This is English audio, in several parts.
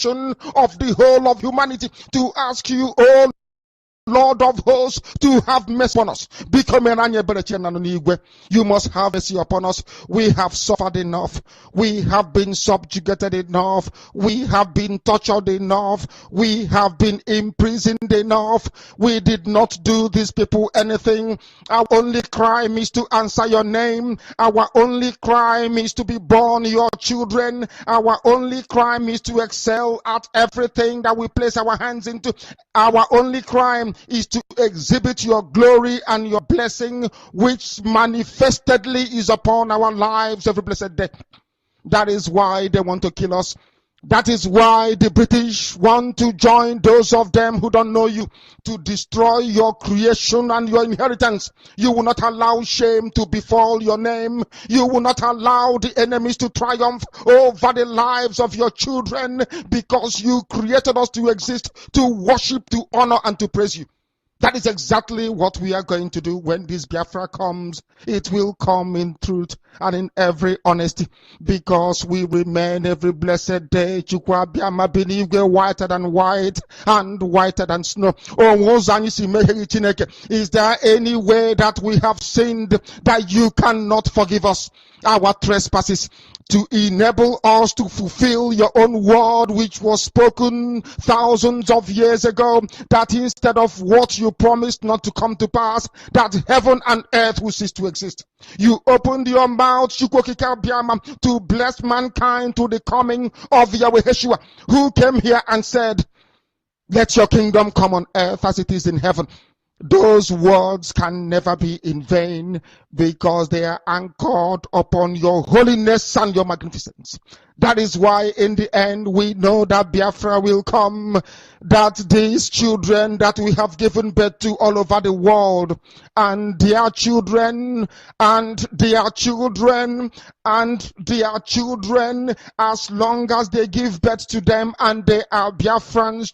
of the whole of humanity, to ask you, oh Lord of hosts, to have mercy upon us. You must have mercy upon us. We have suffered enough. We have been subjugated enough. We have been tortured enough. We have been imprisoned enough. We did not do these people anything. Our only crime is to answer your name. Our only crime is to be born your children. Our only crime is to excel at everything that we place our hands into. Our only crime is to exhibit your glory and your blessing, which manifestedly is upon our lives every blessed day. That is why they want to kill us. That is why the British want to join those of them who don't know you, to destroy your creation and your inheritance. You will not allow shame to befall your name. You will not allow the enemies to triumph over the lives of your children, because you created us to exist, to worship, to honor, and to praise you. That is exactly what we are going to do when this Biafra comes. It will come in truth and in every honesty, because we remain every blessed day whiter than white and whiter than snow. Is there any way that we have sinned that you cannot forgive us our trespasses, to enable us to fulfill your own word, which was spoken thousands of years ago, that instead of what you promised not to come to pass, that heaven and earth will cease to exist? You opened your mouth to bless mankind to the coming of Yahweh Yeshua, who came here and said, let your kingdom come on earth as it is in heaven. Those words can never be in vain, because they are anchored upon your holiness and your magnificence. That is why in the end we know that Biafra will come, that these children that we have given birth to all over the world, and their children, and their children, and their children, as long as they give birth to them and they are Biafrans,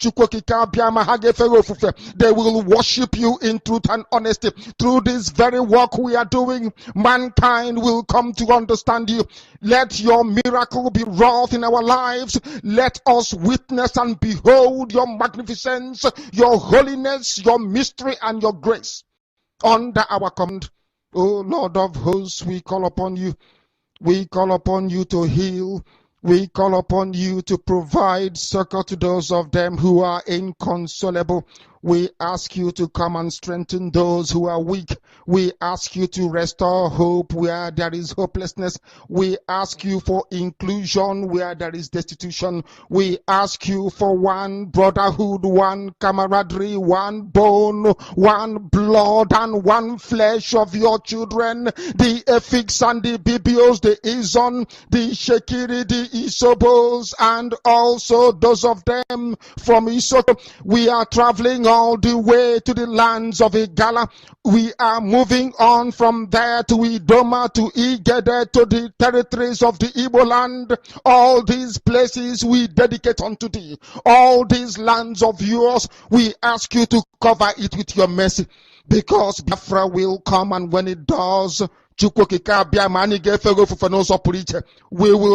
they will worship you in truth and honesty. Through this very work we are doing, mankind will come to understand you. Let your miracle be wrought in our lives. Let us witness and behold your magnificence, your holiness, your mystery, and your grace under our command. O Lord of hosts, we call upon you. We call upon you to heal. We call upon you to provide succor to those of them who are inconsolable. We ask you to come and strengthen those who are weak. We ask you to restore hope where there is hopelessness. We ask you for inclusion where there is destitution. We ask you for one brotherhood, one camaraderie, one bone, one blood, and one flesh of your children. The Efiks and the Bibios, the Izon, the Shekiri, the Isobos, and also those of them from Isoko. We are traveling all the way to the lands of Igala. We are moving on from there to Idoma, to Igede, to the territories of the Igbo land. All these places we dedicate unto thee. All these lands of yours, we ask you to cover it with your mercy, because Biafra will come, and when it does, we will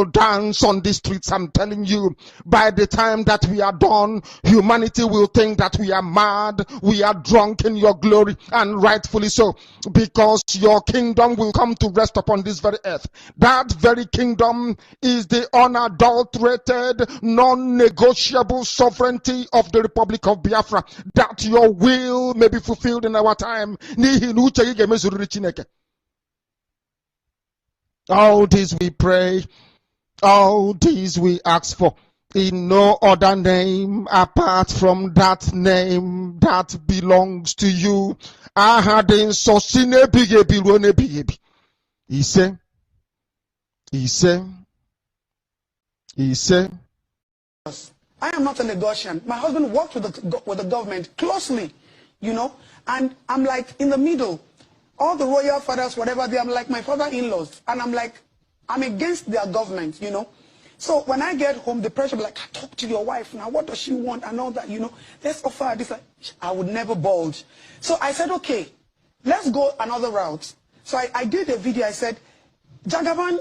dance on the streets. I'm telling you, by the time that we are done, humanity will think that we are mad, we are drunk in your glory, and rightfully so, because your kingdom will come to rest upon this very earth. That very kingdom is the unadulterated, non-negotiable sovereignty of the Republic of Biafra, that your will may be fulfilled in our time. All this we pray, all this we ask for, in no other name apart from that name that belongs to you. He said, I am not a Lagosian. My husband worked with the government closely, you know, and I'm like in the middle. All the royal fathers, whatever, they are like my father-in-laws. And I'm like, I'm against their government, you know. So when I get home, the pressure be like, talk to your wife now. What does she want? And all that, you know. Let's offer her this. Like, I would never bulge. So I said, okay, let's go another route. So I did a video. I said, Jagaban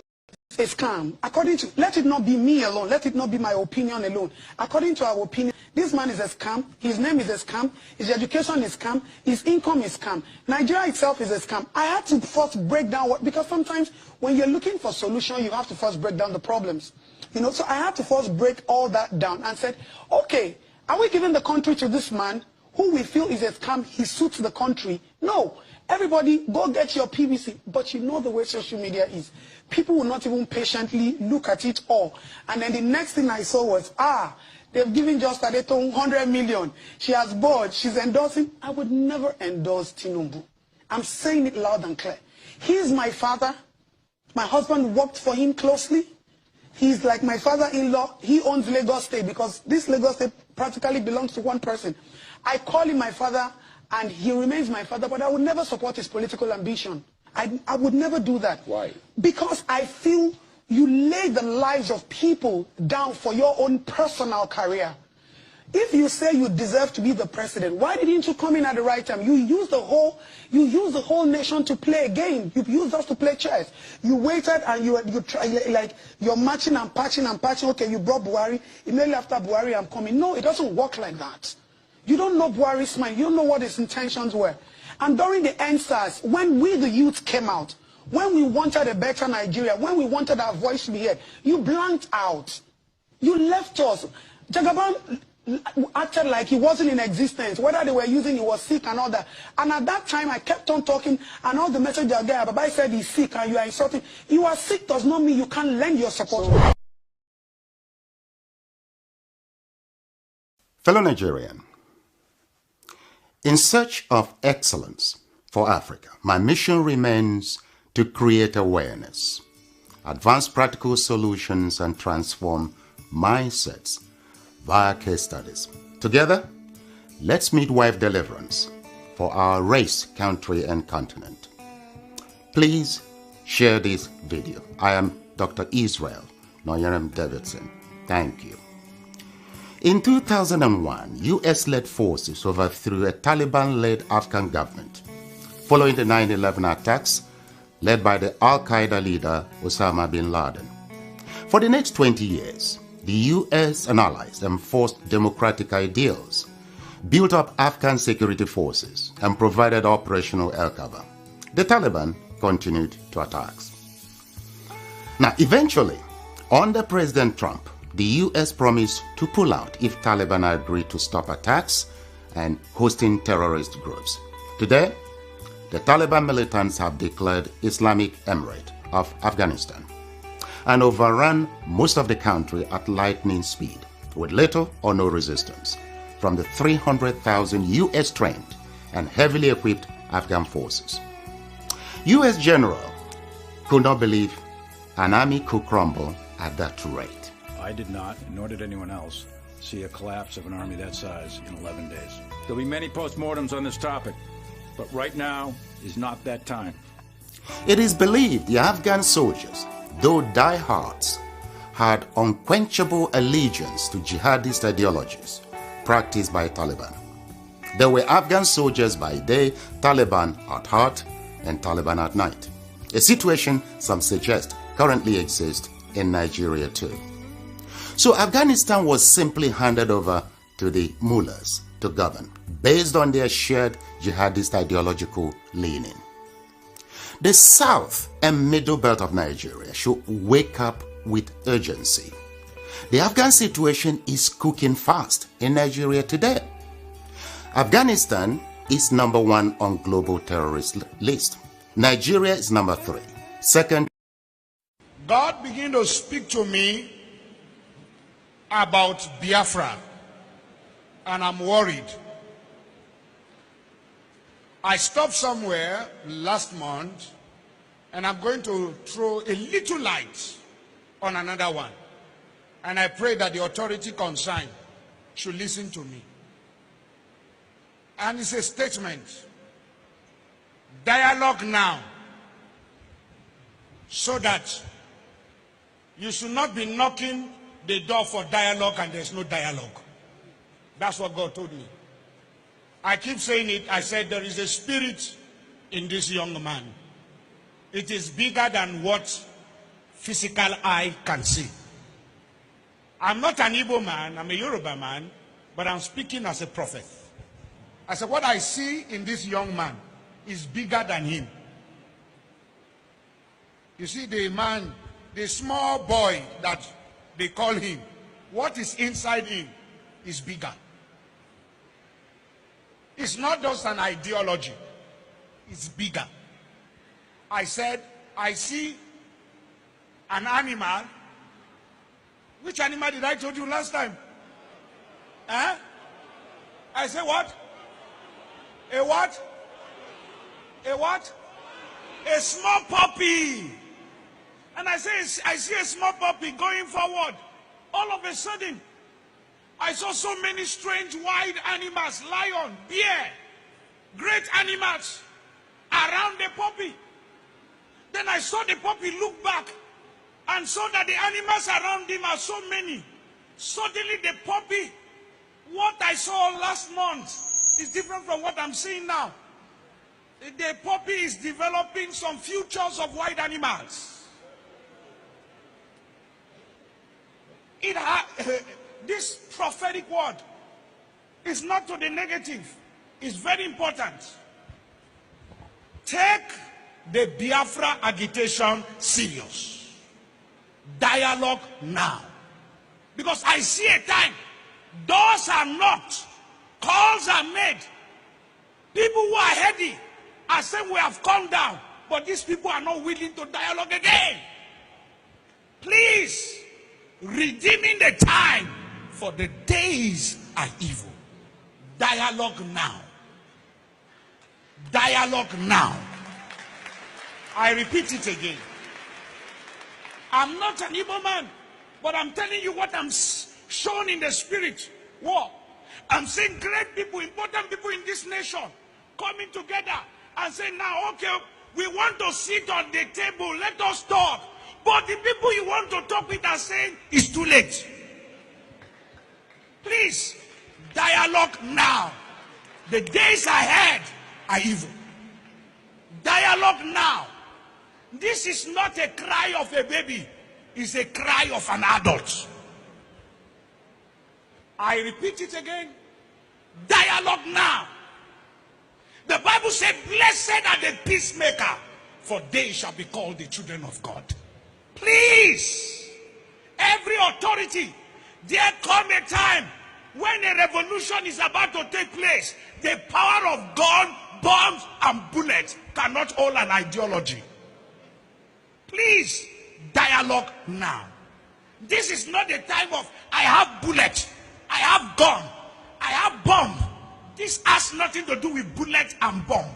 a scam. According to, let it not be me alone, let it not be my opinion alone. According to our opinion, this man is a scam, his name is a scam, his education is a scam, his income is a scam, Nigeria itself is a scam. I had to first break down what, because sometimes when you're looking for solution, you have to first break down the problems. You know, so I had to first break all that down and said, okay, are we giving the country to this man who we feel is a scam, he suits the country? No. Everybody, go get your PVC. But you know the way social media is. People will not even patiently look at it all. And then the next thing I saw was, they've given just Adeto 100 million. She has bored. She's endorsing. I would never endorse Tinubu. I'm saying it loud and clear. He is my father. My husband worked for him closely. He's like my father-in-law. He owns Lagos State because this Lagos State practically belongs to one person. I call him my father, and he remains my father, but I would never support his political ambition. I would never do that. Why? Because I feel you lay the lives of people down for your own personal career. If you say you deserve to be the president, why didn't you come in at the right time? You use the whole nation to play a game. You used us to play chess. You waited and you try, like you're matching and patching and patching. Okay, you brought Buhari. Immediately after Buhari, I'm coming. No, it doesn't work like that. You don't know Buhari's mind. You don't know what his intentions were. And during the NSAS, when we the youth came out, when we wanted a better Nigeria, when we wanted our voice to be heard, you blanked out. You left us. Jagaban acted like he wasn't in existence. Whether they were using, he was sick and all that. And at that time, I kept on talking, and all the message I gave, Baba said he's sick and you are insulting. You are sick does not mean you can't lend your support. Fellow Nigerian, in search of excellence for Africa, my mission remains to create awareness, advance practical solutions, and transform mindsets via case studies. Together, let's midwife deliverance for our race, country, and continent. Please share this video. I am Dr. Israel Noyerem Davidson. Thank you. In 2001, US-led forces overthrew a Taliban-led Afghan government following the 9/11 attacks led by the Al-Qaeda leader Osama bin Laden. For the next 20 years, the US and allies enforced democratic ideals, built up Afghan security forces, and provided operational air cover. The Taliban continued to attacks. Now, eventually, under President Trump, the US promised to pull out if Taliban agreed to stop attacks and hosting terrorist groups. Today, the Taliban militants have declared Islamic Emirate of Afghanistan and overrun most of the country at lightning speed with little or no resistance from the 300,000 US trained and heavily equipped Afghan forces. US general could not believe an army could crumble at that rate. I did not, nor did anyone else, see a collapse of an army that size in 11 days. There'll be many postmortems on this topic, but right now is not that time. It is believed the Afghan soldiers, though diehards, had unquenchable allegiance to jihadist ideologies practiced by Taliban. There were Afghan soldiers by day, Taliban at heart, and Taliban at night. A situation some suggest currently exists in Nigeria too. So Afghanistan was simply handed over to the mullahs to govern, based on their shared jihadist ideological leaning. The south and middle belt of Nigeria should wake up with urgency. The Afghan situation is cooking fast in Nigeria today. Afghanistan is number 1 on global terrorist list. Nigeria is number 3. Second, God began to speak to me about Biafra, and I'm worried. I stopped somewhere last month, and I'm going to throw a little light on another one. And I pray that the authority concerned should listen to me. And it's a statement. Dialogue now, so that you should not be knocking the door for dialogue and there's no dialogue. That's what God told me. I keep saying it. I said there is a spirit in this young man. It is bigger than what physical eye can see. I'm not an Igbo man, I'm a Yoruba man, but I'm speaking as a prophet. I said, what I see in this young man is bigger than him. You see, the man, the small boy that they call him, what is inside him is bigger. It's not just an ideology, it's bigger. I said, I see an animal. Which animal did I told you last time? Huh? I said what? A what? A what? A small puppy. And I say, I see a small puppy going forward. All of a sudden, I saw so many strange wild animals, lion, bear, great animals around the puppy. Then I saw the puppy look back and saw that the animals around him are so many. Suddenly the puppy, what I saw last month is different from what I'm seeing now. The puppy is developing some futures of wild animals. This prophetic word is not to the negative. It's very important. Take the Biafra agitation serious. Dialogue now. Because I see a time, doors are knocked, calls are made. People who are heady are saying we have come down, but these people are not willing to dialogue again. Please, redeeming the time, for the days are evil. Dialogue now. Dialogue now. I repeat it again. I'm not an Igbo man, but I'm telling you what I'm shown in the spirit. What? I'm seeing great people, important people in this nation coming together and saying, now, okay, we want to sit on the table, let us talk. But the people you want to talk with are saying, it's too late. Please, dialogue now. The days ahead are evil. Dialogue now. This is not a cry of a baby. It's a cry of an adult. I repeat it again. Dialogue now. The Bible said, blessed are the peacemaker, for they shall be called the children of God. Please, every authority, there come a time when a revolution is about to take place. The power of gun, bombs, and bullets cannot hold an ideology. Please, dialogue now. This is not the time of, I have bullet, I have gun, I have bomb. This has nothing to do with bullet and bomb.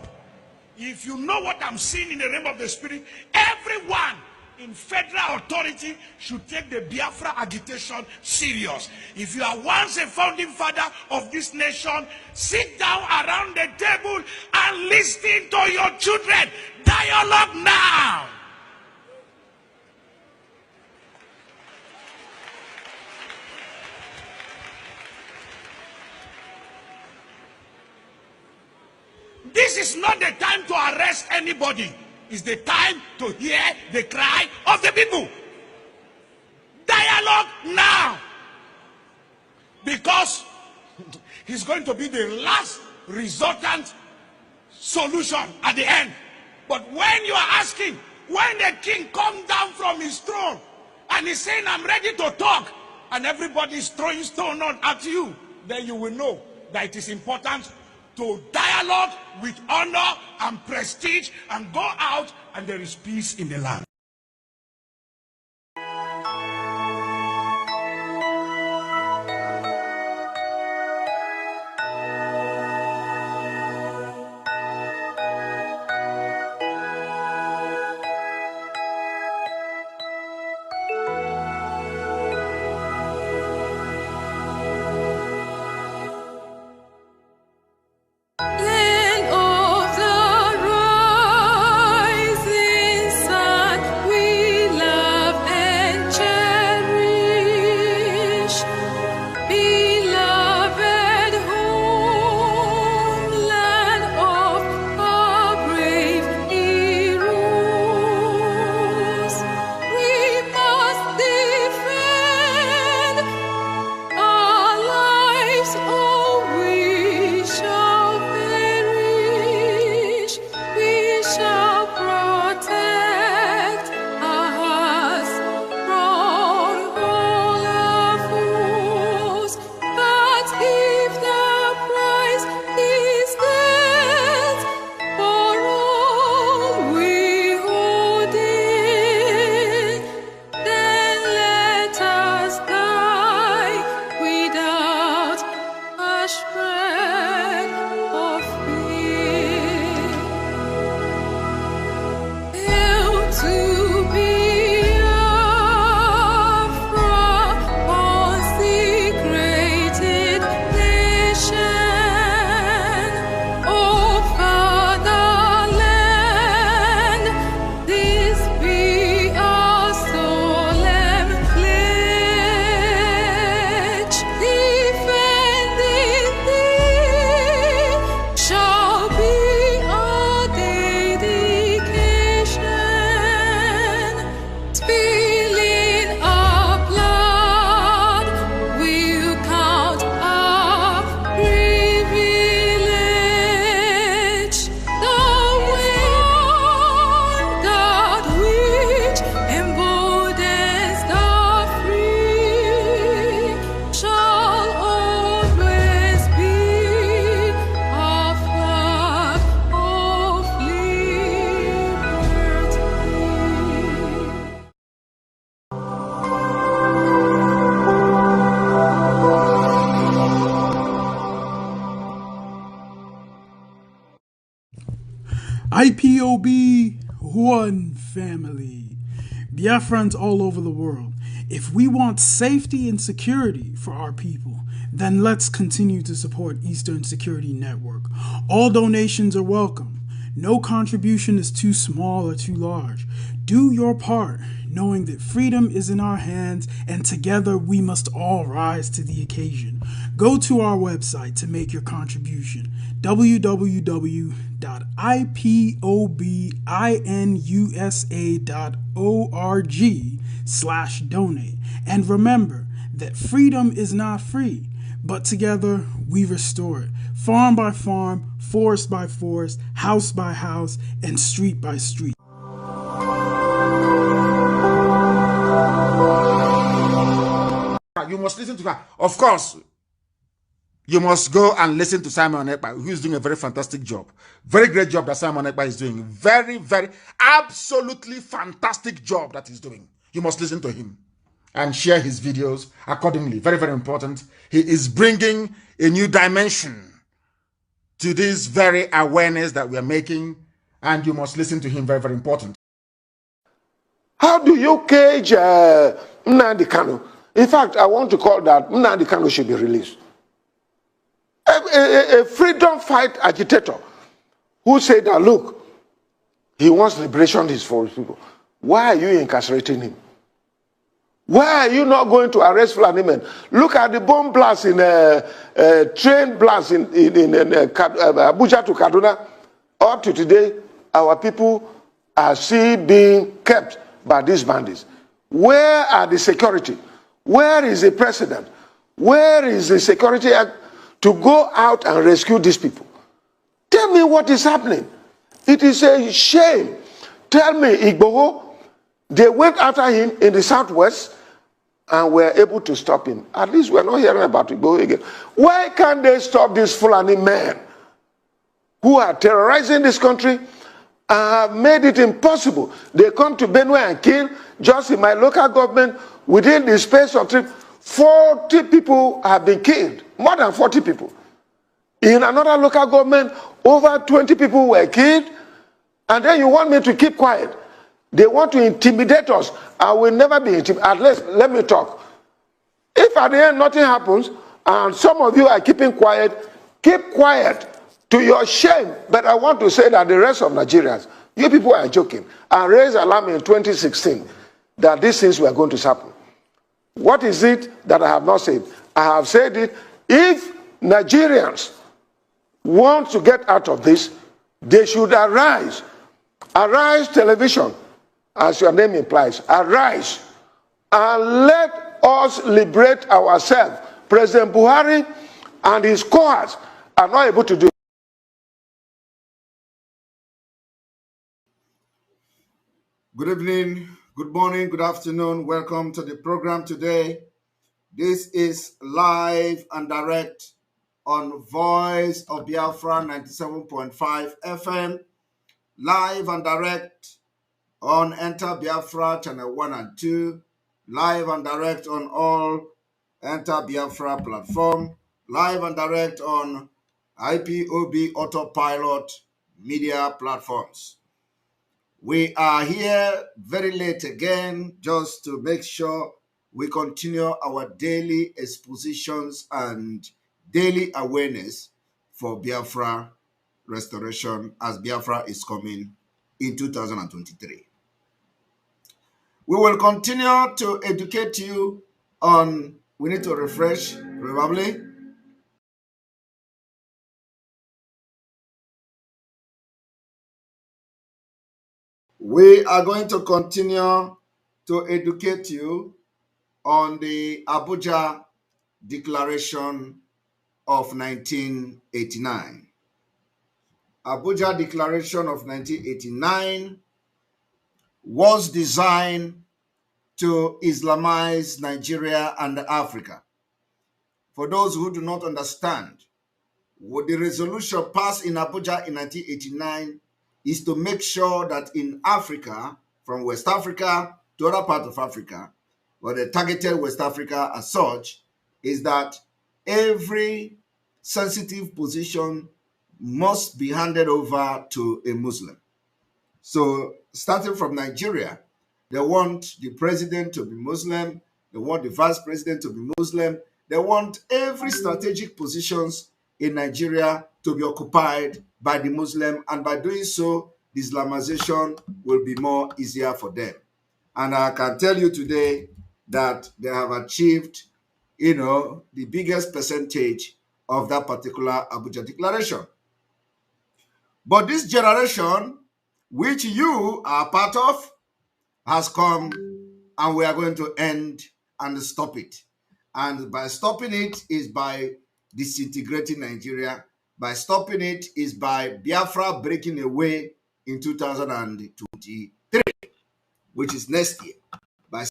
If you know what I'm seeing in the realm of the spirit, everyone in federal authority should take the Biafra agitation serious. If you are once a founding father of this nation, sit down around the table and listen to your children. Dialogue now. This is not the time to arrest anybody. It's the time to hear the cry of the people. Dialogue now. Because it's going to be the last resultant solution at the end. But when you are asking, when the king comes down from his throne and he's saying, I'm ready to talk, and everybody is throwing stone at you, then you will know that it is important to dialogue with honor and prestige and go out, and there is peace in the land. Land of the rising sun. IPOB, one family. Biafrans all over the world. If we want safety and security for our people, then let's continue to support Eastern Security Network. All donations are welcome. No contribution is too small or too large. Do your part, knowing that freedom is in our hands and together we must all rise to the occasion. Go to our website to make your contribution, www.ipobinUSA.org/donate. And remember that freedom is not free, but together we restore it. Farm by farm, forest by forest, house by house, and street by street. You must listen to her. Of course, you must go and listen to Simon Ekpa, who is doing a very fantastic job. Very great job that Simon Ekpa is doing. Very, very, absolutely fantastic job that he's doing. You must listen to him and share his videos accordingly. Very, very important. He is bringing a new dimension to this very awareness that we are making, and you must listen to him. Very, very important. How do you cage Nnamdi Kanu? In fact, I want to call that Nnamdi Kanu should be released. A freedom fight agitator who said that, look, he wants liberation for his people. Why are you incarcerating him? Why are you not going to arrest Fulani men? Look at the bomb blast in train blast in Abuja to Kaduna. Up to today, our people are still being kept by these bandits. Where are the security? Where is the president? Where is the security act to go out and rescue these people? Tell me what is happening. It is a shame. Tell me, Igboho, they went after him in the southwest and were able to stop him. At least we're not hearing about Igboho again. Why can't they stop these Fulani men who are terrorizing this country and have made it impossible? They come to Benue and kill. Just in my local government, within the space of 40 people have been killed. More than 40 people. In another local government, over 20 people were killed. And then you want me to keep quiet. They want to intimidate us. I will never be intimidated. At least, let me talk. If at the end nothing happens, and some of you are keeping quiet, keep quiet to your shame. But I want to say that the rest of Nigerians, you people are joking. I raised alarm in 2016 that these things were going to happen. What is it that I have not said? I have said it. If Nigerians want to get out of this, they should arise. Arise television, as your name implies. Arise and let us liberate ourselves. President Buhari and his cohorts are not able to do it. Good evening, good morning, good afternoon. Welcome to the program today. This is live and direct on Voice of Biafra 97.5 FM. Live and direct on Enter Biafra channel 1 and 2. Live and direct on all Enter Biafra platform. Live and direct on IPOB Autopilot media platforms. We are here very late again just to make sure we continue our daily expositions and daily awareness for Biafra restoration as Biafra is coming in 2023. We will continue to educate you on, we need to refresh probably. We are going to continue to educate you on the Abuja Declaration of 1989. Abuja Declaration of 1989 was designed to Islamize Nigeria and Africa. For those who do not understand, what the resolution passed in Abuja in 1989 is to make sure that in Africa, from West Africa to other parts of Africa, or the targeted West Africa as such, is that every sensitive position must be handed over to a Muslim. So starting from Nigeria, they want the president to be Muslim. They want the vice president to be Muslim. They want every strategic positions in Nigeria to be occupied by the Muslim. And by doing so, the Islamization will be more easier for them. And I can tell you today that they have achieved, the biggest percentage of that particular Abuja Declaration. But this generation, which you are part of, has come, and we are going to end and stop it. And by stopping it is by disintegrating Nigeria. By stopping it is by Biafra breaking away in 2023, which is next year. By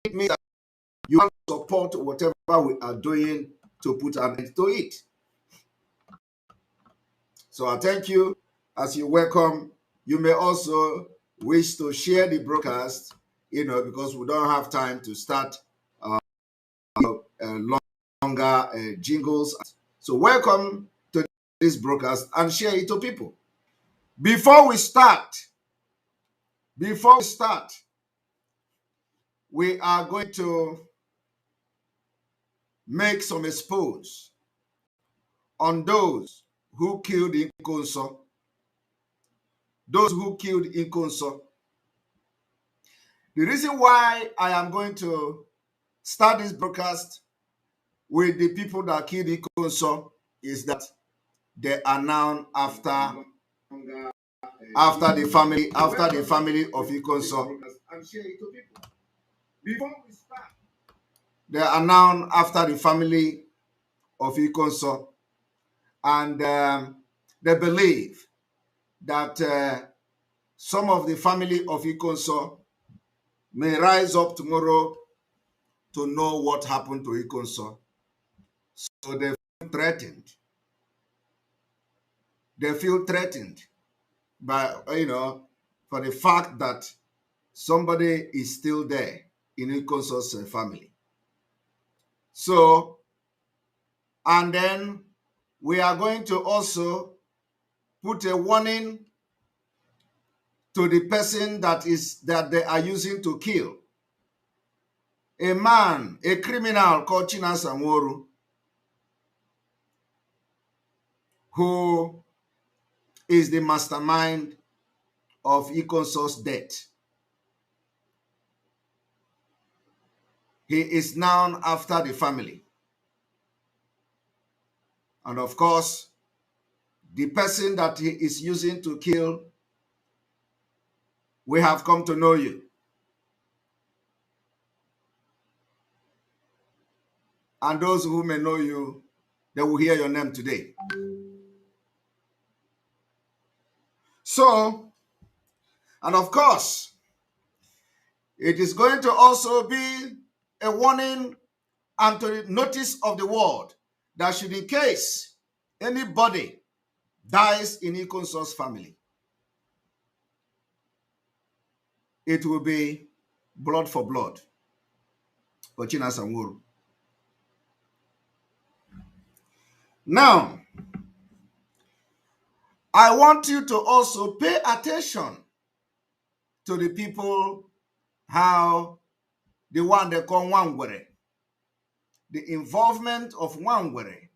it means that you have to support whatever we are doing to put an end to it. So I thank you as you welcome. You may also wish to share the broadcast, because we don't have time to start longer jingles. So welcome to this broadcast and share it to people. Before we start, we are going to make some expose on those who killed Inkonso. Those who killed Inkonso. The reason why I am going to start this broadcast with the people that killed Inkonso is that they are now after the family of Inkonso. They are now after the family of Inkonso, and they believe that some of the family of Inkonso may rise up tomorrow to know what happened to Inkonso. So they feel threatened. They feel threatened by, for the fact that somebody is still there in Inkonso's family. So, and then we are going to also put a warning to the person that they are using to kill. A man, a criminal called Chinasa Nworu, who is the mastermind of Inkonso's death. He is now after the family. And of course, the person that he is using to kill, we have come to know you. And those who may know you, they will hear your name today. So, and of course, it is going to also be a warning and to the notice of the world that should, in case anybody dies in Inkonso's family, it will be blood for blood for Chinasa Nworu. Now, I want you to also pay attention to the people, how the one they call Nwangwere, the involvement of Nwangwere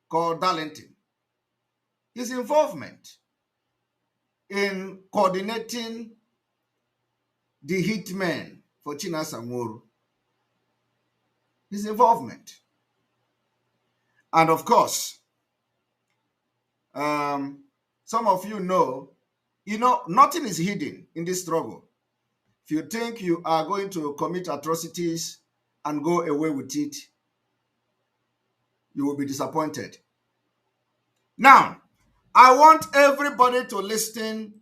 called Darlington, his involvement in coordinating the hitmen for Chinasa Nworu, his involvement. And of course, some of you know, nothing is hidden in this struggle. If you think you are going to commit atrocities and go away with it, you will be disappointed. Now, I want everybody to listen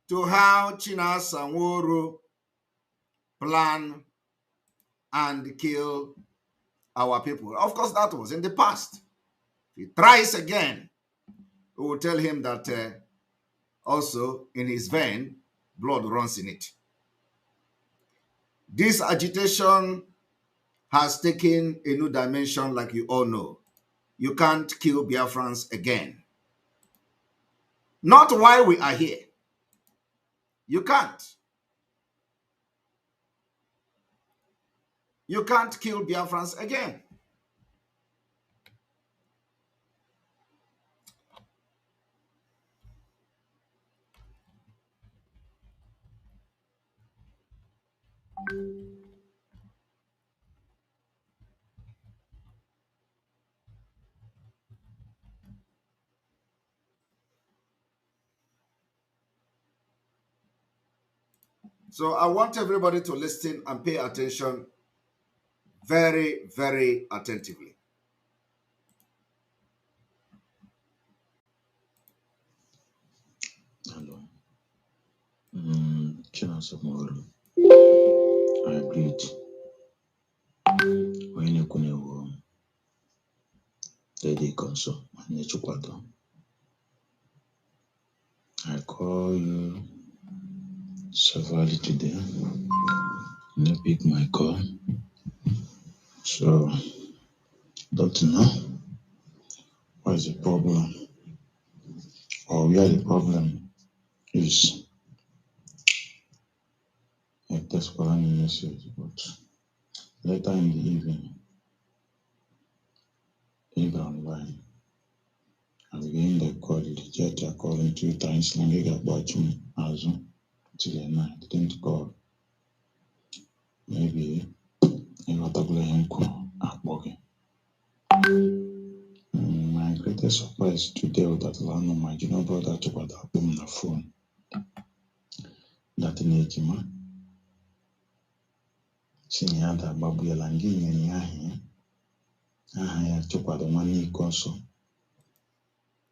to how Chinasa Nworu plan and kill our people. Of course, that was in the past. If he tries again, we will tell him that also in his vein, blood runs in it. This agitation has taken a new dimension, like you all know. You can't kill Biafrans again. not why we are here. You can't. You can't kill Biafrans again. So I want everybody to listen and pay attention very, very attentively. Hello. Chinasamoro. I greet. When you can Lady Conso, Nichukwado. I call you severally today. You pick my call. So, don't know what is the problem or where the problem is. I text for any message, but later in the evening, even online, I began the call, the jet calling 2 times, and I got back to me as well. Till the night, didn't call. Maybe I got a blame call at working. My greatest surprise today was that Lano, my junior brother, took out that boom on the phone. That in Ejima. Senior that Babu Yalangi and Yahi. I took out the money console.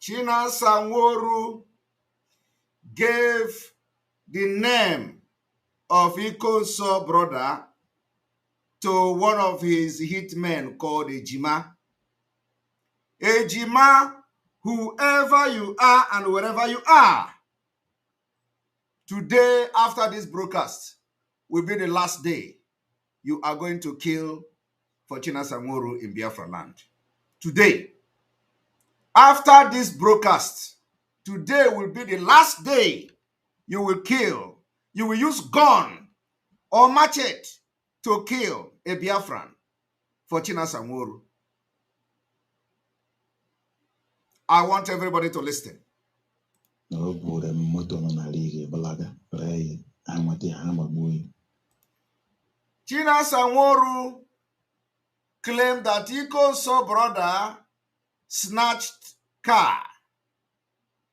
China Sanworu gave the name of Ikonso brother to one of his hitmen called Ejima. Ejima, whoever you are and wherever you are, today after this broadcast will be the last day you are going to kill for China Sanworu in Biafraland. Today, after this broadcast, today will be the last day you will kill. You will use gun or machete to kill a Biafran for China Sanworu. I want everybody to listen. No, boy, the motor on a league, Balaga, Ray, I'm at the hammer boy. China Sanworu claimed that Ikonso brother snatched car,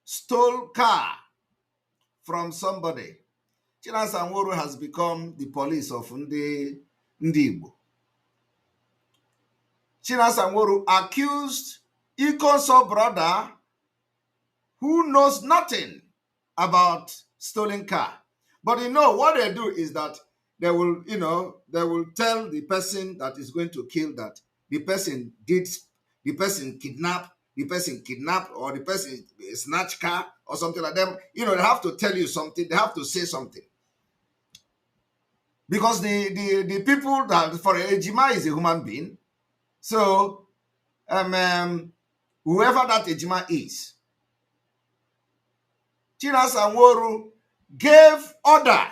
stole car from somebody. China Sanworu has become the police of Ndi Igbo. China Sanworu accused Ikonso brother, who knows nothing about stolen car. But you know what they do is that they will, they will tell the person that is going to kill that the person kidnapped, or the person snatched car or something like that. They have to tell you something. They have to say something. Because the people that, for Ejima is a human being. So, whoever that Ejima is, China Sanworu gave order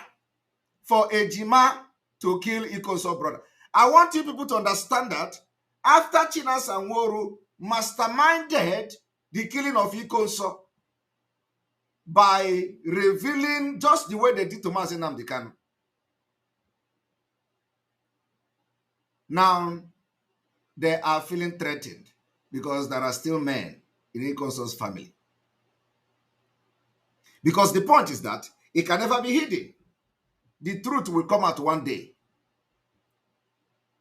for Ejima to kill Ikonso brother. I want you people to understand that after China Sanworu masterminded the killing of Ikonso by revealing just the way they did to Mazi Nnamdi Kanu. Now, they are feeling threatened because there are still men in Ikonso's family. Because the point is that it can never be hidden. The truth will come out one day.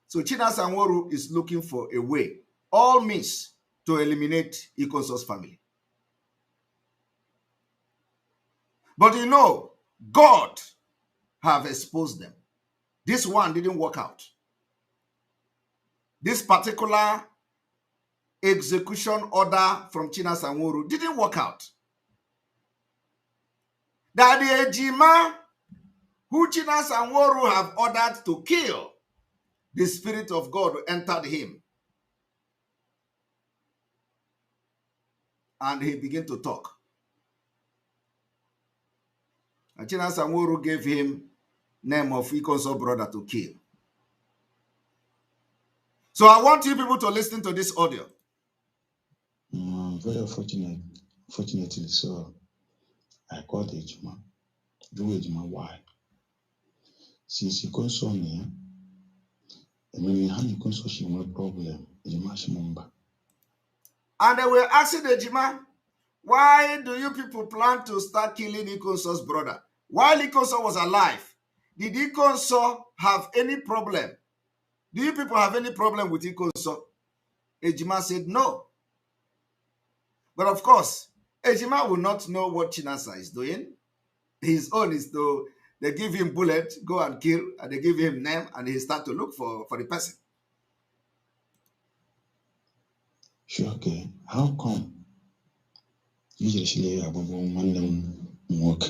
So China Sanworu is looking for a way, all means, to eliminate Ikonso's family. But God have exposed them. This one didn't work out. This particular execution order from China Sanworu didn't work out. That the Ejima who China Sanworu have ordered to kill, the Spirit of God entered him. And he began to talk. And Chinasa Nworu gave him name of Ikonso brother to kill. So I want you people to listen to this audio. Very fortunately, so I called Ejima. Do Ejima why? Since he goes on here, I mean, he goes on, she no problem. Ejima Shimumba. And they were asking Ejima, why do you people plan to start killing Ikonso's brother? While Ikonso was alive, did Ikonso have any problem? Do you people have any problem with Ikonso? Ejima said no. But of course, Ejima will not know what Chinasa is doing. His own is to, they give him bullet, go and kill, and they give him name, and he start to look for the person. Sure, okay. How come? Usually, I will work.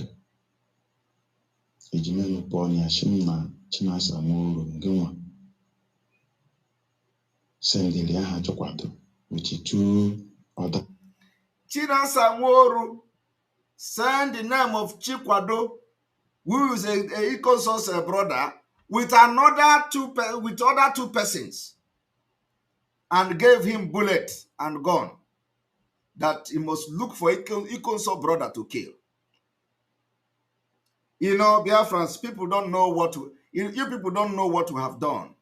Ejima no pony Ashima, Chinasa Nworu, Guma. Send the Liaha Chokwado, which is 2 other. Chinasa Nworu send the name of Chikwado, who is a Ikonso's brother, with other 2 persons, and gave him bullet and gun that he must look for Ikonso's brother to kill. You know, Biafrans, people don't know what to, you people don't know what we have done.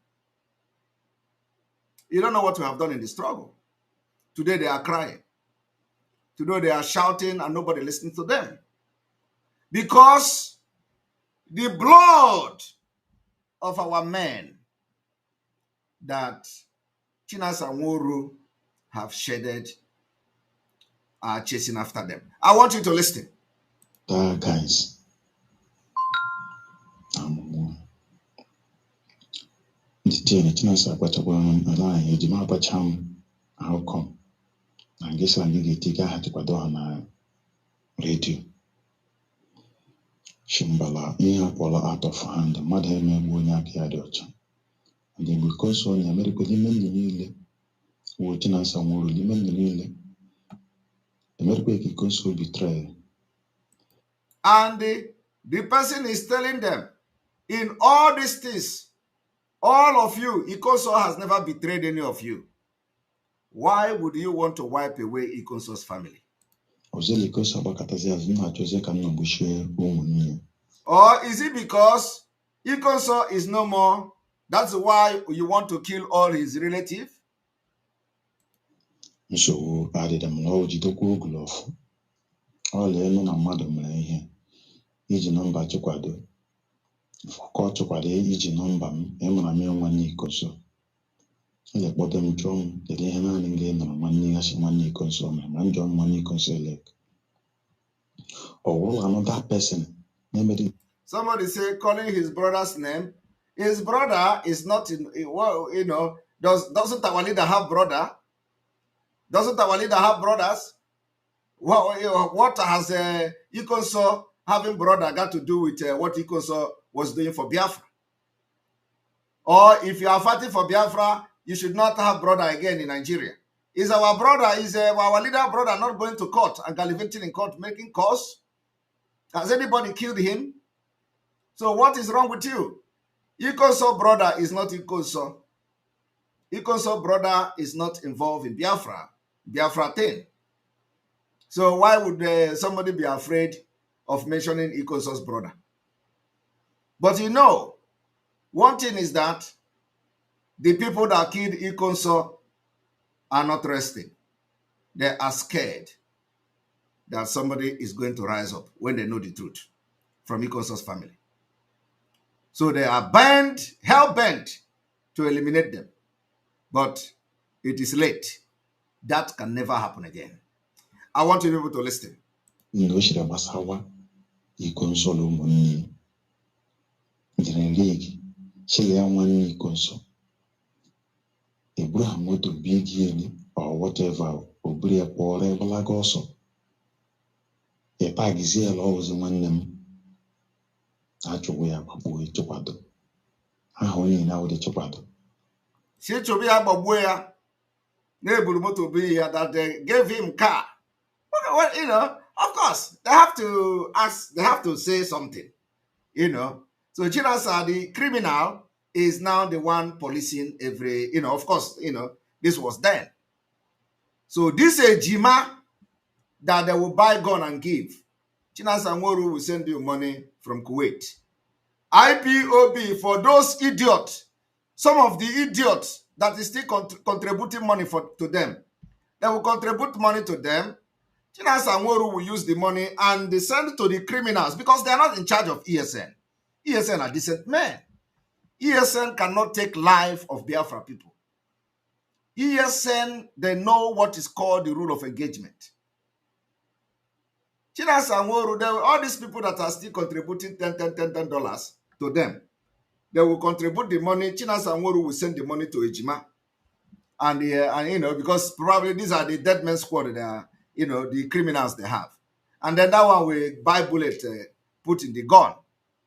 You don't know what we have done in the struggle. Today they are crying. Today they are shouting and nobody listening to them. Because the blood of our men that Chinasa Nworu have shedded are chasing after them. I want you to listen. Guys, the Chinasa Bachakwan and Ejima Bacham, how come? I guess I need to take a Kwado on radio. Shimbala, Ihapola out of hand, Madame Bunyaki Adocha. And then because on the American Limen, Chinasa Nworu Limen, American Consul betrayal. And the person is telling them, in all these things, all of you, Ikonso has never betrayed any of you. Why would you want to wipe away Ikonso's family? Or is it because Ikonso is no more? That's why you want to kill all his relatives? So added them no Jidoko glove. All the no madam here. Each number Chokwado. For court Chokwade, each number, Emma One Ikonso. And the bottom drum, the Lehana and Gain of money as money consume, and John money consulate. Or another person. Somebody say calling his brother's name. His brother is not in, well, you know, doesn't our leader have brother? Doesn't our leader have brothers? What has Ikonso having brother got to do with what Ikonso was doing for Biafra? Or if you are fighting for Biafra, you should not have brother again in Nigeria. Is our brother, is our leader brother not going to court and gallivanting in court, making cause? Has anybody killed him? So what is wrong with you? Ikonso brother is not Ikonso. Ikonso brother is not involved in Biafra thing. So why would somebody be afraid of mentioning Ikonso's brother? But you know, one thing is that the people that killed Ikonso are not resting. They are scared that somebody is going to rise up when they know the truth from Ikonso's family. So they are hell-bent to eliminate them. But it is late. That can never happen again. I want you people to listen. Abraham went to big yen or whatever, or bring a poor like also. A pag is here always among them. Actually, a boy chopado. How only now the chopado. See to be a babuya, neighbor motor be that they gave him car. What, you know, Of course, they have to ask, they have to say something, you know. So Chinasa, the criminal, is now the one policing every, you know, of course, you know, this was then. So this Ejima that they will buy gun and give, Chinasa Nworu will send you money from Kuwait. IPOB for those idiots, some of the idiots that is still contributing money to them. They will contribute money to them. Chinasa Nworu will use the money and they send it to the criminals because they are not in charge of ESN. ESN are decent men. ESN cannot take life of Biafra people. ESN, they know what is called the rule of engagement. Chinasa Nworu, all these people that are still contributing $10 to them, they will contribute the money. Chinasa Nworu will send the money to Ejima. And you know, because probably these are the dead men squad, that are, you know, the criminals they have. And then that one will buy bullet, put in the gun,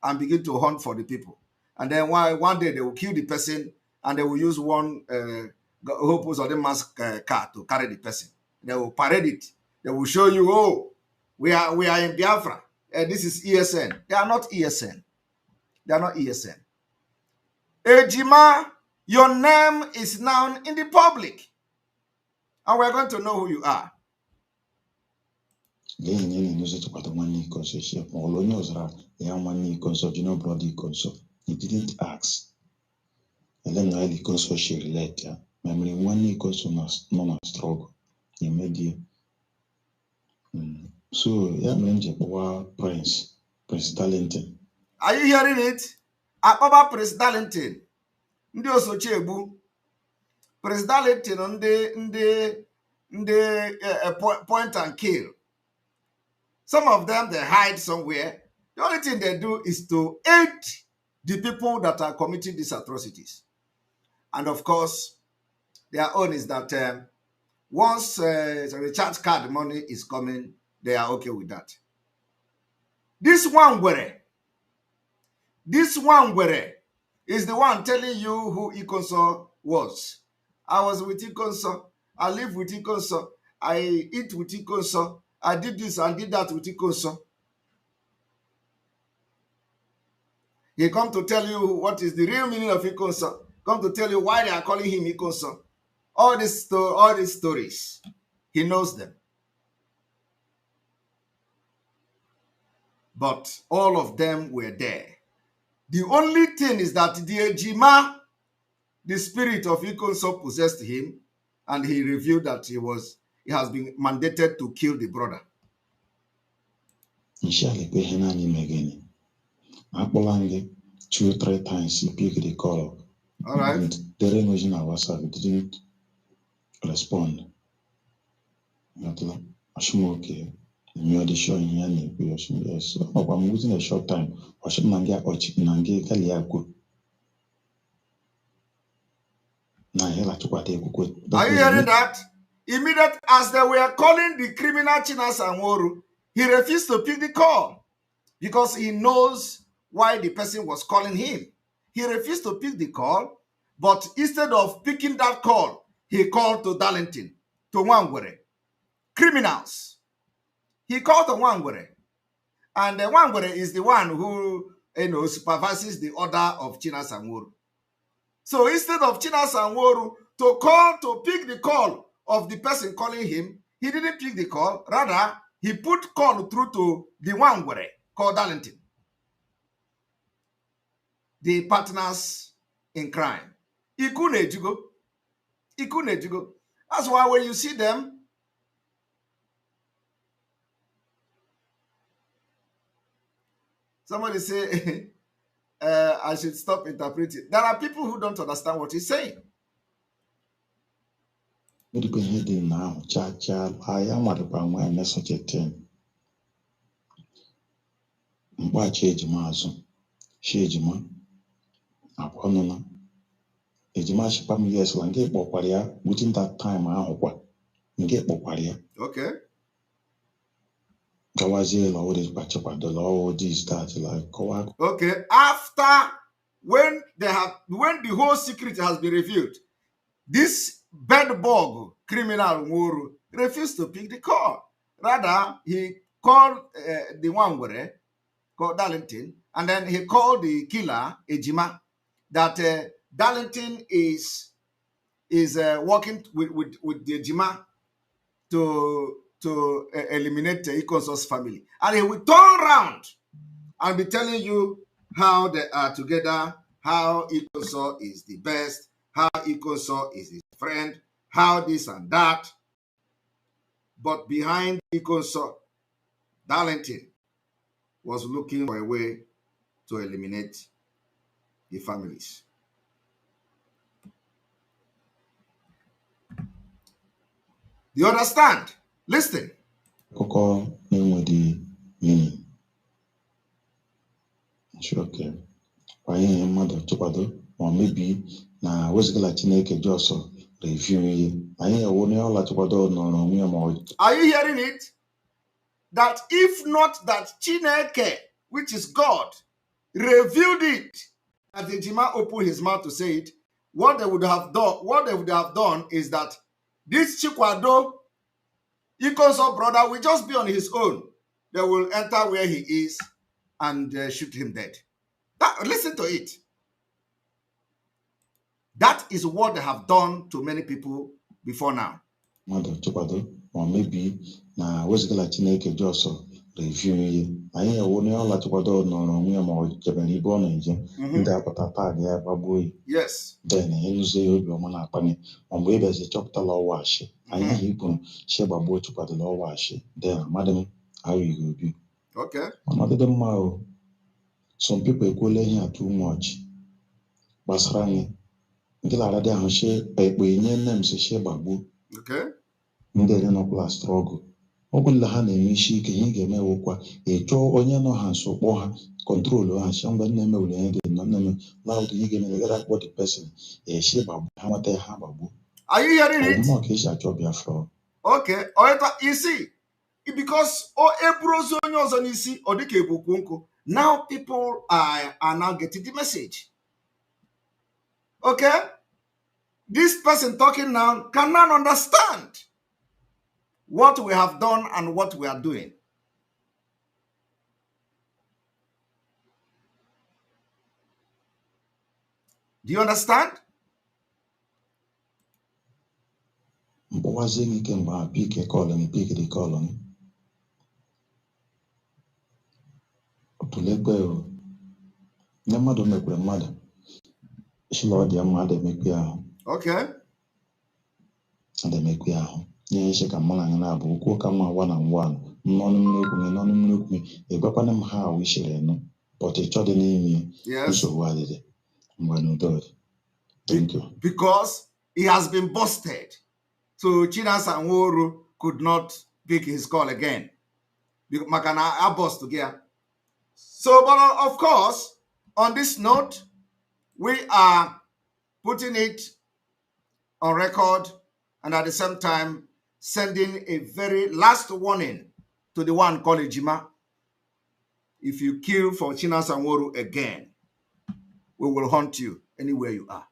and begin to hunt for the people. And then one day they will kill the person, and they will use one Hopus or the mask car to carry the person. They will parade it. They will show you, oh, we are in Biafra. This is ESN. They are not ESN. They are not ESN. Ejima, your name is now in the public. And we're going to know who you are. He didn't ask. And then I because she relate. Memory one equals no struggle. Immediate. So, yeah, Prince Darlington. Are you hearing it? Akpaba Prince Darlington. Ndị Osochegbu. Prince Darlington ndị point and kill. Some of them, they hide somewhere. The only thing they do is to aid the people that are committing these atrocities. And of course, their own is that once the recharge card money is coming, they are okay with that. This one where is the one telling you who Ikonso was. I was with Ikonso. I live with Ikonso. I eat with Ikonso. I did this and did that with Ikonso. He come to tell you what is the real meaning of Ikonso. Come to tell you why they are calling him Ikonso. All these stories, he knows them. But all of them were there. The only thing is that the Ejima, the spirit of Ikonso possessed him, and he revealed that he has been mandated to kill the brother. Inshallah, again. I 2-3 times he picked the call. All right. And the emotion on WhatsApp didn't respond. Okay. You are showing me yes. I'm within a short time. Are you hearing that? Immediately as they were calling the criminal Chinasa Nworu, he refused to pick the call because he knows why the person was calling him. He refused to pick the call, but instead of picking that call, he called to Darlington, to Nwangwere. Criminals. He called to Nwangwere. And Nwangwere is the one who, you know, supervises the order of Chinasa Nworu. So instead of Chinasa Nworu to pick the call of the person calling him, he didn't pick the call. Rather, he put call through to the Nwangwere called Darlington. The partners in crime. Ikunejugo. That's why when you see them, somebody say, I should stop interpreting. There are people who don't understand what he's saying. Now, I am at a such a thing. Watch Ejima, Shejima, Aponona. Ejima Shipam, yes, and get Boparia within that time. I hope get Boparia. Okay. Okay. After when the whole secret has been revealed, this bedbug criminal Nworu refused to pick the call. Rather, he called the one where called Darlington, and then he called the killer Ejima. That Darlington is working with the Ejima to eliminate the Ikonso's family, and he will turn around and be telling you how they are together, how Ikonso is the best, how Ikonso is his friend, how this and that. But behind Ikonso, Darlington was looking for a way to eliminate the families. Do you understand? Listen. Okay. Anyị mmadụ tụkwado ma mebi na wezigala Chineke jọsọ review ihe anyị ewu na ọla tụkwado nọrọ onwe ya ma. Are you hearing it? That if not that Chineke, which is God, revealed it, that the Ejima opened his mouth to say it, what they would have done is that this Chikwado, Ikonso brother, will just be on his own. They will enter where he is and shoot him dead. Listen to it. That is what they have done to many people before now. Or maybe na wezigala Chineke jọsọ review ihe anyị ewu na ọla tụkwado nọrọ onwe ya ma jebere ibe ọ na-eje ndị apụta tag ya gbagbuo ya. Yes. Then ịnụzie obi ọma na-akpanye ma mgbe ịbịazi chọpụtala ọwa ashị anyị ihe ibu shi gbagbuo tụkwadoro ọwa ashị then amadị how you go be. Okay. Ọnọdụ mma o. Some people ekwuola ihe too much gbasara anyị nke lara dị ahụ shi ekpe nye nne m si shi gbagbuo. Okay. Ndị nọkwala struggle ọ bụla ha na-eme isi ike ihe ga-eme wụkwa ịchọọ onye nọ ha nso kpọọ ha kọntrol ha shi mgbe nne mewere ihe dị nọ nne loud ihe ga-eme gara akpọ the person shi gbagbuo ha nweta ya ha gbagbuo. Are you hearing it? Ka esi achọ Biafra. Okay. You see, because ebrozo onye ọzọ n'isi ọ dịka ebukwu nkụ. Now people are now getting the message. Okay? This person talking now cannot understand what we have done and what we are doing. Do you understand? Okay. Nye ka mala na bụ okwu ka ma one on one nọnụ mmekwu ha wishere no but it chọdị n'ime nsogbu adịdị mgbe n'udo. Thank you. Because he has been busted, so Chinasa Nworu could not pick his call again. Makana are bust together. So, but of course, on this note, we are putting it on record and at the same time sending a very last warning to the one called Ejima. If you kill for Chinasa Nworu again, we will hunt you anywhere you are.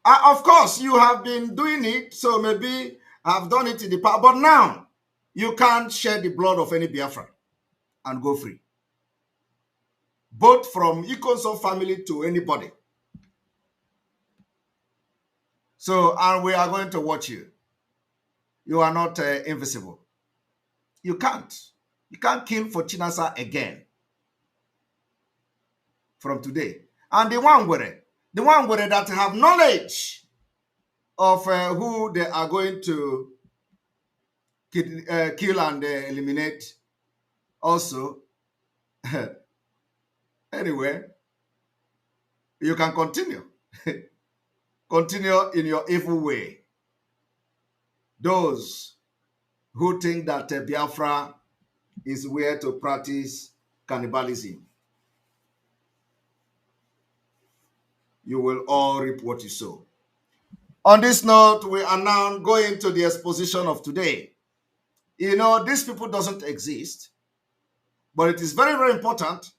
Of course, you have been doing it, so maybe I've done it in the past, but now you can't shed the blood of any Biafran and go free. Both from Ikonso family to anybody. So, and we are going to watch you. You are not invisible. You can't. You can't kill for Chinasa again. From today. And the one that have knowledge of who they are going to kill and eliminate also. Anyway, you can continue. Continue in your evil way. Those who think that Biafra is where to practice cannibalism, you will all reap what you sow. On this note, we are now going to the exposition of today. You know, these people doesn't exist, but it is very, very important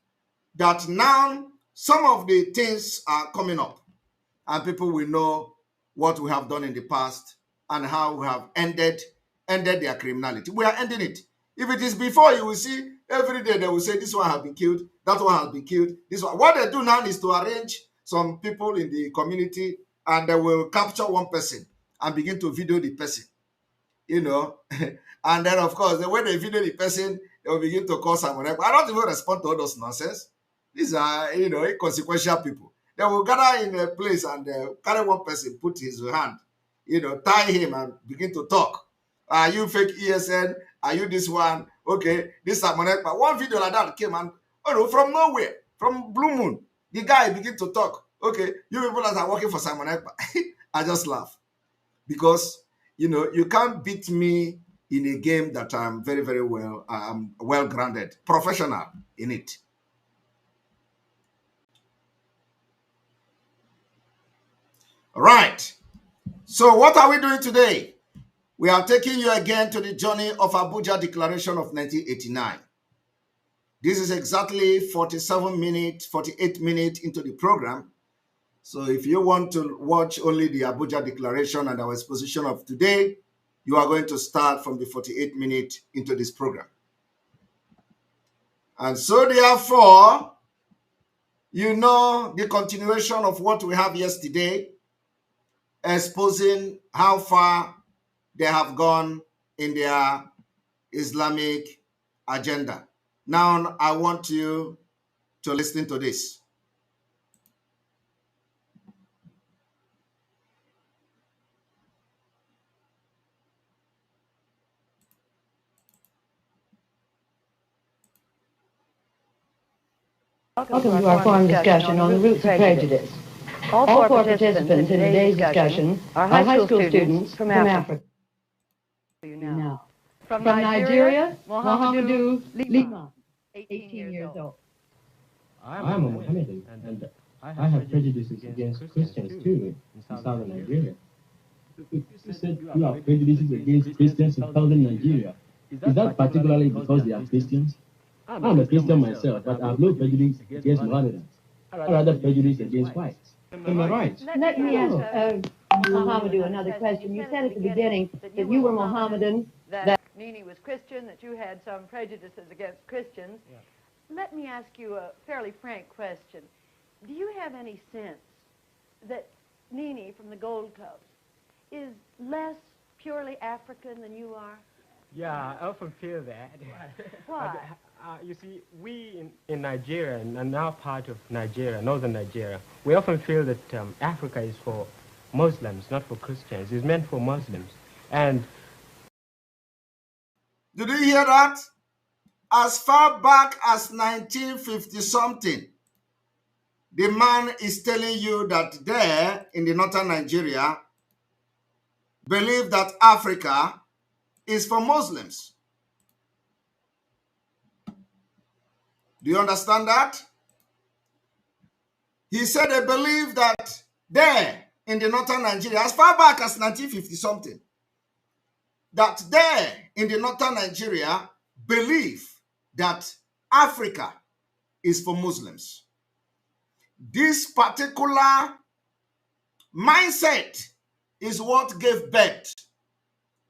that now some of the things are coming up and people will know what we have done in the past and how we have ended their criminality. We are ending it. If it is before, you will see every day they will say this one has been killed, that one has been killed, this one. What they do now is to arrange some people in the community, and they will capture one person and begin to video the person, you know. And then, of course, when they video the person, they will begin to call someone. I don't even respond to all those nonsense. These are, you know, inconsequential people. They will gather in a place and carry one person, put his hand, you know, tie him and begin to talk. Are you fake ESN? Are you this one? Okay, this is Monekpa. One video like that came and, oh no, from nowhere, from Blue Moon, the guy begin to talk. Okay, you people that are working for Simon Ekpa. I just laugh. Because, you know, you can't beat me in a game that I'm very, very well, I'm well-grounded, professional in it. All right. So what are we doing today? We are taking you again to the journey of Abuja Declaration of 1989. This is exactly 48 minutes into the program. So if you want to watch only the Abuja Declaration and our exposition of today, you are going to start from the 48 minutes into this program. And so therefore, you know the continuation of what we have yesterday, exposing how far they have gone in their Islamic agenda. Now I want you to listen to this. Welcome to our forum discussion on the roots of prejudice. All four participants in today's discussion are high school students from Africa. Now, from Nigeria, Mohamedou Lima, 18 years old. I'm a Mohammedan, and I have prejudices against Christians too in southern Nigeria. You said you have prejudices against Christians in southern Nigeria. Is that particularly because they are Christians? I'm a Christian myself, but I have no prejudice against Mohammedans. I rather prejudice against whites. Am I right? Let me ask Mohamedou another question. You said at the beginning that you were Mohammedan, that Nini was Christian, that you had some prejudices against Christians. Yeah. Let me ask you a fairly frank question. Do you have any sense that Nini from the Gold Coast is less purely African than you are? Yeah, I often feel that. Why? You see, we in Nigeria, and now part of Nigeria, northern Nigeria, we often feel that Africa is for Muslims, not for Christians. It's meant for Muslims. And did you hear that? As far back as 1950-something, the man is telling you that there in the northern Nigeria, believe that Africa is for Muslims. Do you understand that? He said they believe that there in the northern Nigeria, as far back as 1950-something, that there in the northern Nigeria believe that Africa is for Muslims. This particular mindset is what gave birth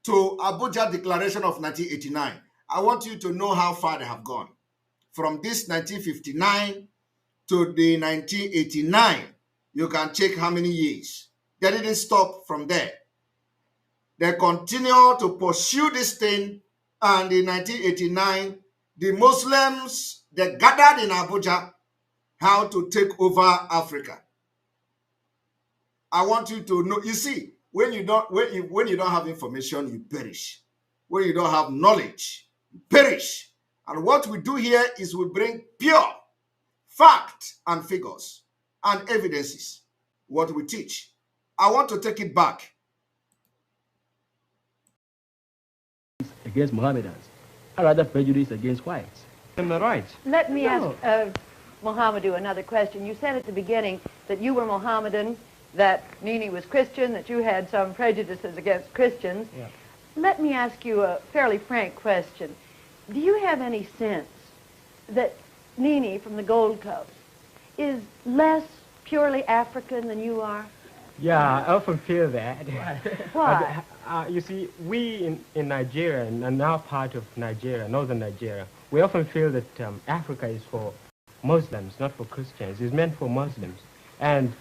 to Abuja Declaration of 1989. I want you to know how far they have gone. From this 1959 to the 1989, you can check how many years. They didn't stop from there. They continue to pursue this thing, and in 1989, the Muslims, they gathered in Abuja how to take over Africa. I want you to know, you see, when you don't have information, you perish. When you don't have knowledge, you perish. And what we do here is we bring pure fact and figures and evidences, what we teach. I want to take it back. Against Mohammedans. I rather prejudice against whites. Am I right? Let me ask Mohamedou another question. You said at the beginning that you were Mohammedan, that Nini was Christian, that you had some prejudices against Christians. Yeah. Let me ask you a fairly frank question. Do you have any sense that Nini from the Gold Coast is less purely African than you are? Yeah, I often feel that. Why? You see, we in Nigeria, and now part of Nigeria, northern Nigeria, we often feel that Africa is for Muslims, not for Christians. It's meant for Muslims. And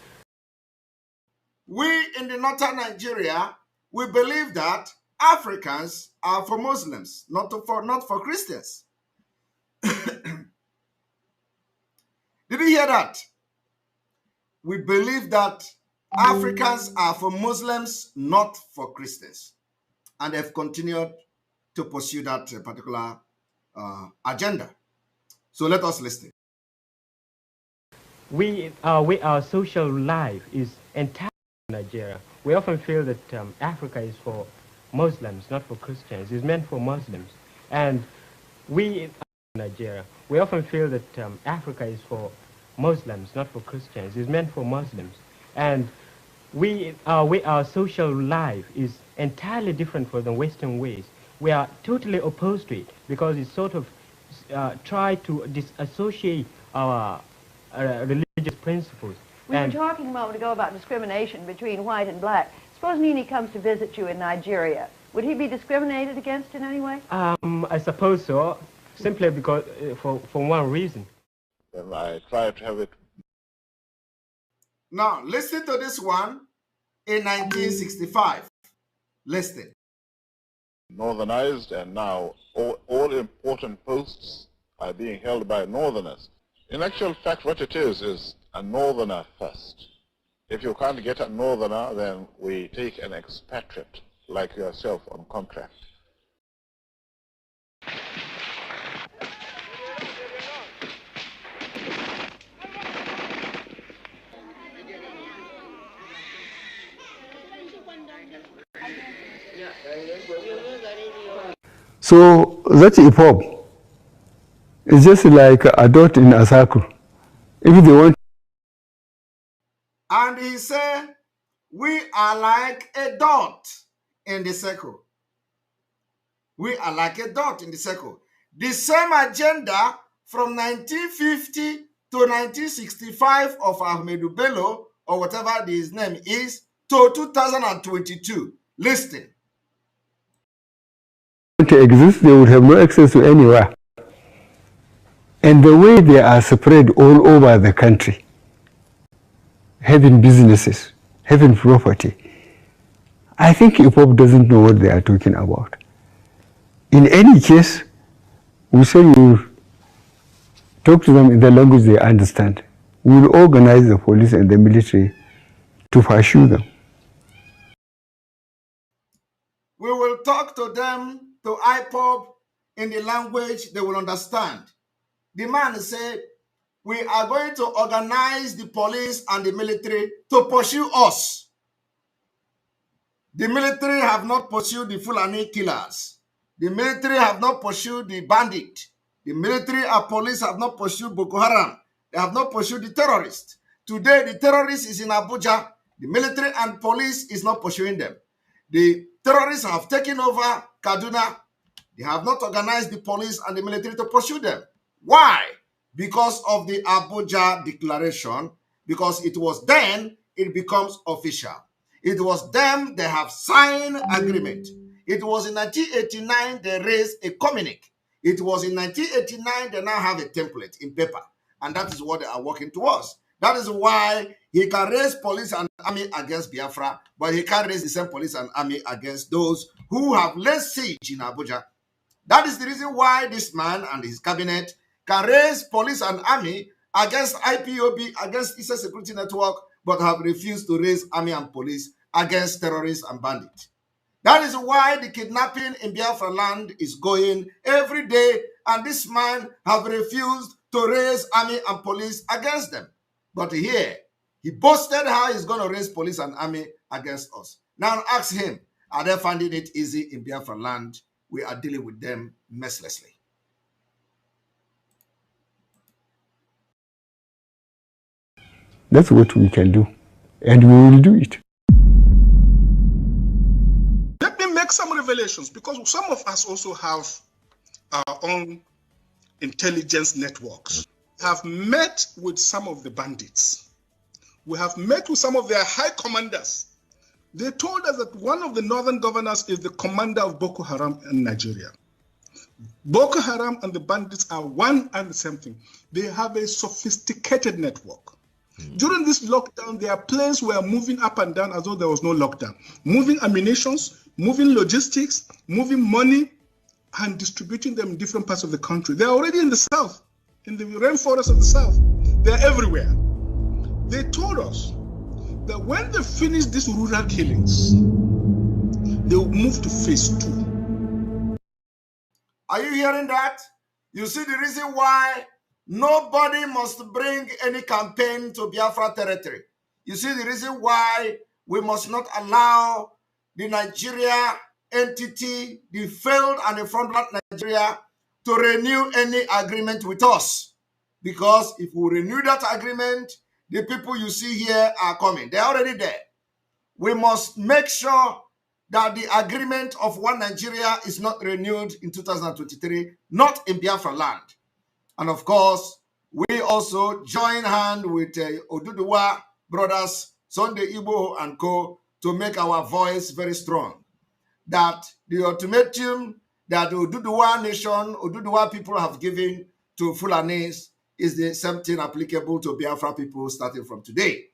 we in the northern Nigeria, we believe that Africans are for Muslims, not for Christians. Did you hear that? We believe that Africans are for Muslims, not for Christians. And they've continued to pursue that particular agenda. So let us listen. Our social life is entirely in Nigeria. We often feel that Africa is for Muslims, not for Christians. It's meant for Muslims. And we in Nigeria, we often feel that Africa is for Muslims, not for Christians. It's meant for Muslims. And our social life is entirely different from the Western ways. We are totally opposed to it because it sort of try to disassociate our religious principles. We were talking a moment ago about discrimination between white and black. Suppose Nini comes to visit you in Nigeria. Would he be discriminated against in any way? I suppose so, simply because for one reason. And I try to have it. Now, listen to this one in 1965. Listen. Northernized, and now all important posts are being held by Northerners. In actual fact, what it is a Northerner first. If you can't get a Northerner, then we take an expatriate like yourself on contract. So that's EPOB. It's just like a dot in a circle. If they want. And he said, we are like a dot in the circle. We are like a dot in the circle. The same agenda from 1950 to 1965 of Ahmedu Bello, or whatever his name is, to 2022. Listen. To exist, they would have no access to anywhere. And the way they are spread all over the country, having businesses, having property, I think IPOP doesn't know what they are talking about. In any case, we say we will talk to them in the language they understand. We will organize the police and the military to pursue them. We will talk to them, to IPOP, in the language they will understand. The man said, we are going to organize the police and the military to pursue us. The military have not pursued the Fulani killers. The military have not pursued the bandit. The military and police have not pursued Boko Haram. They have not pursued the terrorists. Today, the terrorist is in Abuja. The military and police is not pursuing them. The terrorists have taken over Kaduna. They have not organized the police and the military to pursue them. Why? Because of the Abuja Declaration. Because it was then it becomes official. It was them they have signed agreement. It was in 1989 they raised a communique. It was in 1989 they now have a template in paper. And that is what they are working towards. That is why he can raise police and army against Biafra, but he can't raise the same police and army against those who have laid siege in Abuja. That is the reason why this man and his cabinet can raise police and army against IPOB, against Eastern Security Network, but have refused to raise army and police against terrorists and bandits. That is why the kidnapping in Biafraland is going every day, and this man have refused to raise army and police against them. But here, he boasted how he's going to raise police and army against us. Now ask him, are they finding it easy in Biafraland? We are dealing with them mercilessly. That's what we can do, and we will do it. Let me make some revelations, because some of us also have our own intelligence networks. Have met with some of the bandits. We have met with some of their high commanders. They told us that one of the northern governors is the commander of Boko Haram in Nigeria. Boko Haram and the bandits are one and the same thing. They have a sophisticated network. During this lockdown, their planes were moving up and down as though there was no lockdown. Moving ammunitions, moving logistics, moving money, and distributing them in different parts of the country. They're already in the south, in the rainforest of the south. They're everywhere. They told us that when they finish these rural killings, they will move to phase 2. Are you hearing that? You see the reason why nobody must bring any campaign to Biafra territory. You see the reason why we must not allow the Nigeria entity, the failed and the frontline Nigeria, to renew any agreement with us. Because if we renew that agreement, the people you see here are coming. They're already there. We must make sure that the agreement of one Nigeria is not renewed in 2023, not in Biafraland. And of course, we also join hand with Oduduwa brothers, Sunday Igbo and co, to make our voice very strong. That the ultimatum that the Oduduwa nation, Oduduwa people have given to Fulanis is the same thing applicable to Biafra people starting from today.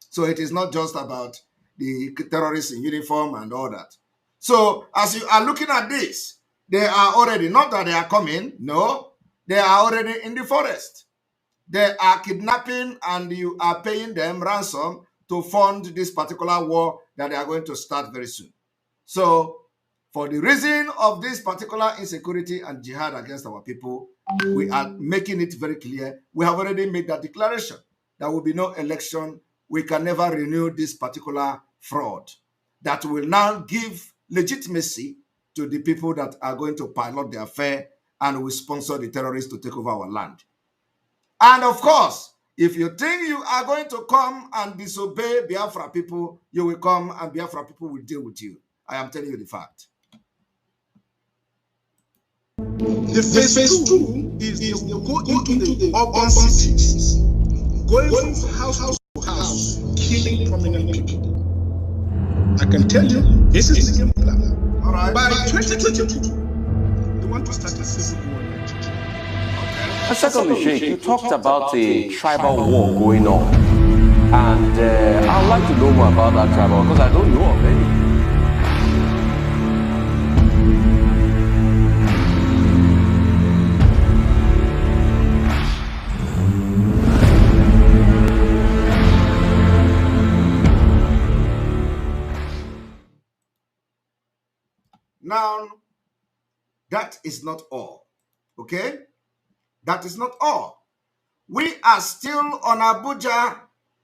So it is not just about the terrorists in uniform and all that. So as you are looking at this, they are already, not that they are coming, no, they are already in the forest. They are kidnapping and you are paying them ransom to fund this particular war that they are going to start very soon. So for the reason of this particular insecurity and jihad against our people, we are making it very clear. We have already made that declaration. There will be no election. We can never renew this particular fraud. That will now give legitimacy to the people that are going to pilot the affair and will sponsor the terrorists to take over our land. And of course, if you think you are going to come and disobey Biafra people, you will come and Biafra people will deal with you. I am telling you the fact. The phase 2 is they will go into the urban cities, going from house to house, killing prominent people. I can tell you, this is the game plan. All right. By 2022, they want to start a civil war in Nigeria. And secondly, Sheikh, you talked about a tribal war going on. And I'd like to know more about that tribal, because I don't know of any. Now, that is not all, okay? That is not all. We are still on Abuja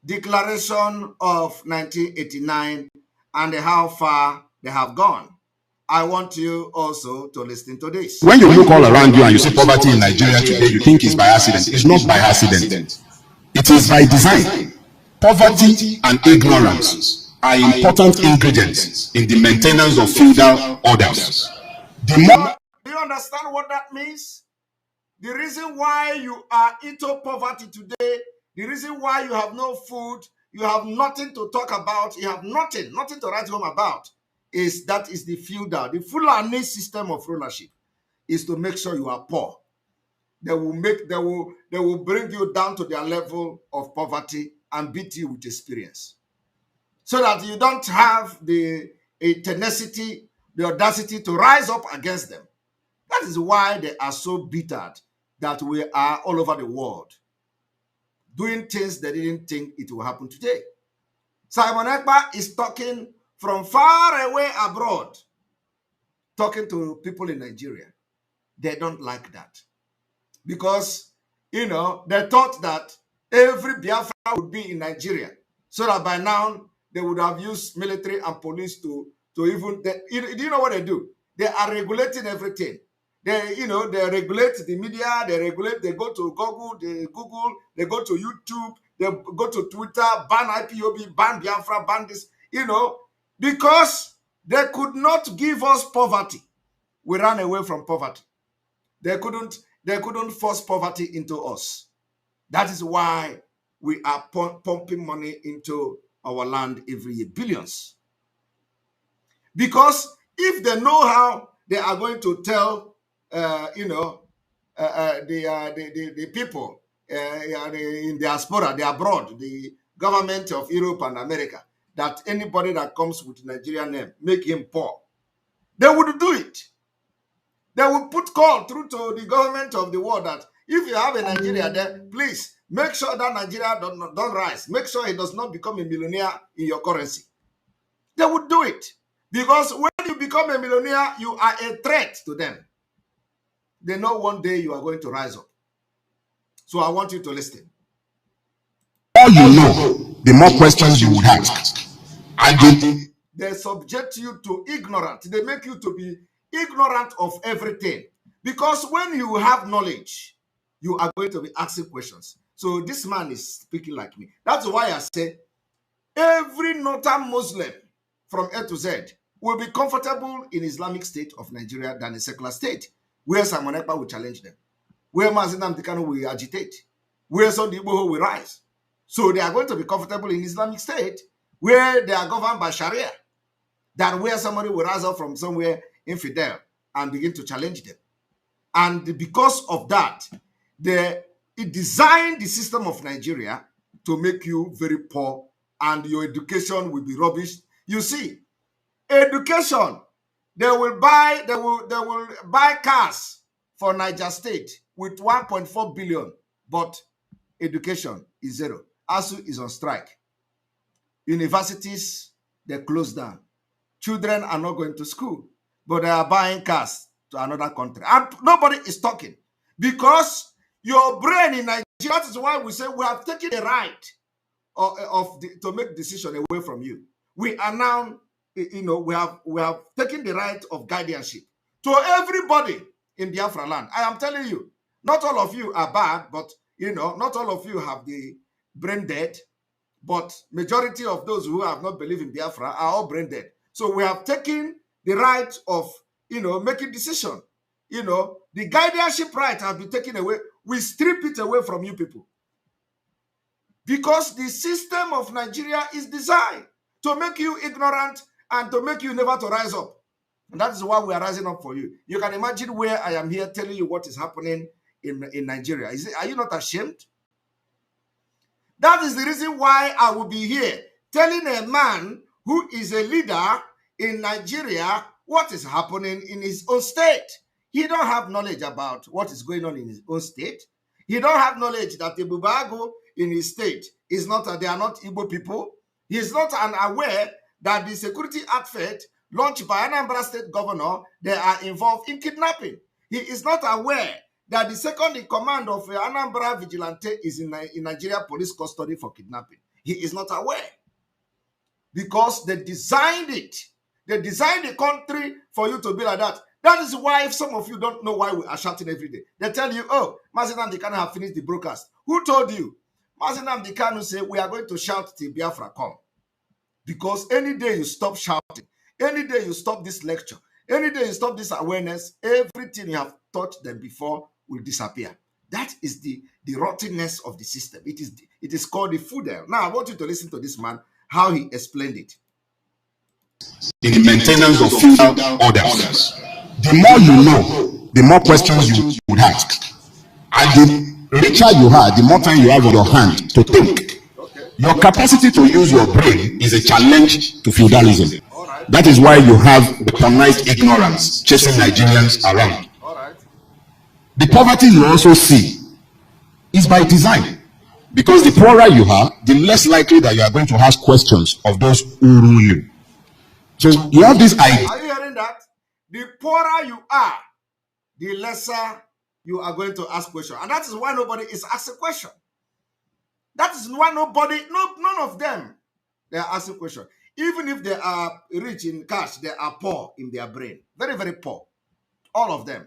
Declaration of 1989 and how far they have gone. I want you also to listen to this. When you look all around you and you see poverty in Nigeria today, you think it's by accident. It's not by accident. It is by design. Poverty and ignorance are important ingredients in the maintenance of feudal orders. Do you understand what that means? The reason why you are into poverty today, the reason why you have no food, you have nothing to talk about, you have nothing to write home about, is that is the feudal, the Fulani system of rulership is to make sure you are poor. They will bring you down to their level of poverty and beat you with experience, so that you don't have the tenacity, the audacity to rise up against them. That is why they are so bitter that we are all over the world doing things they didn't think it will happen today. Simon Ekpa is talking from far away abroad, talking to people in Nigeria. They don't like that because, you know, they thought that every Biafra would be in Nigeria, so that by now they would have used military and police to even, do you know what they do? They are regulating everything. They, you know, they regulate the media, they go to Google, they go to YouTube, they go to Twitter, ban IPOB, ban Biafra, ban this, you know, because they could not give us poverty. We ran away from poverty. They couldn't force poverty into us. That is why we are pumping money into our land every year, billions. Because if they know how they are going to tell, the people in diaspora, the abroad, the government of Europe and America, that anybody that comes with Nigerian name, make him poor, they would do it. They will put call through to the government of the world that if you have a Nigeria there, please make sure that Nigeria don't rise. Make sure it does not become a millionaire in your currency. They would do it. Because when you become a millionaire, you are a threat to them. They know one day you are going to rise up. So I want you to listen. All you know, the more questions you would ask. And they subject you to ignorance. They make you to be ignorant of everything. Because when you have knowledge, you are going to be asking questions. So this man is speaking like me. That's why I say every northern Muslim from A to Z will be comfortable in Islamic State of Nigeria than a secular state, where Simon Ekpa will challenge them, where Mazinam Dikano will agitate, where Sunday Igboho will rise. So they are going to be comfortable in Islamic State, where they are governed by Sharia, than where somebody will rise up from somewhere infidel and begin to challenge them. And because of that, it designed the system of Nigeria to make you very poor, and your education will be rubbish. You see, education, they will buy cars for Niger State with 1.4 billion, but education is zero. ASU is on strike. Universities, they close down. Children are not going to school, but they are buying cars to another country. And nobody is talking. Because your brain in Nigeria, that is why we say we have taken the right to make decision away from you. We are now, we have taken the right of guardianship to everybody in Biafraland. I am telling you, not all of you are bad, but not all of you have the brain dead, but majority of those who have not believed in Biafra are all brain dead. So we have taken the right of, making decision. The guardianship right has been taken away. We strip it away from you people. Because the system of Nigeria is designed to make you ignorant and to make you never to rise up. And that is why we are rising up for you. You can imagine where I am here telling you what is happening in Nigeria. Are you not ashamed? That is the reason why I will be here telling a man who is a leader in Nigeria what is happening in his own state. He don't have knowledge about what is going on in his own state. He don't have knowledge that the Bubago in his state is not, they are not Igbo people. He is not unaware that the security outfit launched by Anambra State Governor, they are involved in kidnapping. He is not aware that the second in command of Anambra Vigilante is in Nigeria police custody for kidnapping. He is not aware. Because they designed it. They designed the country for you to be like that. That is why if some of you don't know why we are shouting every day. They tell you, oh, Mazinam Dikano have finished the broadcast. Who told you? Mazinam Dikano say, we are going to shout till Biafra come. Because any day you stop shouting, any day you stop this lecture, any day you stop this awareness, everything you have taught them before will disappear. That is the rottenness of the system. It is called the feudal. Now, I want you to listen to this man, how he explained it. In the maintenance of feudal orders. The more you know, the more questions you would ask. And the richer you are, the more time you have on your hand to think. Your capacity to use your brain is a challenge to feudalism. That is why you have weaponized ignorance chasing Nigerians around. The poverty you also see is by design. Because the poorer you are, the less likely that you are going to ask questions of those who rule you. So you have this idea. Are you hearing that? The poorer you are, the lesser you are going to ask questions. And that is why nobody is asking questions. That is why none of them, they are asking questions. Even if they are rich in cash, they are poor in their brain. Very, very poor. All of them.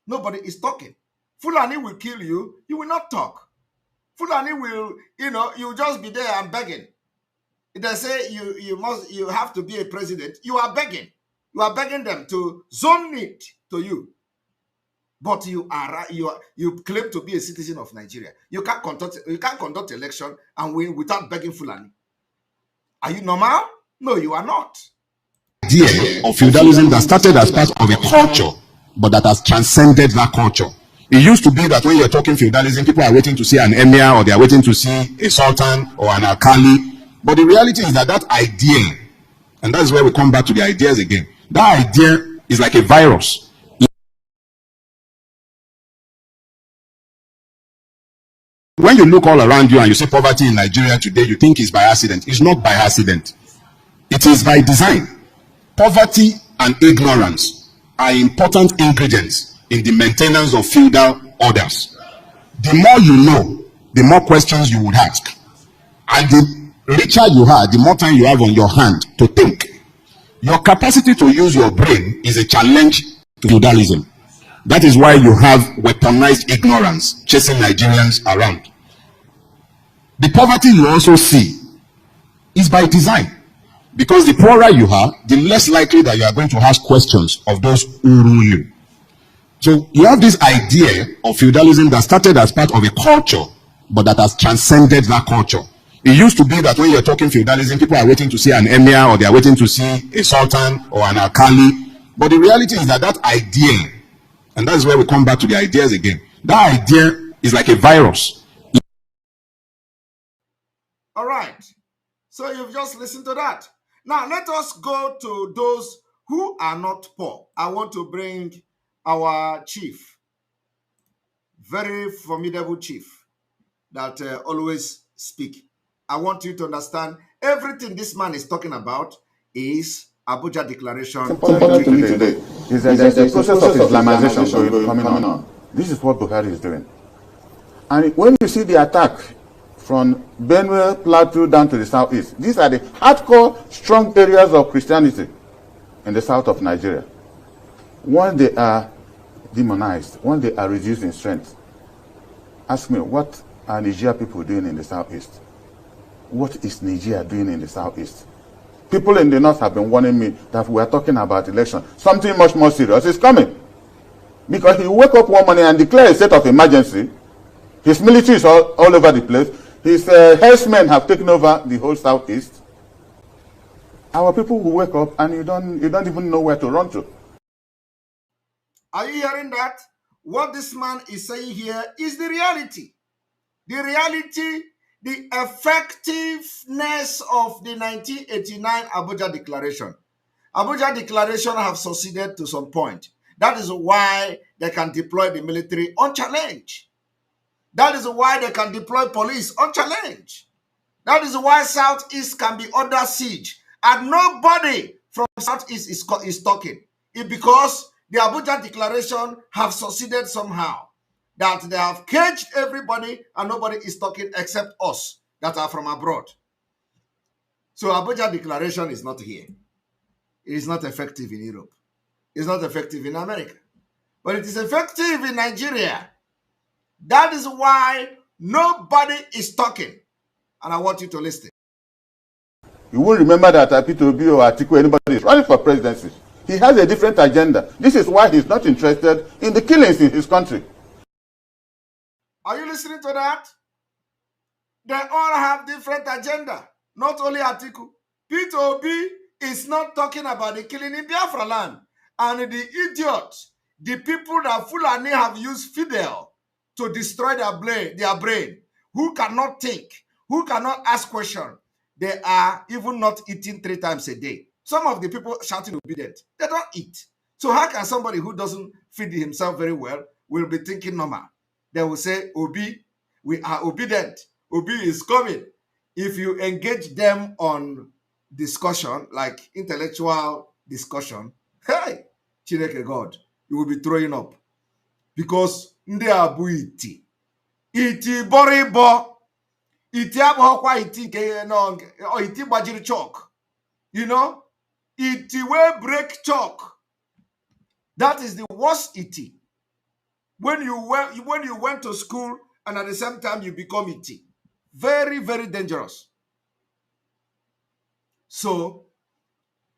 Nobody is talking. Fulani will kill you. You will not talk. Fulani will, you just be there and begging. They say you have to be a president. You are begging. You are begging them to zone it to you. but you claim to be a citizen of Nigeria. You can't conduct election and win without begging Fulani. Are you normal? No, you are not. Idea of feudalism that started as part of a culture, but that has transcended that culture. It used to be that when you're talking feudalism, people are waiting to see an emir, or they are waiting to see a sultan or an alkali. But the reality is that that idea, and that's where we come back to the ideas again, that idea is like a virus. When you look all around you and you see poverty in Nigeria today, you think it's by accident. It's not by accident. It is by design. Poverty and ignorance are important ingredients in the maintenance of feudal orders. The more you know, the more questions you would ask. And the richer you are, the more time you have on your hand to think. Your capacity to use your brain is a challenge to feudalism. That is why you have weaponized ignorance chasing Nigerians around. The poverty you also see is by design. Because the poorer you are, the less likely that you are going to ask questions of those who rule you. So you have this idea of feudalism that started as part of a culture, but that has transcended that culture. It used to be that when you're talking feudalism, people are waiting to see an emir, or they are waiting to see a sultan or an alkali. But the reality is that that idea, and that's where we come back to the ideas again, that idea is like a virus. All right. So you've just listened to that. Now let us go to those who are not poor. I want to bring our chief, very formidable chief that always speak. I want you to understand everything this man is talking about is Abuja Declaration. Important to me today is that there's a process of Islamization coming on. This is what Buhari is doing. And when you see the attack from Benue, Plateau down to the southeast, these are the hardcore, strong areas of Christianity in the south of Nigeria. When they are demonized, when they are reduced in strength, ask me, what are Nigeria people doing in the southeast? What is Nigeria doing in the southeast? People in the north have been warning me that we are talking about election. Something much more serious is coming. Because he wake up one morning and declare a state of emergency. His military is all over the place. His herdsmen have taken over the whole southeast. Our people will wake up and you don't even know where to run to. Are you hearing that? What this man is saying here is the reality. The reality, the effectiveness of the 1989 Abuja Declaration. Abuja Declaration have succeeded to some point. That is why they can deploy the military unchallenged. That is why they can deploy police unchallenged. That is why Southeast can be under siege. And nobody from Southeast is talking. It's because the Abuja Declaration have succeeded somehow. That they have caged everybody and nobody is talking except us that are from abroad. So Abuja Declaration is not here. It is not effective in Europe. It's not effective in America. But it is effective in Nigeria. That is why nobody is talking. And I want you to listen. You won't remember that P2B or Atiku, anybody is running for presidency. He has a different agenda. This is why he's not interested in the killings in his country. Are you listening to that? They all have different agenda. Not only Atiku. P2B is not talking about the killing in Biafraland. And the idiots, the people that Fulani have used Fidel to destroy their brain, who cannot think, who cannot ask questions, they are even not eating 3 times a day. Some of the people shouting obedient, they don't eat. So how can somebody who doesn't feed himself very well will be thinking normal? They will say, Obi, we are obedient. Obi is coming. If you engage them on discussion, like intellectual discussion, hey, Chineke God, you will be throwing up. Because ndị abu iti boribo, iti abụọkwa iti nke no iti gbajiri chalk, you know, iti will break chalk. That is the worst iti. When you went to school and at the same time you become iti, very, very dangerous. So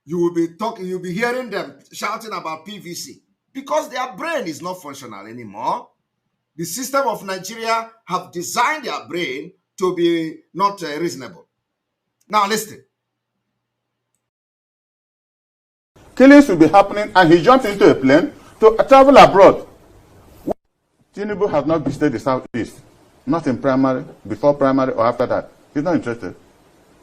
you will be talking, you'll be hearing them shouting about PVC. because their brain is not functional anymore. The system of Nigeria have designed their brain to be not reasonable. Now listen. Killings will be happening, and he jumps into a plane to travel abroad. Tinubu has not visited the Southeast, not in primary, before primary, or after that. He's not interested.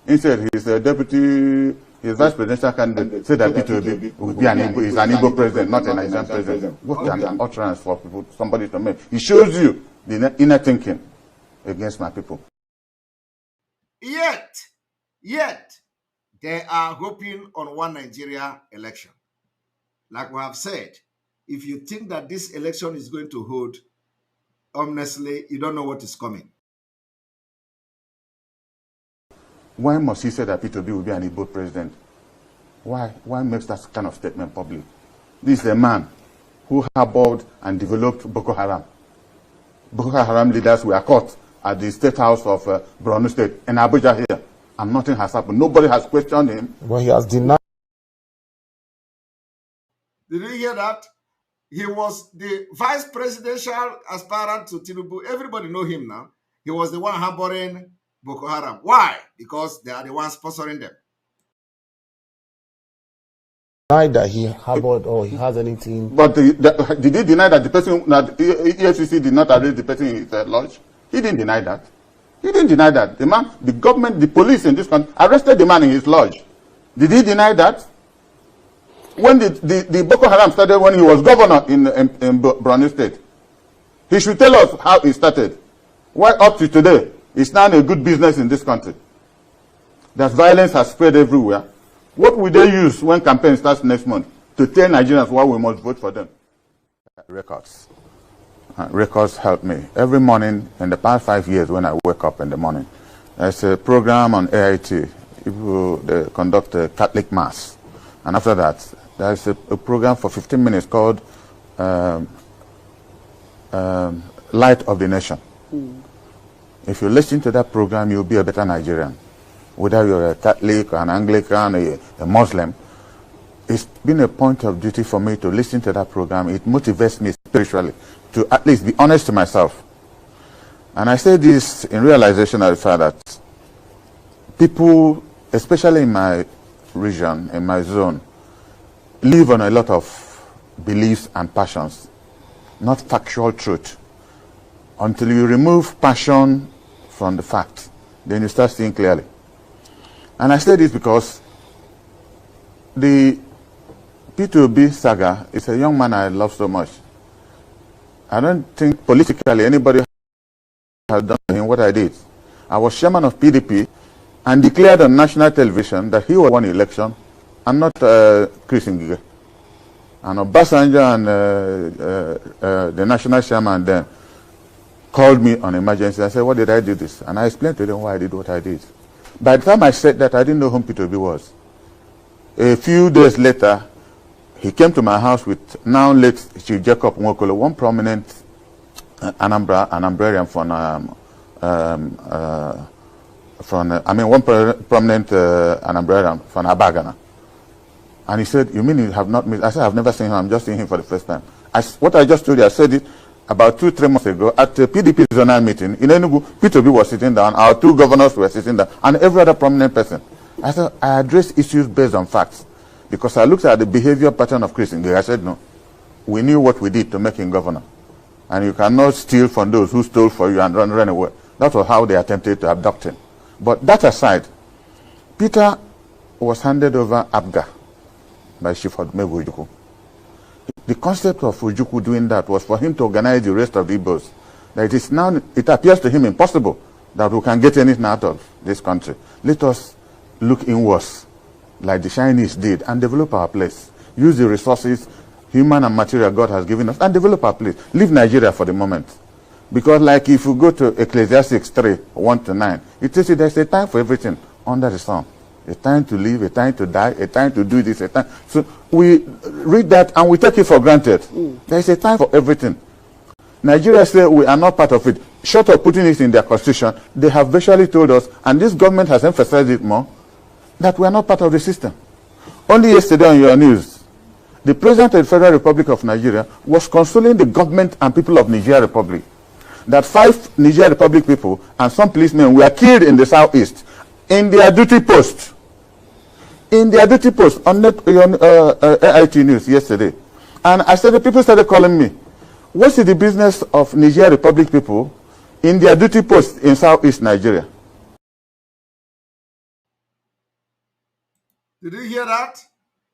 Instead, he's a deputy, his vice presidential candidate, said that P2B will be an Igbo president, not a Nigerian president. What an utterance for people, somebody to make. He shows you the inner thinking against my people. Yet, they are hoping on one Nigeria election. Like we have said, if you think that this election is going to hold, honestly, you don't know what is coming. Why must he say that P2B will be an Igbo president? Why? Why makes that kind of statement public? This is a man who harbored and developed Boko Haram. Boko Haram leaders were caught at the State House of Borno State in Abuja here, and nothing has happened. Nobody has questioned him. Well, he has denied. Did you hear that? He was the vice presidential aspirant to Tinubu. Everybody know him now. He was the one harboring Boko Haram. Why? Because they are the ones sponsoring them. Denied that he harbored or he has anything. But did he deny that the person, that EFCC did not arrest the person in his lodge? He didn't deny that. He didn't deny that. The man, the government, the police in this country arrested the man in his lodge. Did he deny that? When the Boko Haram started, when he was governor in Borno State, he should tell us how it started. Why up to today, it's now a good business in this country. That violence has spread everywhere. What will they use when campaign starts next month to tell Nigerians why we must vote for them? Records. Records help me. Every morning in the past 5 years when I wake up in the morning, there's a program on AIT. People they conduct a Catholic Mass. And after that, there's a program for 15 minutes called Light of the Nation. If you listen to that program, you'll be a better Nigerian. Whether you're a Catholic, an Anglican, a Muslim, it's been a point of duty for me to listen to that program. It motivates me spiritually to at least be honest to myself. And I say this in realization of the fact that people, especially in my region, in my zone, live on a lot of beliefs and passions, not factual truth. Until you remove passion from the fact, then you start seeing clearly. And I say this because the P2B saga is a young man I love so much. I don't think politically anybody has done to him what I did. I was chairman of PDP and declared on national television that he won election and not Chris Ngige. And Obasanjo and the national chairman then called me on emergency. I said, what did I do this? And I explained to them why I did what I did. By the time I said that, I didn't know who P2B was. A few days later, he came to my house with now late Chief Jacob Nwokolo, one prominent Anambrarian one prominent Anambrarian from Abagana. And he said, you mean you have not met? I said, I've never seen him. I'm just seeing him for the first time. What I just told you, I said it about 2-3 months ago at the PDP zonal meeting in Enugu. P2B was sitting down, our 2 governors were sitting down, and every other prominent person. I said, I addressed issues based on facts. Because I looked at the behavior pattern of Chris Ngige. I said, no, we knew what we did to make him governor. And you cannot steal from those who stole for you and run away. That was how they attempted to abduct him. But that aside, Peter was handed over ABGA by Chief Odumegwu Ojukwu. The concept of Ojukwu doing that was for him to organize the rest of the Igbos. That it is now, it appears to him impossible that we can get anything out of this country. Let us look inwards, like the Chinese did, and develop our place. Use the resources, human and material God has given us, and develop our place. Leave Nigeria for the moment. Because like if you go to Ecclesiastes 3, 1-9, it says there's a time for everything under the sun. A time to live, a time to die, a time to do this, a time. So we read that and we take it for granted. There's a time for everything. Nigeria say we are not part of it. Short of putting it in their constitution, they have virtually told us, and this government has emphasized it more, that we are not part of the system. Only yesterday on your news, the President of the Federal Republic of Nigeria was consoling the government and people of Niger Republic that 5 Niger Republic people and some policemen were killed in the southeast in their duty post. In their duty post on AIT News yesterday. And I said, the people started calling me, what's the business of Niger Republic people in their duty post in southeast Nigeria? Did you hear that?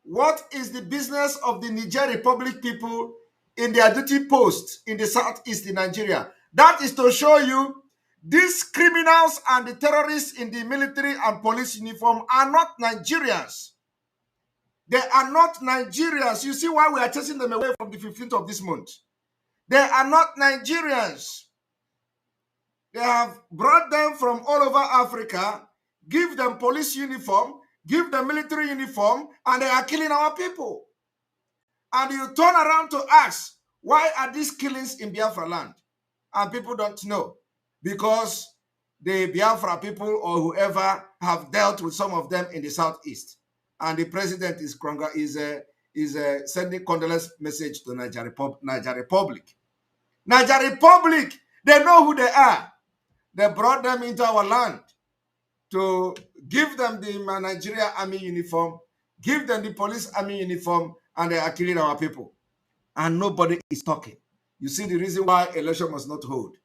What is the business of the Niger Republic people in their duty post in the southeast in Nigeria? That is to show you these criminals and the terrorists in the military and police uniform are not Nigerians. They are not Nigerians. You see why we are chasing them away from the 15th of this month. They are not Nigerians. They have brought them from all over Africa, give them police uniform, give them military uniform, and they are killing our people. And you turn around to ask, why are these killings in Biafraland? And people don't know. Because the Biafra people or whoever have dealt with some of them in the southeast. And the president is sending condolence message to Niger Republic. Niger Republic, they know who they are. They brought them into our land to give them the Nigeria army uniform, give them the police army uniform, and they are killing our people. And nobody is talking. You see the reason why election must not hold.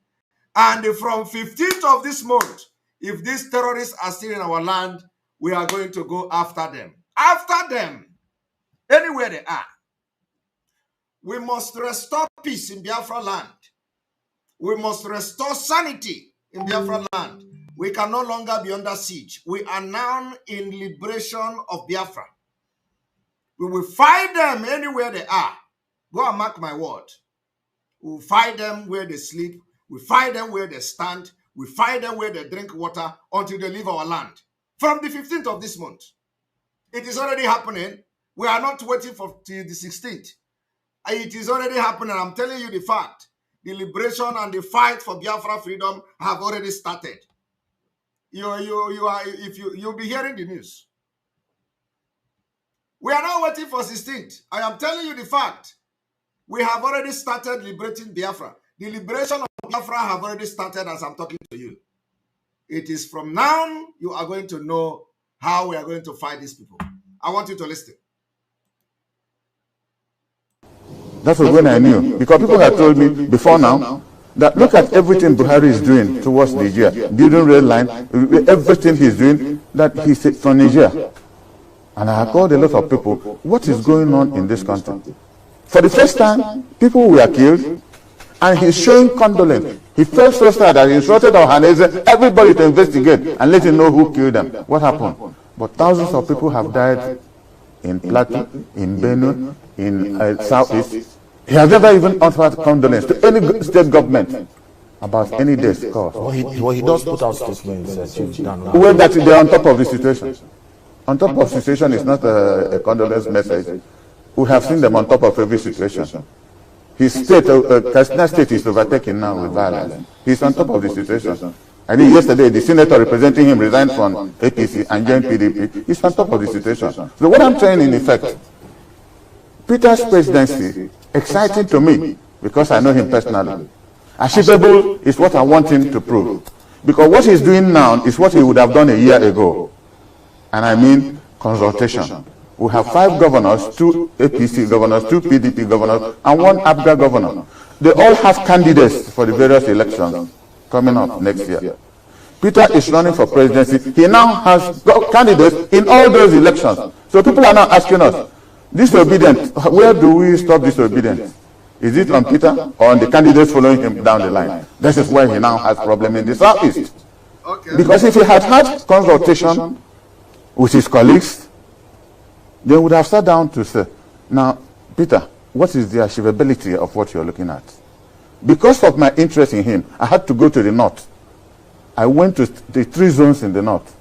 And from 15th of this month, if these terrorists are still in our land, we are going to go after them. After them, anywhere they are. We must restore peace in Biafraland. We must restore sanity in Biafraland. We can no longer be under siege. We are now in liberation of Biafra. We will fight them anywhere they are. Go and mark my word. We will fight them where they sleep. We fight them where they stand. We fight them where they drink water until they leave our land. From the 15th of this month. It is already happening. We are not waiting for till the 16th. It is already happening. I'm telling you the fact. The liberation and the fight for Biafra freedom have already started. You'll be hearing the news. We are not waiting for 16th. I am telling you the fact. We have already started liberating Biafra. The liberation of Biafra have already started as I'm talking to you. It is from now you are going to know how we are going to fight these people. I want you to listen. That's when I knew. Because people had told me before now that look at everything Buhari is doing towards Niger, building rail line, everything he's doing, that he's from Niger. And I have called a lot of people, what is going on in this country? For the first time, people were killed, and he's showing condolence. He first started that he instructed Ohaneze, everybody to investigate and let him know who killed them. What happened? But thousands of people have died in Plateau, in Benue, in Southeast. He has never even offered condolence to any state government about any deaths caused. Well, he does put out statements. Well, that they're on top of the situation. On top of the situation is not a condolence message. We have seen them on top of every situation. His state, Katsina state is overtaken now with violence. He's on top of the situation. I think yesterday the senator representing him resigned from APC and joined PDP. He's on top of the situation. So what I'm saying in effect, Peter's presidency, exciting to me because I know him personally. Achievable is what I want him to prove. Because what he's doing now is what he would have done a year ago. And I mean consultation. We have 5 governors, 2 APC governors, 2 PDP governors, and 1 ABGA governor. They all have candidates for the various elections coming up next year. Peter is running for presidency. He now has candidates in all those elections. So people are now asking us, disobedience, where do we stop disobedience? Is it on Peter or on the candidates following him down the line? This is where he now has problem in the Southeast. Okay. Because if he had had consultation with his colleagues, they would have sat down to say, now, Peter, what is the achievability of what you're looking at? Because of my interest in him, I had to go to the north. I went to the 3 zones in the north.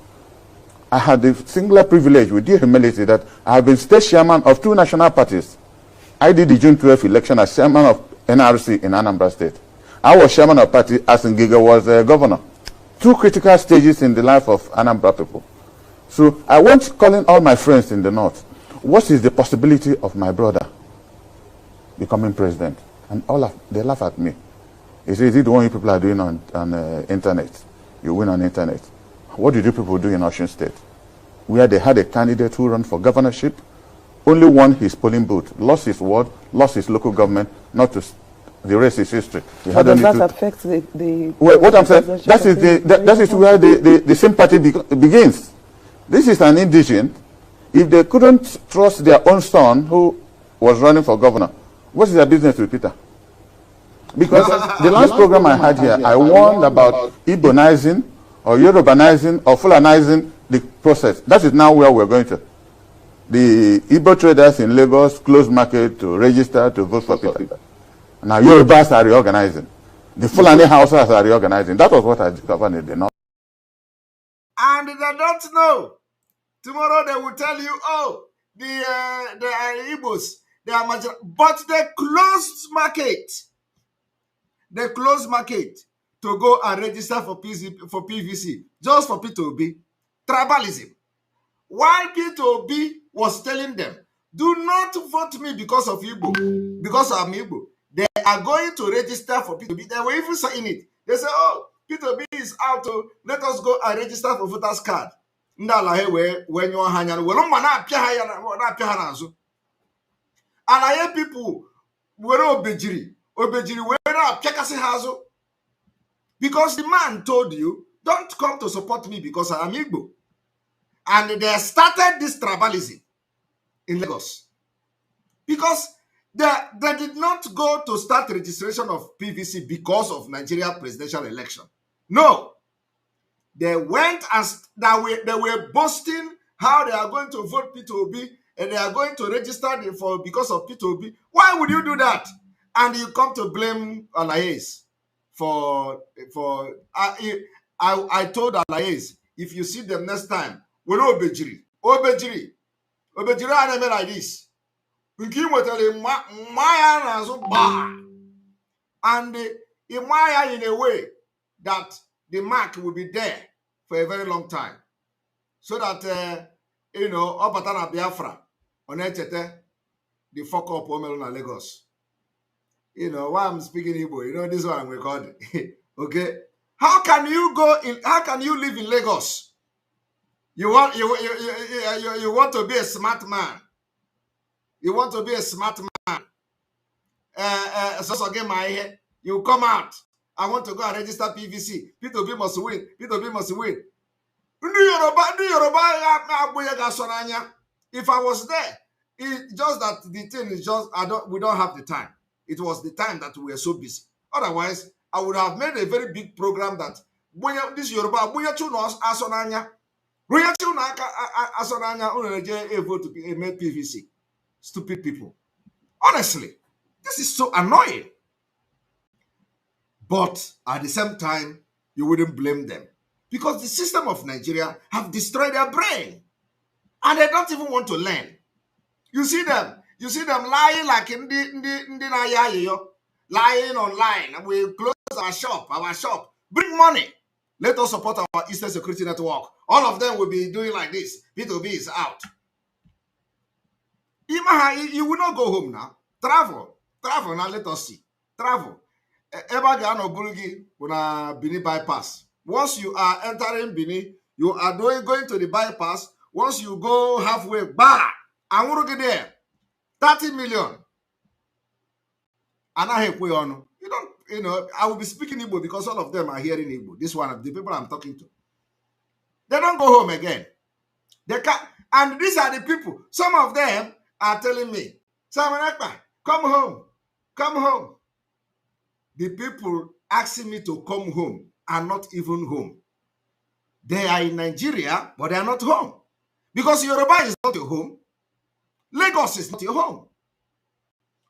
I had the singular privilege, with due humility, that I have been state chairman of 2 national parties. I did the June 12th election as chairman of NRC in Anambra State. I was chairman of party as Ngiga was governor. 2 critical stages in the life of Anambra people. So I went calling all my friends in the north. what is the possibility of my brother becoming president? And they laugh at me. They say, is it the one you people are doing on internet? You win on internet. What did you people do in Osun State? Where they had a candidate who ran for governorship, only won his polling booth, lost his ward, lost his local government, not to the rest is history. But does that affect the well, what I'm saying, that is where the sympathy begins. This is an indigent. If they couldn't trust their own son who was running for governor, what is their business with Peter? Because the last program I had here, I warned about Igbo-nizing or Yorubanizing or Fulanizing the process. That is now where we're going to. The Igbo traders in Lagos closed market to register to vote for Peter. Now Yorubas are reorganizing. The Fulani houses are reorganizing. That was what I discovered in the north. And they don't know. Tomorrow they will tell you, oh, the Igbos, they are major. But they closed market. They closed market to go and register for PVC, just for P2B. Tribalism. While P2B was telling them, do not vote me because of Igbo, because I'm Igbo. They are going to register for P2B. They were even saying it. They say, oh, P2B is out, to let us go and register for voters card. When you are hanging, and I hear people were obejiri because the man told you, don't come to support me because I am Igbo. And they started this tribalism in Lagos because they did not go to start registration of PVC because of Nigeria presidential election. No, they went as they were boasting how they are going to vote P2B and they are going to register because of P2B. Why would you do that? And you come to blame Allies for I told Allies, if you see them next time, we know Obejiri are like this. And in a way that the mark will be there for a very long time. So that, Opatana Biafra, on Echete, the fuck up Omelona Lagos. Why I'm speaking Igbo, this one I'm recording. Okay? How can you live in Lagos? You want to be a smart man. You want to be a smart man. You come out. I want to go and register PVC. P2B must win. P2B must win. If I was there, it's just that the thing is just we don't have the time. It was the time that we were so busy. Otherwise, I would have made a very big program that this Yoruba asonanya. Vote to make PVC. Stupid people. Honestly, this is so annoying. But at the same time, you wouldn't blame them. Because the system of Nigeria have destroyed their brain. And they don't even want to learn. You see them lying like lying online. We close our shop. Bring money. Let us support our Eastern Security Network. All of them will be doing like this. P2B is out. You will not go home now. Travel now. Let us see. Travel. Bini bypass. Once you are entering Bini, you are going to the bypass. Once you go halfway, I want to get there. 30 million. And I I will be speaking Igbo because all of them are hearing Igbo. This one of the people I'm talking to. They don't go home again. They can't, and these are the people. Some of them are telling me, Samanakpa, come home. Come home. The people asking me to come home are not even home. They are in Nigeria, but they are not home. Because Yoruba is not your home. Lagos is not your home.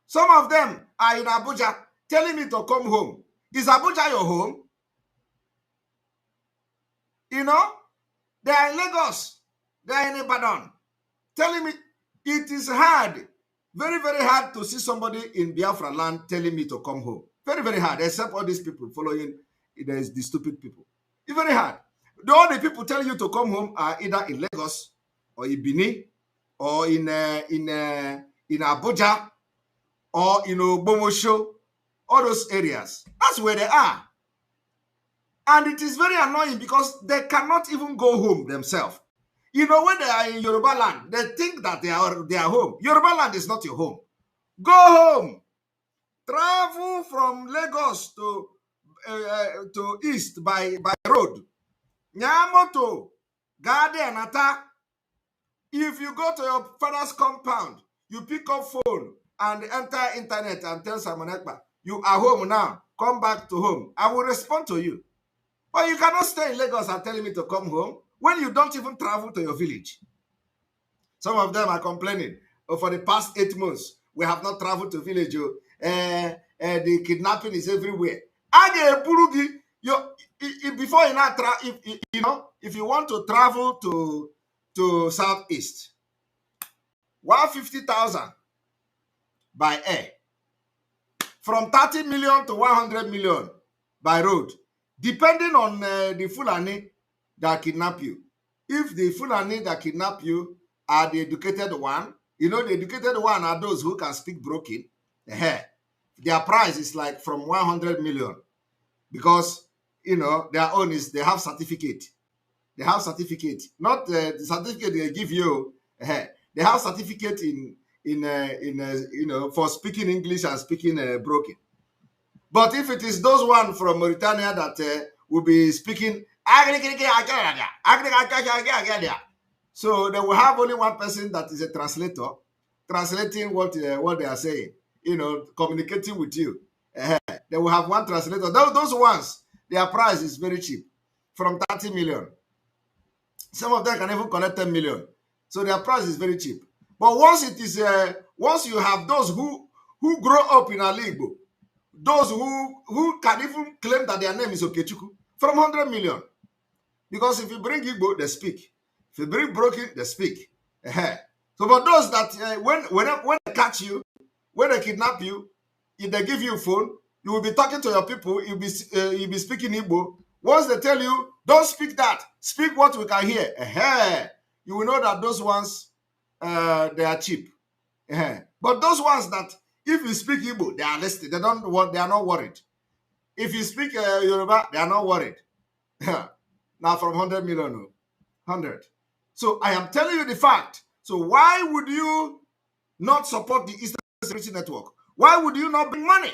Some of them are in Abuja telling me to come home. Is Abuja your home? They are in Lagos. They are in Ibadan. Telling me it is hard, very, very hard to see somebody in Biafraland telling me to come home. Very, very hard, except all these people following the stupid people. It's very hard. All the people telling you to come home are either in Lagos or in Benin or in Abuja, or in Ogbomosho, all those areas. That's where they are. And it is very annoying because they cannot even go home themselves. You know, when they are in Yoruba land, they think that they are home. Yoruba land is not your home. Go home. Travel from Lagos to east by road. Nyamoto, Gade and Ata. If you go to your father's compound, you pick up phone and enter internet and tell Simon Ekpa, you are home now. Come back to home. I will respond to you. But you cannot stay in Lagos and telling me to come home when you don't even travel to your village. Some of them are complaining. Oh, for the past 8 months, we have not traveled to village. The kidnapping is everywhere. Before you not if you want to travel to southeast, 150,000 by air, from 30 million to 100 million by road, depending on the Fulani that kidnap you. If the Fulani that kidnap you are the educated one, you know, the educated one are those who can speak broken. Their price is like from 100 million, because, you know, their own is, they have certificate. They have certificate, not the certificate they give you. They have certificate in you know, for speaking English and speaking broken. But if it is those one from Mauritania that will be speaking, so they will have only one person that is a translator, translating what they are saying, you know, communicating with you. They will have one translator. Those ones, their price is very cheap, from 30 million. Some of them can even collect 10 million. So their price is very cheap. But once it is, once you have those who grow up in Aligbo, those who can even claim that their name is Okechukwu, from 100 million. Because if you bring Igbo, they speak. If you bring broken, they speak. So for those that, when they catch you, when they kidnap you, if they give you a phone, you will be talking to your people, you'll be speaking Igbo. Once they tell you, don't speak that, speak what we can hear, you will know that those ones, they are cheap. But those ones that, if you speak Igbo, they are listening. They are not worried. If you speak Yoruba, they are not worried. Now from 100 million, 100. So I am telling you the fact. So why would you not support the Eastern Security Network? Why would you not bring money?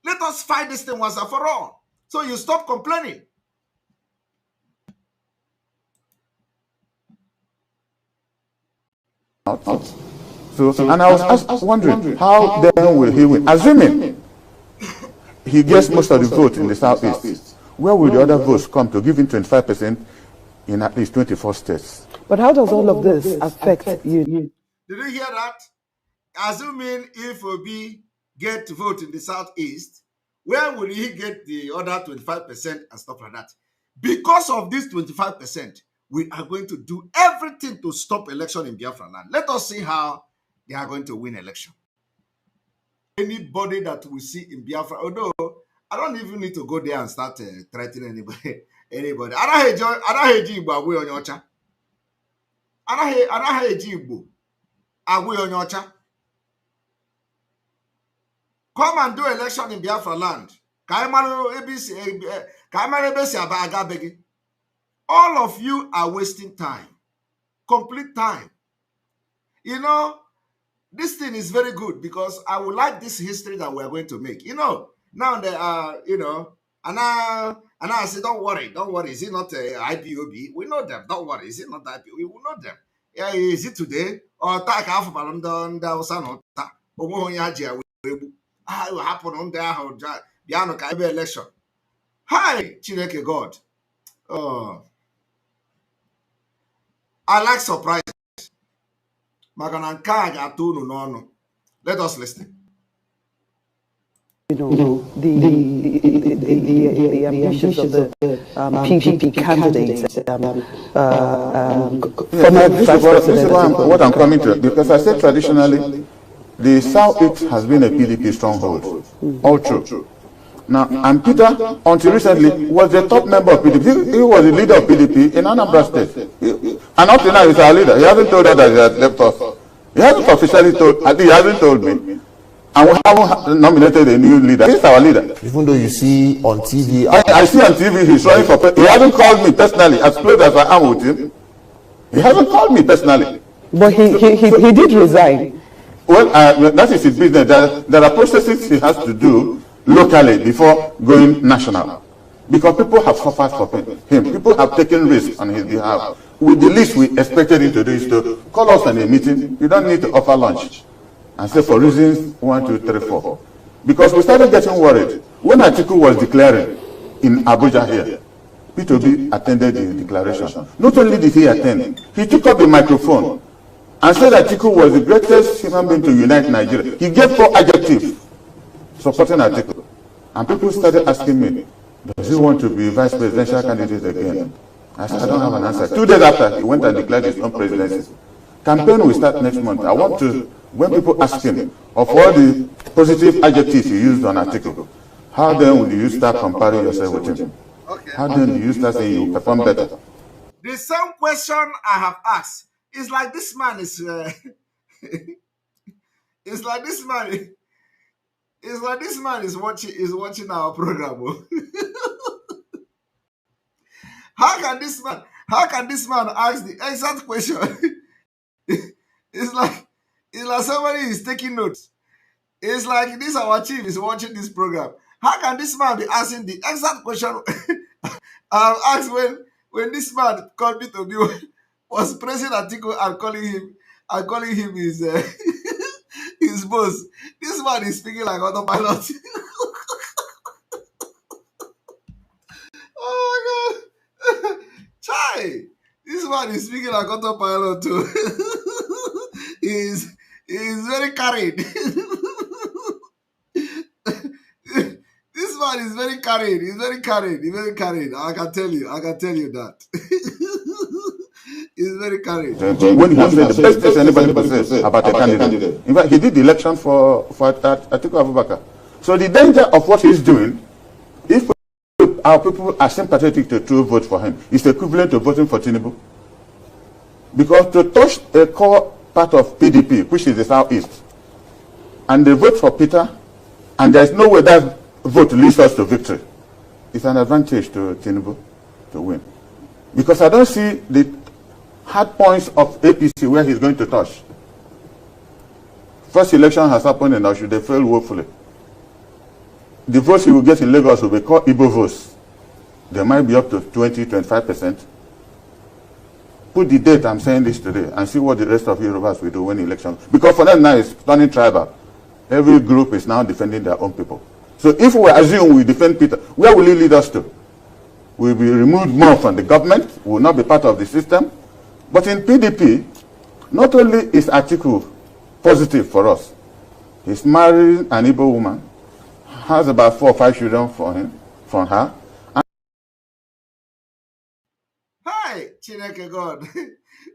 Let us fight this thing once and for all. So you stop complaining. So, and I was wondering, how then will he win? Assuming he gets most of the vote in the southeast, where will the other votes come to give him 25% in at least 24 states? But how does all of this affect you? Did you hear that? Assuming if Obi get vote in the southeast, where will he get the other 25% and stuff like that? Because of this 25%, we are going to do everything to stop election in Biafraland. Let us see how they are going to win election. Anybody that we see in Biafra, although I don't even need to go there and start threatening anybody. I don't hate Igbo agwe onyocha. I don't hate Igbo agwe onyocha. Come and do election in Biafraland. All of you are wasting time, complete time. You know, this thing is very good because I would like this history that we are going to make. You know, now they are, you know, and I say, don't worry, is it not IPOB? We know them, don't worry, is it not IPOB? We will know them. Yeah, is it today? Or take half of them down it will happen on the election. Hi, Chineke God. Oh. I like surprises. Let us listen. You know, the ambitions of the PDP candidates. This is what I'm coming to, because I said traditionally, the Southeast has been a PDP stronghold. All true. Now, and Peter, until recently, was the top member of PDP. He was the leader of PDP in Anambra State. And up to now, he's our leader. He hasn't told us that he has left us. He hasn't officially told, at least he hasn't told me. And we haven't nominated a new leader. He's our leader. Even though you see on TV... I see on TV he's running for president. He hasn't called me personally, as close as I am with him. He hasn't called me personally. But he did resign. Well, that is his business. There are processes he has to do locally before going national. Because people have suffered for him. People have taken risks on his behalf. With the least we expected him to do is to call us on a meeting. You don't need to offer lunch. And say for reasons 1, 2, 3, 4. Because we started getting worried. When Atiku was declaring in Abuja here, P2B attended the declaration. Not only did he attend, he took up the microphone and said that Atiku was the greatest human being to unite Nigeria. He gave 4 adjectives supporting Atiku. And people started asking me, does he want to be vice presidential candidate again? I said, I don't have an answer. 2 days after, he went and declared his own presidency. Campaign will start next month. I want to, when people ask him of all the positive adjectives he used on Atiku, how then will you start comparing yourself with him? Okay. How then do you start saying you perform better? The same question I have asked is like this man is. It's like this man. It's like this man is watching our program. How can this man ask the exact question? It's like somebody is taking notes. It's like this our chief is watching this program. How can this man be asking the exact question I've asked when this man called me to be was praising Atiku and calling him his his boss. This man is speaking like autopilot. Oh my god. Chai! This man is speaking like autopilot too. He's very carried. This man is very carried. He's very carried. He's very carried. I can tell you that. He's very carried. When he has said the best thing anybody could say about a candidate. In fact, he did the election for Atiku Abubakar. So the danger of what he's doing, if our people are sympathetic to vote for him, it's equivalent to voting for Tinubu. Because to touch a core part of PDP, which is the Southeast, and they vote for Peter, and there's no way that vote leads us to victory, it's an advantage to Tinubu to win. Because I don't see the hard points of APC where he's going to touch. First election has happened in Oshu, they failed woefully. The votes he will get in Lagos will be called Igbo votes. They might be up to 20-25%. Put the date I'm saying this today and see what the rest of Yorubas will do when election. Because for them now it's turning tribal. Every group is now defending their own people. So if we assume we defend Peter, where will he lead us to? We'll be removed more from the government, we will not be part of the system. But in PDP, not only is Atiku positive for us, he's married an Igbo woman, has about 4 or 5 children from her. Hi, Chineke God.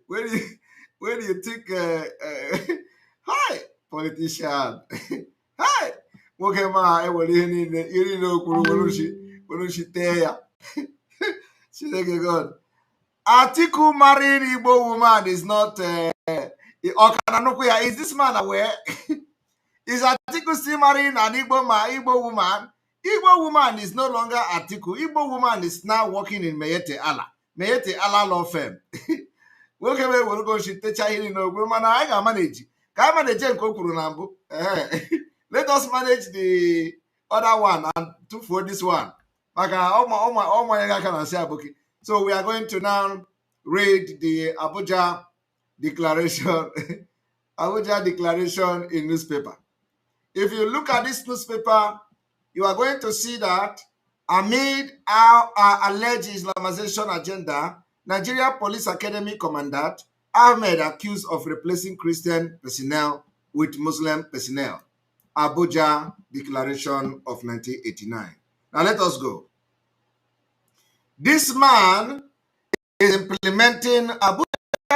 When you think, hi, politician. Hi, Mokema, you know, Chineke God. Atiku marrying Igbo woman is not. Is this man aware? Is Atiku still marrying an Igbo woman? Igbo woman is no longer Atiku. Igbo woman is now working in Meyete Allah. Meyete Allah law firm. Let us manage the other one and do for this one. So we are going to now read the Abuja Declaration. Abuja Declaration in newspaper. If you look at this newspaper, you are going to see that amid our alleged Islamization agenda, Nigeria Police Academy Commandant Ahmed accused of replacing Christian personnel with Muslim personnel. Abuja Declaration of 1989. Now let us go. This man is implementing Abuja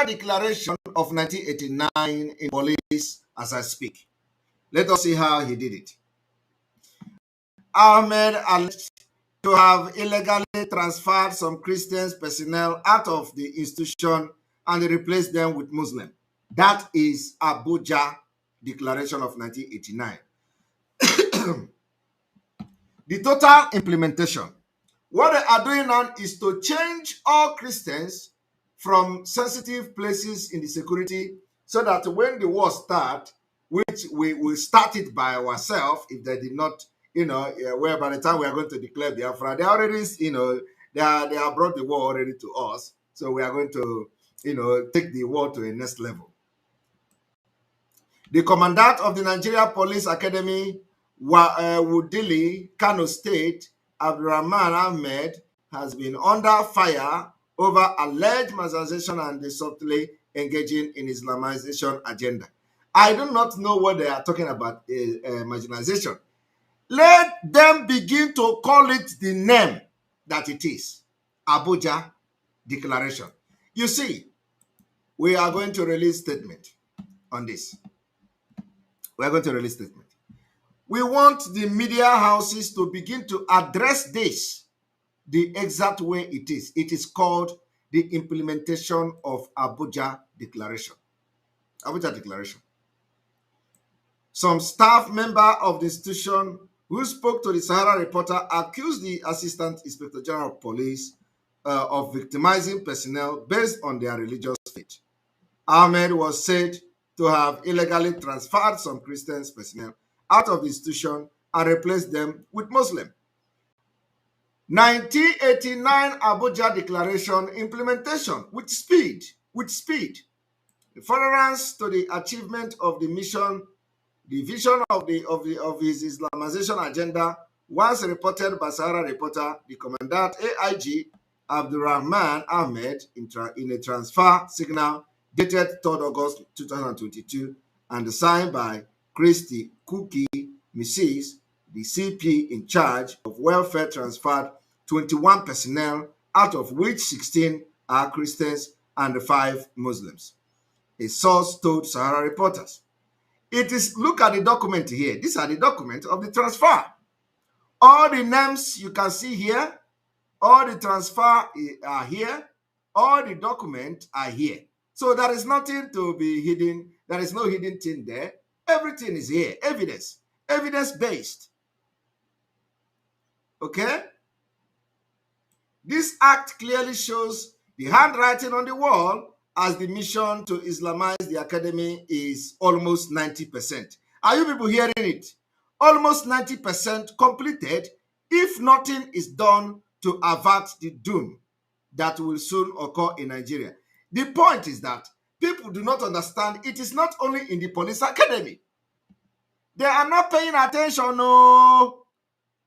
Declaration of 1989 in police as I speak. Let us see how he did it. Ahmed alleged to have illegally transferred some Christian personnel out of the institution and replaced them with Muslim. That is Abuja Declaration of 1989. The total implementation. What they are doing now is to change all Christians from sensitive places in the security so that when the war starts, which we will start it by ourselves if they did not, where by the time we are going to declare Biafra, they already, they are brought the war already to us. So we are going to, take the war to a next level. The commandant of the Nigeria Police Academy, Wudili, Kano State, Abdurrahman Ahmed, has been under fire over alleged marginalization and subtly engaging in Islamization agenda. I do not know what they are talking about, marginalization. Let them begin to call it the name that it is, Abuja Declaration. You see, we are going to release statement on this. We are going to release statement. We want the media houses to begin to address this the exact way it is. It is called the implementation of Abuja Declaration. Abuja Declaration. Some staff member of the institution who spoke to the Sahara Reporter accused the Assistant Inspector General of Police of victimizing personnel based on their religious faith. Ahmed was said to have illegally transferred some Christian personnel out of the institution and replaced them with Muslim. 1989 Abuja Declaration implementation with speed. Furtherance to the achievement of the mission, the vision of his Islamization agenda, once reported by Sahara Reporter, the Commandant AIG Abdurrahman Ahmed in a transfer signal dated 3rd August 2022 and signed by Christy Kuki Mrs., the CP in charge of welfare, transferred 21 personnel, out of which 16 are Christians and 5 Muslims. A source told Sahara Reporters. It is, look at the document here. These are the documents of the transfer. All the names you can see here, all the transfer are here, all the documents are here. So there is nothing to be hidden. There is no hidden thing there. Everything is here. Evidence-based. Okay? This act clearly shows the handwriting on the wall as the mission to Islamize the academy is almost 90%. Are you people hearing it? Almost 90% completed if nothing is done to avert the doom that will soon occur in Nigeria. The point is that people do not understand it is not only in the police academy. They are not paying attention, no.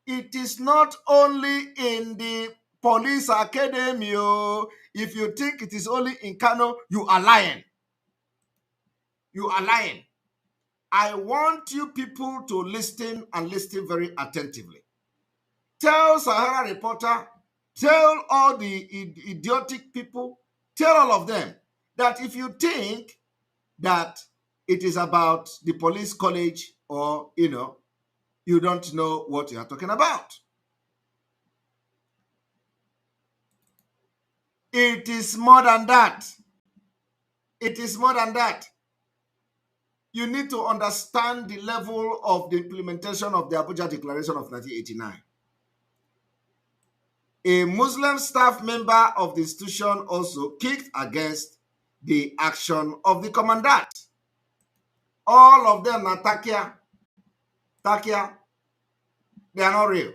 It is not only in the police academy. Oh. If you think it is only in Kano, you are lying. You are lying. I want you people to listen and listen very attentively. Tell Sahara Reporter, tell all the idiotic people, tell all of them that if you think that it is about the police college or, you don't know what you are talking about. It is more than that. It is more than that. You need to understand the level of the implementation of the Abuja Declaration of 1989. A Muslim staff member of the institution also kicked against the action of the commandant. All of them are Takia. They are not real.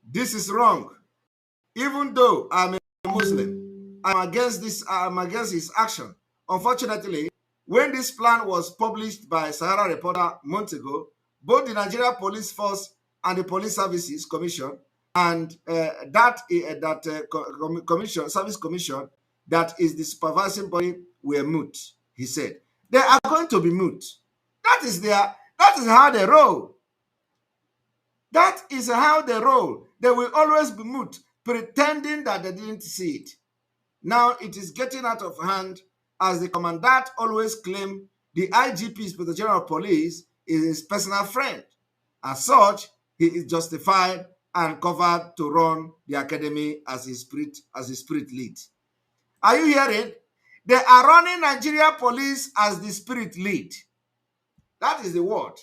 This is wrong. Even though I'm a Muslim, I'm against his action. Unfortunately, when this plan was published by Sahara Reporter months ago, both the Nigeria Police Force and the Police Services Commission and Service Commission, that is the supervising body, were mute. He said they are going to be mute. That is how they roll. That is how they roll. They will always be mute, pretending that they didn't see it. Now it is getting out of hand, as the commandant always claimed the IGP, Inspector General of Police, is his personal friend. As such, he is justified and covered to run the academy as his spirit leads. Are you hearing? They are running Nigeria police as the spirit lead. That is the word.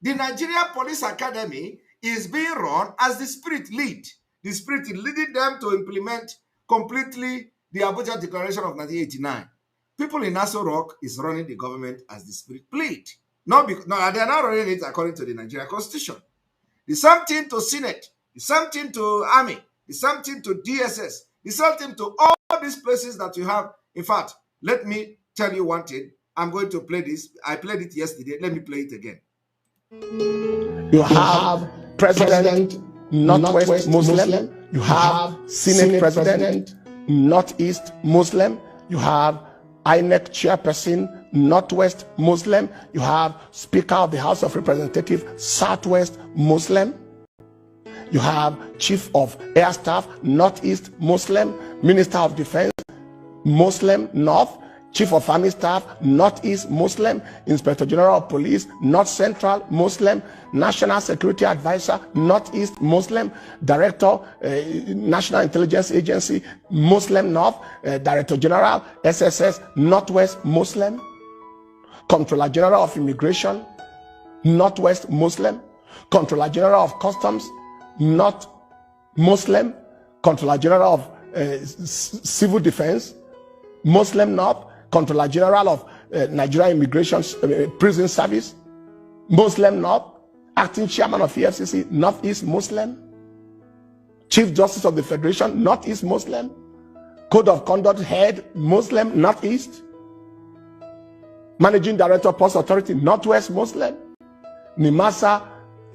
The Nigeria Police Academy is being run as the spirit lead. The spirit leading them to implement completely the Abuja Declaration of 1989. People in Aso Rock is running the government as the spirit lead. No, they are not running it according to the Nigeria Constitution. The same thing to Senate, the same thing to Army, the same thing to DSS, the same thing to all these places that you have. In fact, let me tell you one thing. I'm going to play this. I played it yesterday. Let me play it again. You have President Northwest Muslim. You have Senate President Northeast Muslim. You have INEC Chairperson Northwest Muslim. You have Speaker of the House of Representatives Southwest Muslim. You have Chief of Air Staff Northeast Muslim. Minister of Defense Muslim North. Chief of Army Staff, Northeast Muslim, Inspector General of Police, North Central Muslim, National Security Advisor, Northeast Muslim, Director, National Intelligence Agency, Muslim North, Director General, SSS, Northwest Muslim, Controller General of Immigration, Northwest Muslim, Controller General of Customs, North Muslim, Controller General of Civil Defense, Muslim North, Controller General of Nigeria Immigration Prison Service, Muslim North, Acting Chairman of EFCC, Northeast Muslim, Chief Justice of the Federation, Northeast Muslim, Code of Conduct Head, Muslim, Northeast, Managing Director, Post Authority, Northwest Muslim, NIMASA,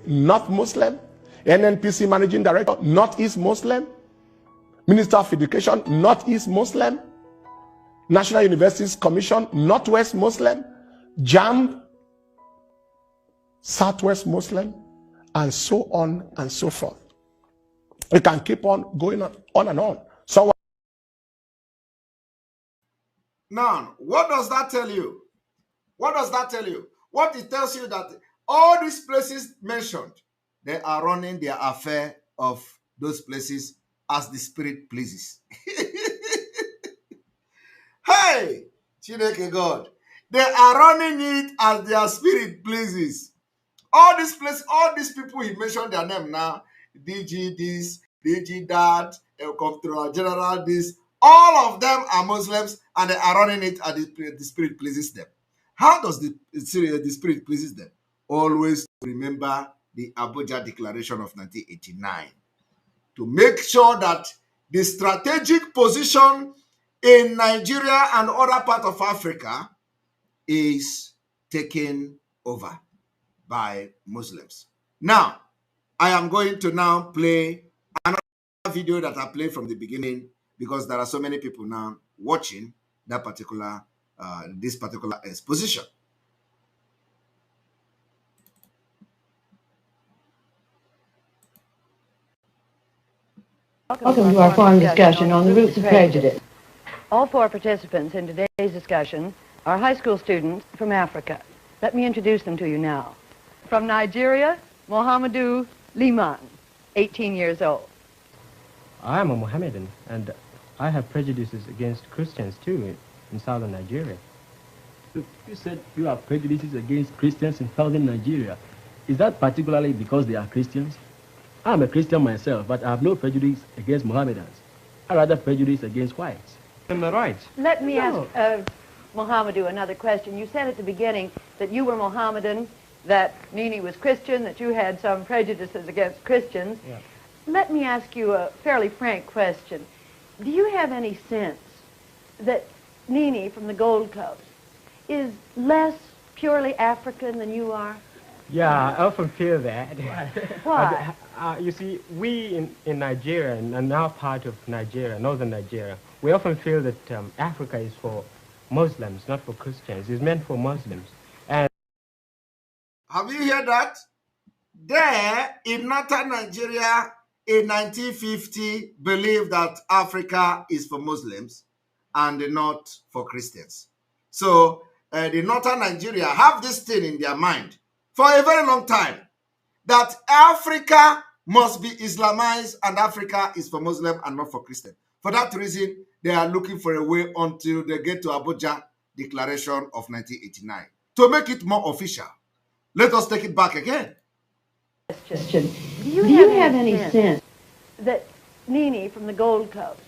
North Muslim, NNPC Managing Director, Northeast Muslim, Minister of Education, Northeast Muslim, National Universities Commission, Northwest Muslim, JAMB, Southwest Muslim, and so on and so forth. We can keep on going on and on. So now, what does that tell you? What does that tell you? What it tells you that all these places mentioned, they are running their affair of those places as the spirit pleases. Hey, Chineke God, they are running it as their spirit pleases. All these places, all these people, he mentioned their name now, DG this, DG that, Comptroller General this, all of them are Muslims and they are running it as the spirit pleases them. How does the spirit pleases them? Always remember the Abuja Declaration of 1989 to make sure that the strategic position in Nigeria and other parts of Africa is taken over by Muslims. Now, I am going to now play another video that I played from the beginning because there are so many people now watching that particular, this particular exposition. Welcome to our forum discussion on the roots of prejudice. All four participants in today's discussion are high school students from Africa. Let me introduce them to you now. From Nigeria, Mohamedou Liman, 18 years old. I am a Mohammedan, and I have prejudices against Christians too in southern Nigeria. You said you have prejudices against Christians in southern Nigeria. Is that particularly because they are Christians? I'm a Christian myself, but I have no prejudice against Mohammedans. I rather prejudice against whites. Am I right? Let me ask Mohamedou another question. You said at the beginning that you were Mohammedan, that Nini was Christian, that you had some prejudices against Christians. Yeah. Let me ask you a fairly frank question. Do you have any sense that Nini from the Gold Coast is less purely African than you are? Yeah, I often feel that. Why? You see, we in Nigeria, and now part of Nigeria, northern Nigeria, we often feel that Africa is for Muslims, not for Christians. It's meant for Muslims. And have you heard that? There, in northern Nigeria, in 1950, believed that Africa is for Muslims and not for Christians. So, the northern Nigeria have this thing in their mind for a very long time, that Africa must be Islamized and Africa is for Muslim and not for Christian. For that reason, they are looking for a way until they get to Abuja Declaration of 1989 to make it more official. Let us take it back again. Question. Do you have any sense that Nini from the Gold Coast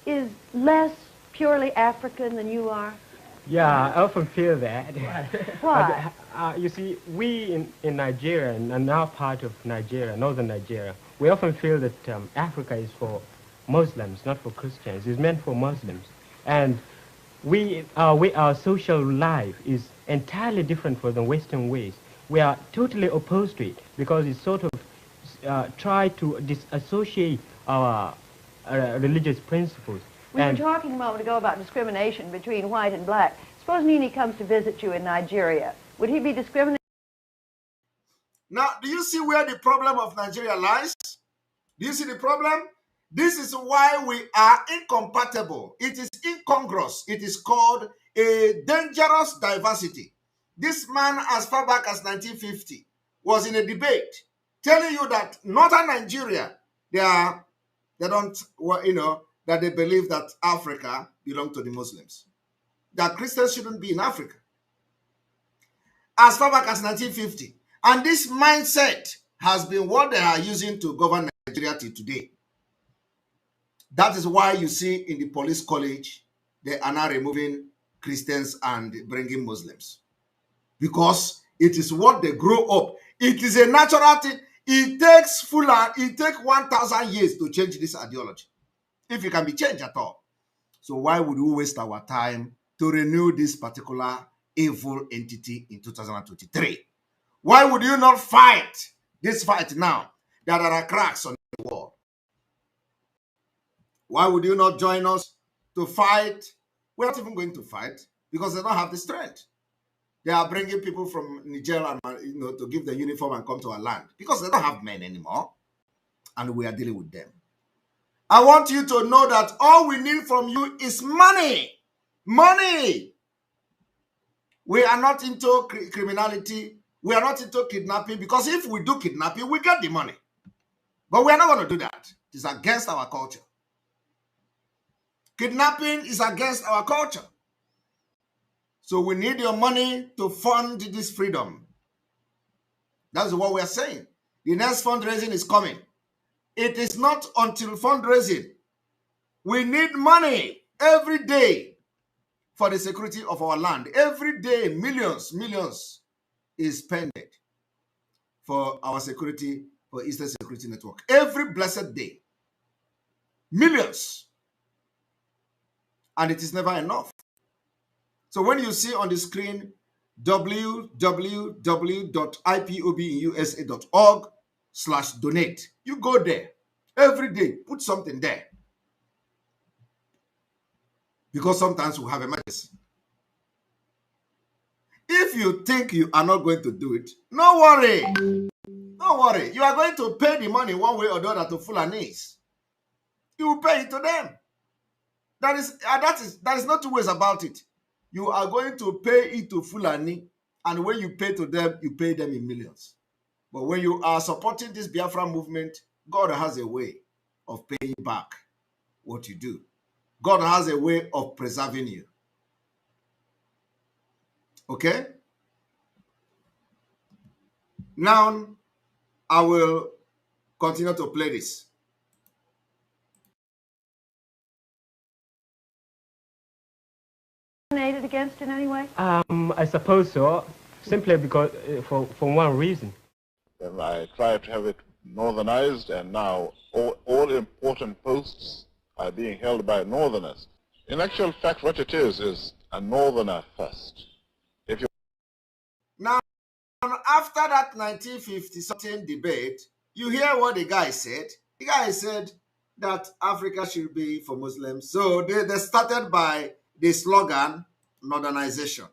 is less purely African than you are? Yeah, I often feel that. Why? You see, we in Nigeria, and our part of Nigeria, northern Nigeria, we often feel that Africa is for Muslims, not for Christians. It's meant for Muslims. And our social life is entirely different from the Western ways. We are totally opposed to it because it sort of try to disassociate our religious principles. We were talking a moment ago about discrimination between white and black. Suppose Nini comes to visit you in Nigeria. Would he be discriminated? Now, do you see where the problem of Nigeria lies? Do you see the problem? This is why we are incompatible. It is incongruous. It is called a dangerous diversity. This man, as far back as 1950, was in a debate telling you that northern Nigeria, that they believe that Africa belongs to the Muslims, that Christians shouldn't be in Africa. As far back as 1950. And this mindset has been what they are using to govern Nigeria till today. That is why you see in the police college, they are now removing Christians and bringing Muslims. Because it is what they grow up. It is a natural thing. It takes 1,000 years to change this ideology, if it can be changed at all. So why would we waste our time to renew this particular evil entity in 2023? Why would you not fight this fight now that there are cracks on the wall? Why would you not join us to fight? We're not even going to fight because they don't have the strength. They are bringing people from Niger and, to give the uniform and come to our land because they don't have men anymore, and we are dealing with them. I want you to know that all we need from you is money. Money. We are not into criminality. We are not into kidnapping because if we do kidnapping, we get the money. But we are not going to do that. It is against our culture. Kidnapping is against our culture. So we need your money to fund this freedom. That's what we are saying. The next fundraising is coming. It is not until fundraising. We need money every day for the security of our land. Every day, millions is spent for our security, for Eastern Security Network. Every blessed day. Millions. And it is never enough. So when you see on the screen www.ipobinUSA.org/donate, you go there every day, put something there. Because sometimes we have emergency. If you think you are not going to do it, no worry. Don't worry. You are going to pay the money one way or the other to Fulanis. You will pay it to them. That is no two ways about it. You are going to pay it to Fulani, and when you pay to them, you pay them in millions. But when you are supporting this Biafra movement, God has a way of paying back what you do. God has a way of preserving you. Okay? Now, I will continue to play this. Against in any way? I suppose so, simply because for one reason. And I tried to have it northernized, and now all important posts are being held by northerners. In actual fact, what it is a northerner first. If you now, after that 1950-something debate, you hear what the guy said. The guy said that Africa should be for Muslims. So they started by the slogan, Northernization.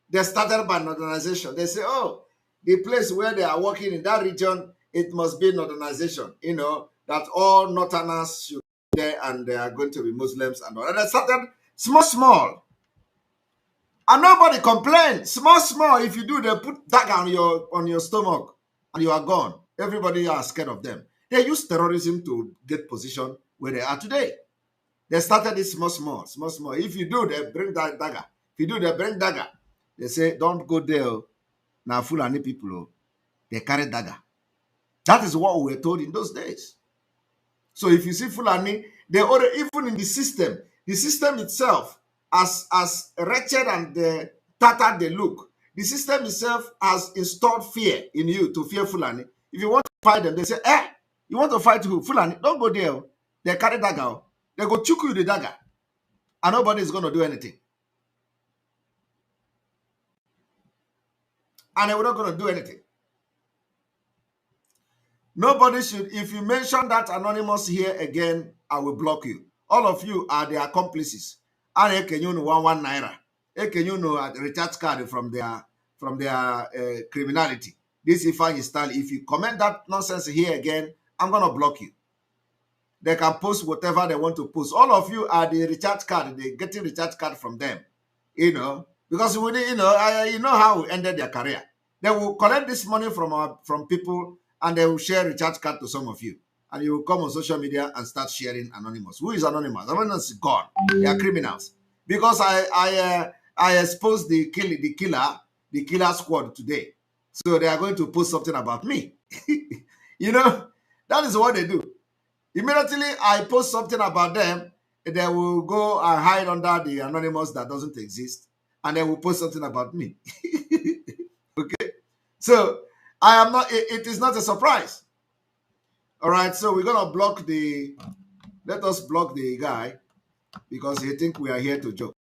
They started by Northernization. They say, oh, the place where they are working in that region, it must be Northernization. You know, that all Northerners should be there and they are going to be Muslims and all. And they started small. And nobody complained. Small. If you do, they put dagger on your stomach and you are gone. Everybody are scared of them. They use terrorism to get position where they are today. They started it small. If you do, they bring that dagger. If you do, they bring dagger. They say, don't go there. Now, Fulani people, they carry dagger. That is what we were told in those days. So if you see Fulani, they already, even in the system itself, as wretched and tattered they look, the system itself has installed fear in you to fear Fulani. If you want to fight them, they say, you want to fight who? Fulani, don't go there. They carry dagger. They go choke you with the dagger. And nobody is going to do anything. And they were not going to do anything. Nobody should, if you mention that anonymous here again, I will block you. All of you are the accomplices. And can you know 1 naira? Can you know a recharge card from their criminality? This Ifeanyi style. If you comment that nonsense here again, I'm gonna block you. They can post whatever they want to post. All of you are the recharge card. They're getting recharge card from them. You know, because we, you know how we ended their career. They will collect this money from people, and they will share recharge card to some of you. And you will come on social media and start sharing anonymous. Who is anonymous? Anonymous is gone. They are criminals. Because I exposed the killer squad today. So they are going to post something about me. You know, that is what they do. Immediately I post something about them, they will go and hide under the anonymous that doesn't exist. And they will post something about me. Okay. So I am not, it is not a surprise. All right, so we're gonna let us block the guy because he think we are here to joke.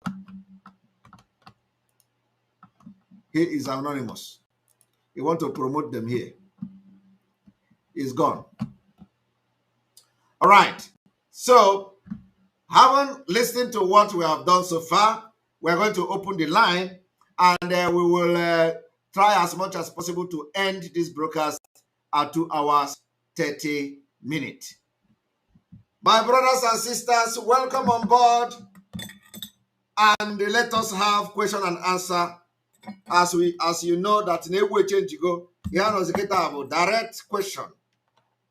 He is anonymous. He want to promote them here. He's gone. All right, so having listened to what we have done so far, we're going to open the line and we will try as much as possible to end this broadcast at 2 hours 30 minutes. My brothers and sisters, welcome on board, and let us have question and answer. As you know that in a way change you go, direct question,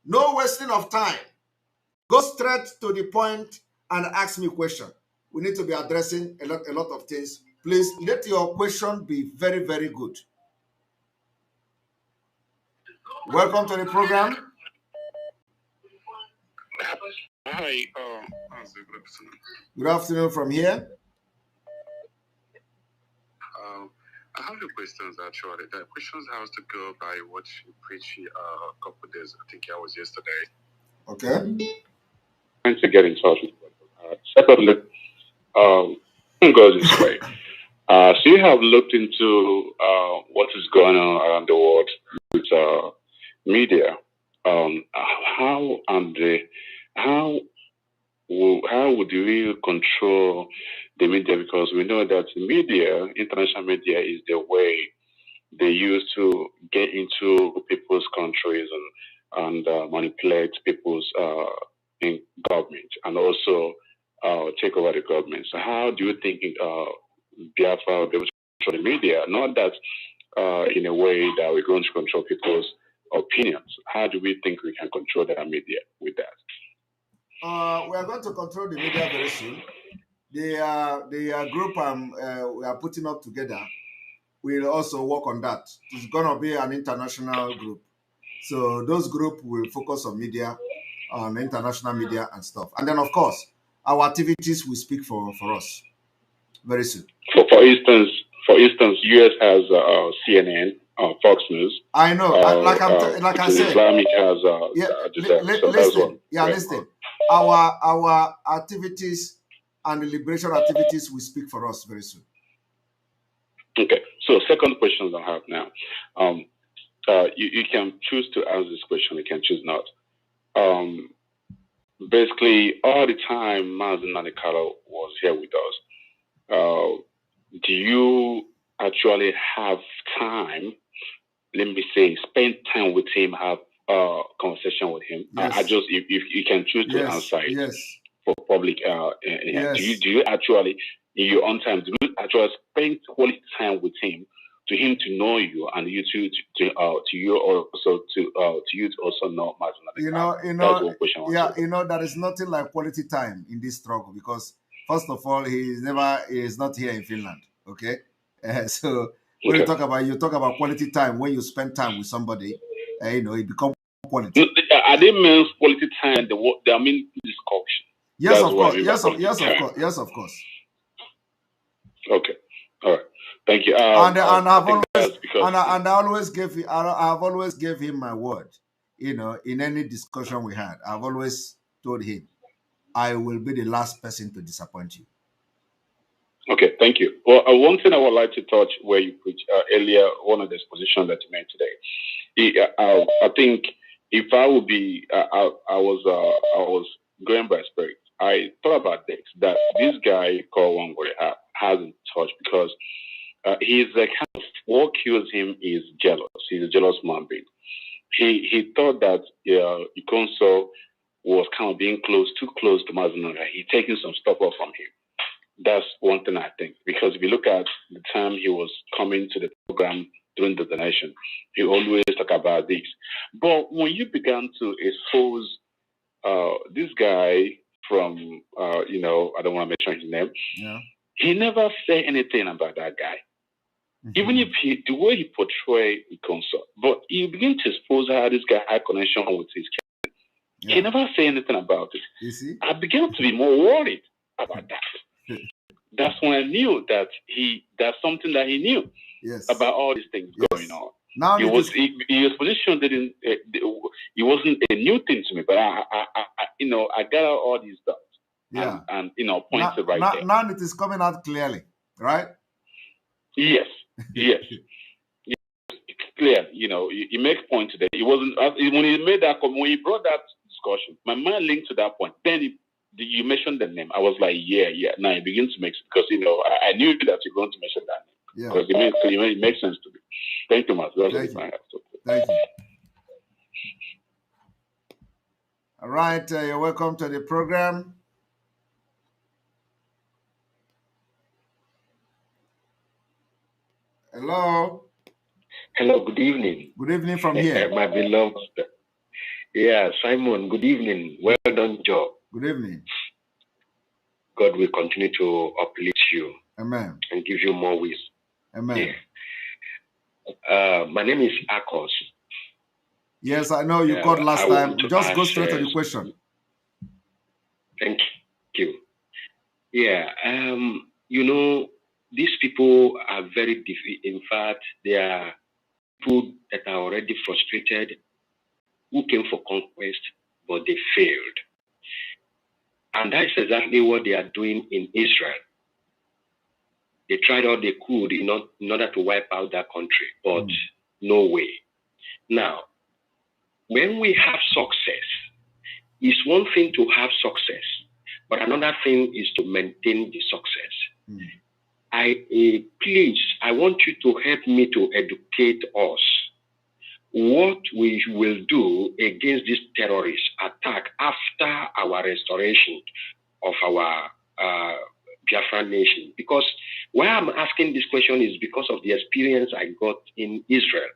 no wasting of time. Go straight to the point and ask me a question. We need to be addressing a lot of things. Please let your question be very, very good. Welcome to the program. Hi. Good afternoon from here. I have the questions actually. The questions have to go by what you preached a couple of days. I think I was yesterday. Okay. Trying to get in touch with you. Secondly, go this way. So you have looked into what is going on around the world with media. How would we control the media? Because we know that media, international media, is the way they use to get into people's countries and manipulate people's in government and also take over the government. So how do you think Biafra will be able to control the media? Not that in a way that we're going to control people's opinions. How do we think we can control the media with that? We are going to control the media very soon. The group we are putting up together will also work on that. It's going to be an international group. So those groups will focus on media, on international media and stuff. And then, of course, our activities will speak for us very soon. For instance, US has CNN, Fox News. I know, like I said, Islamic has listen. Our activities and the liberation activities will speak for us very soon. Okay. So second question I have now. You can choose to answer this question. You can choose not. Basically, all the time, Mazen Nanikalo was here with us. Do you actually have time? Let me say, spend time with him, have a conversation with him. Yes. If you can choose to answer it. Yes. For public, yes. Do you actually, in your own time, do you actually spend quality time with him to him to know you, and you to you also to you to also know Martin Luther King. That's one question. Yeah, there is nothing like quality time in this struggle, because first of all, he is not here in Finland. Okay, so when you talk about quality time, when you spend time with somebody, it becomes quality. I didn't mean quality time. I mean discussion. Yes, of course. Yes, of course. Okay, all right. Thank you. And I've always gave him my word. In any discussion we had, I've always told him, I will be the last person to disappoint you. Okay, thank you. Well, one thing I would like to touch where you put earlier, one of the expositions that you made today. I think if I would be, I was going by spirit. I thought about this, that this guy called Wangari hasn't touched, because he's a kind of, what kills him is jealous. He's a jealous man being. He thought that Ikonso was kind of being too close to Mazinga. He's taking some stuff off from him. That's one thing I think, because if you look at the time he was coming to the program during the donation, he always talk about this. But when you began to expose this guy from, I don't want to mention his name, he never said anything about that guy. Even if the way he portrayed Ikonso, but you begin to expose how this guy had connection with his kid. He never said anything about it. You see? I began to be more worried about that. That's when I knew that that's something that he knew about all these things going on. Now his position didn't. It wasn't a new thing to me, but I got out all these dots. And points it right there. Now it is coming out clearly, right? Yes. It's clear. He makes point today. It wasn't when he made that when he brought that discussion. My mind linked to that point. Then you mentioned the name. I was like, yeah. Now it begins to make sense, because I knew that you're going to mention that name, because it makes sense to me. Thank you, Master. Thank you. All right, you're welcome to the program. Hello. Hello, good evening. Good evening from here. My beloved. Yeah, Simon, good evening. Well done job. Good evening. God will continue to uplift you. Amen. And give you more wisdom. Amen. Yeah. My name is Akos. Yes, I know you called last time. Just go straight to the question. Thank you. Yeah. These people are very different. In fact, they are people that are already frustrated, who came for conquest, but they failed. And that's exactly what they are doing in Israel. They tried all they could in order to wipe out that country, but no way. Now, when we have success, it's one thing to have success, but another thing is to maintain the success. Please, I want you to help me to educate us what we will do against this terrorist attack after our restoration of our Biafran nation. Because why I'm asking this question is because of the experience I got in Israel.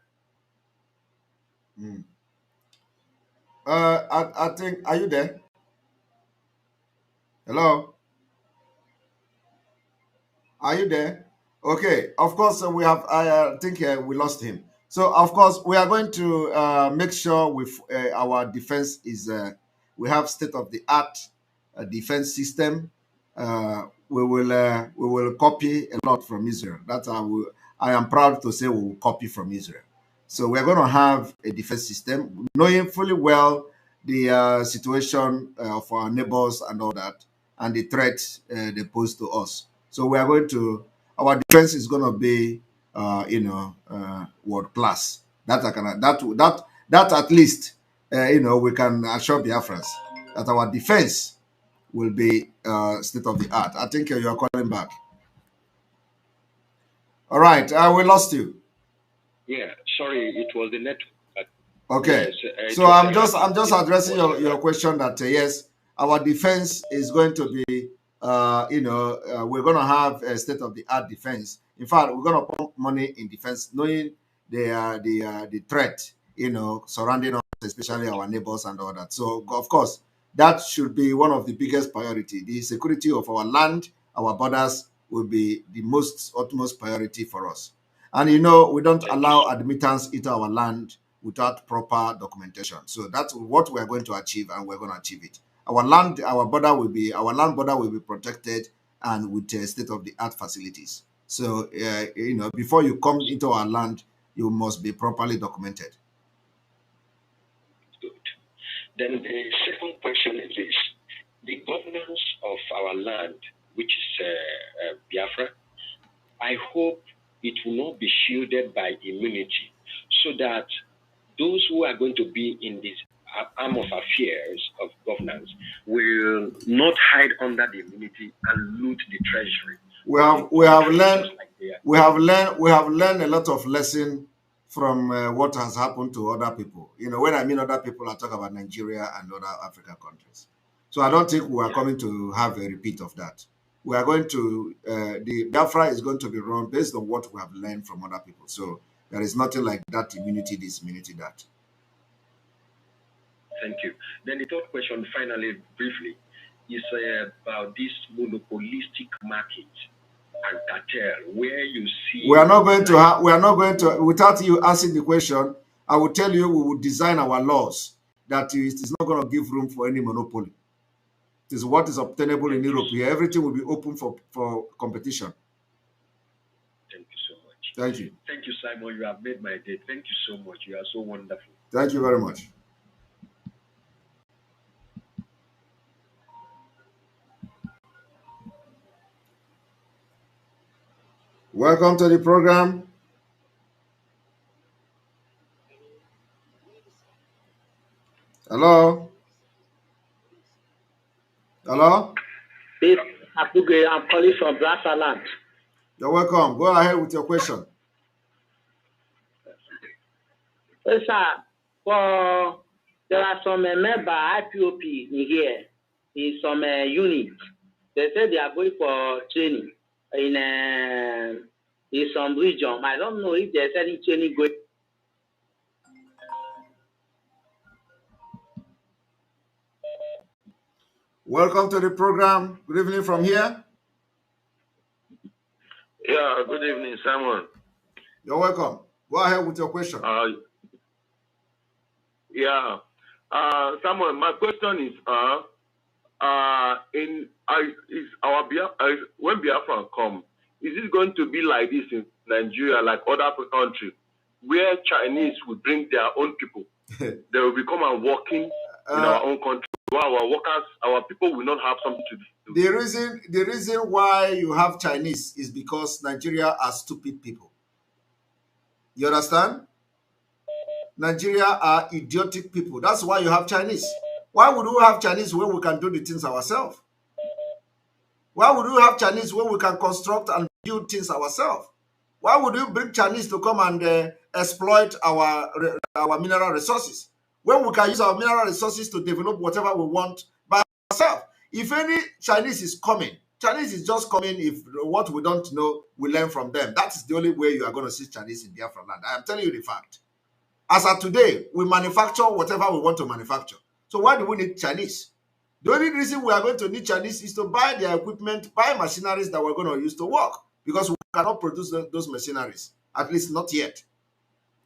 I think, are you there? Hello? Are you there? Okay, of course, we have, I think we lost him. So, of course, we are going to make sure with our defense is, we have state-of-the-art defense system. We will copy a lot from Israel. That's how I am proud to say we will copy from Israel. So we're going to have a defense system, knowing fully well the situation of our neighbors and all that, and the threats they pose to us. So we are going to, our defense is going to be, world class. That at least, we can assure Biafrans that our defense will be state of the art. I think you are calling back. All right, we lost you. Yeah, sorry, it was the network. Okay, yes, so I'm just addressing your question that yes, our defense is going to be, we're going to have a state of the art defense In fact, we're going to pump money in defense, knowing the threat, surrounding us, especially our neighbors and all that. So, of course, that should be one of the biggest priority. The security of our land, our borders, will be the utmost priority for us. And we don't allow admittance into our land without proper documentation. So that's what we're going to achieve, and we're going to achieve it. Our land border will be protected and with state-of-the-art facilities. So before you come into our land, you must be properly documented. Good. Then the second question is this: the governance of our land, which is Biafra, I hope it will not be shielded by immunity, so that those who are going to be in this arm of affairs of governance will not hide under the immunity and loot the treasury. We have learned a lot of lesson from what has happened to other people. When I mean other people, I talk about Nigeria and other African countries. So I don't think we are coming to have a repeat of that. We are going to, the Biafra is going to be run based on what we have learned from other people. So there is nothing like that immunity, this immunity, that. Thank you. Then the third question, finally, briefly, is about this monopolistic market and cartel, where you see... We are not going to, without you asking the question, I will tell you we will design our laws that it is not going to give room for any monopoly. It is what is obtainable in Europe here. Everything will be open for competition. Thank you so much. Thank you. Thank you, Simon. You have made my day. Thank you so much. You are so wonderful. Thank you very much. Welcome to the program. Hello? Hello? This Abuge, I'm calling from Biafraland. You're welcome. Go ahead with your question. Yes, sir. Well, there are some member IPOP in here, in some units. They say they are going for training in some region. I don't know if there's any training going. Welcome to the program. Good evening from here. Yeah, good evening, Simon. You're welcome. Go ahead with your question. Simon, my question is, when Biafra come, is it going to be like this in Nigeria, like other countries, where Chinese will bring their own people? They will become and working in our own country. While our workers, our people will not have something to do. The reason why you have Chinese is because Nigeria are stupid people. You understand? Nigeria are idiotic people. That's why you have Chinese. Why would we have Chinese when we can do the things ourselves? Why would we have Chinese when we can construct and build things ourselves? Why would we bring Chinese to come and exploit our mineral resources when we can use our mineral resources to develop whatever we want by ourselves? If any Chinese is coming, Chinese is just coming if what we don't know, we learn from them. That is the only way you are going to see Chinese in Biafraland. I am telling you the fact. As of today, we manufacture whatever we want to manufacture. So why do we need Chinese? The only reason we are going to need Chinese is to buy their equipment, buy machineries that we're going to use to work, because we cannot produce those machineries, at least not yet.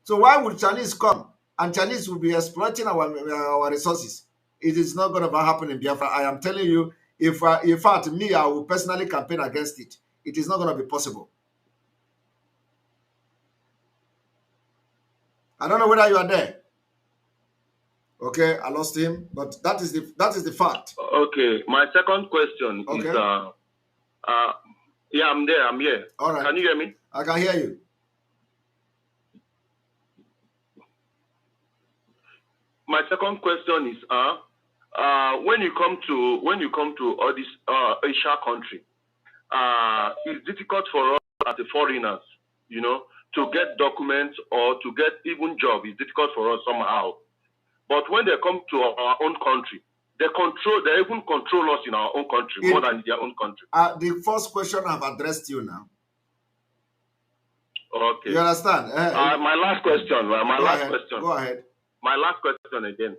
So why would Chinese come and Chinese will be exploiting our resources? It is not going to happen in Biafra. I am telling you, if in fact me, I will personally campaign against it. It is not going to be possible. I don't know whether you are there. Okay, I lost him, but that is the fact. Okay, my second question is yeah, I'm there. I'm here. All right. Can you hear me? I can hear you. My second question is when you come to all these Asia country, it's difficult for us as the foreigners, to get documents or to get even job. It's difficult for us somehow. But when they come to our own country, they even control us in our own country more than their own country. The first question I've addressed you now. Okay. You understand? My last question. Question. Go ahead. My last question again.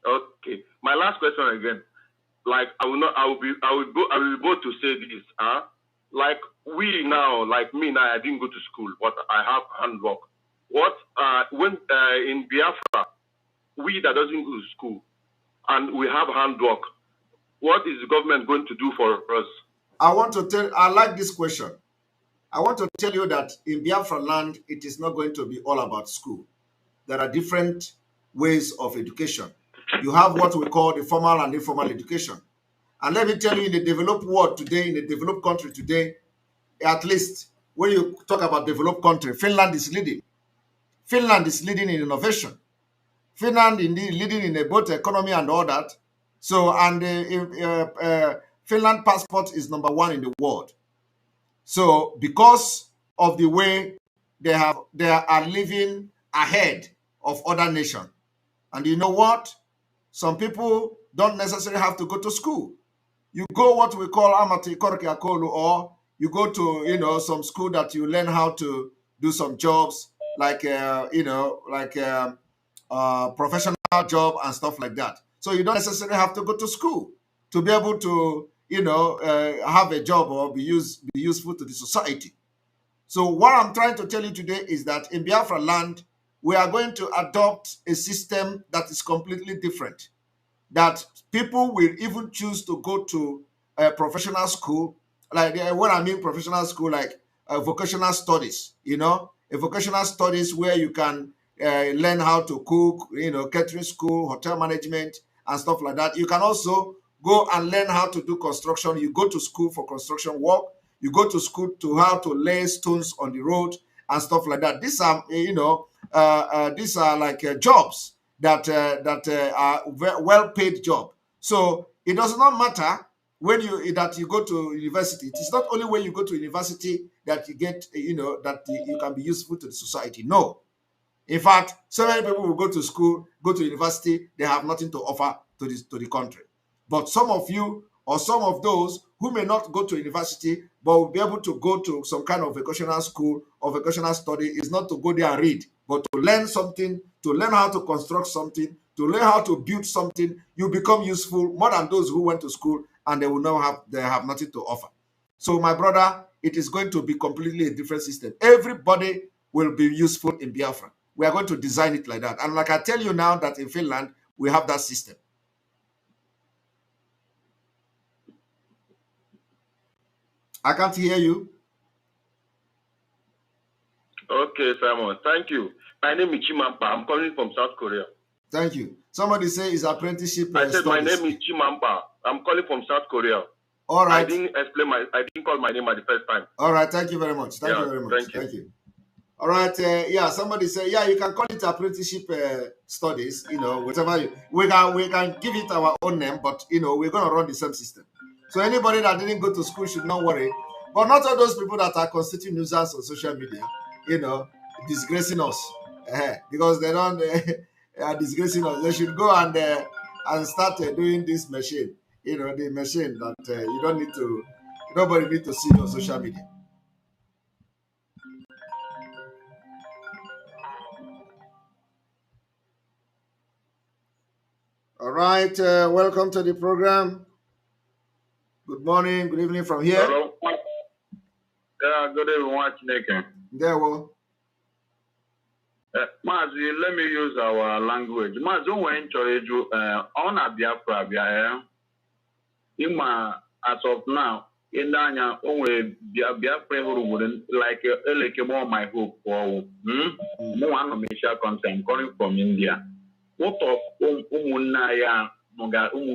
Okay. My last question again. Like I will be able to say this. Like we now, like me now, I didn't go to school, but I have handwork. What when in Biafra, we that doesn't go to school and we have handwork, what is the government going to do for us? I like this question. I want to tell you that in Biafraland, it is not going to be all about school. There are different ways of education. You have what we call the formal and informal education. And let me tell you, in the developed world today, in the developed country today, at least when you talk about developed country, Finland is leading. Finland is leading in innovation. Finland is leading in both economy and all that. So, and Finland passport is #1 in the world. So, because of the way they are living ahead of other nations. And you know what? Some people don't necessarily have to go to school. You go what we call amati korki akolu, or you go to some school that you learn how to do some jobs like professional job and stuff like that. So you don't necessarily have to go to school to be able to have a job or be useful to the society. So what I'm trying to tell you today is that in Biafra land, we are going to adopt a system that is completely different. That people will even choose to go to a professional school, like when I mean professional school, like vocational studies, a vocational studies where you can learn how to cook, catering school, hotel management, and stuff like that. You can also go and learn how to do construction. You go to school for construction work. You go to school to how to lay stones on the road and stuff like that. These are, these are like jobs that are well-paid job. So it does not matter when you go to university. It is not only when you go to university that you get, that you can be useful to the society. No. In fact, so many people will go to school, go to university, they have nothing to offer to the country. But some of you, or some of those who may not go to university, but will be able to go to some kind of vocational school or vocational study, is not to go there and read, but to learn something, to learn how to construct something, to learn how to build something. You become useful more than those who went to school and they have nothing to offer. So my brother, it is going to be completely a different system. Everybody will be useful in Biafra. We are going to design it like that. And like I tell you now that in Finland, we have that system. I can't hear you. Okay, Simon. Thank you. My name is Chimampa. I'm calling from South Korea. Thank you. Somebody say his apprenticeship. I said my name is Chimampa. I'm calling from South Korea. All right. I didn't call my name at the first time. All right. Thank you very much. Thank you very much. Thank you. All right. Yeah. Somebody say, yeah, you can call it apprenticeship studies. Whatever. We can give it our own name, but we're gonna run the same system. So anybody that didn't go to school should not worry. But not all those people that are constituting nuisance on social media, disgracing us, because they don't are disgracing us. They should go and start doing this machine. The machine that nobody need to see on social media. All right, welcome to the program. Good morning, good evening from here. Hello. Yeah, good evening. There we go. Mazi, let me use our language. Mazi, when you on a Biafra, as of now, in Danya, only Biafra like my hope for one of Misha concern coming from India. What of Umunaya? Because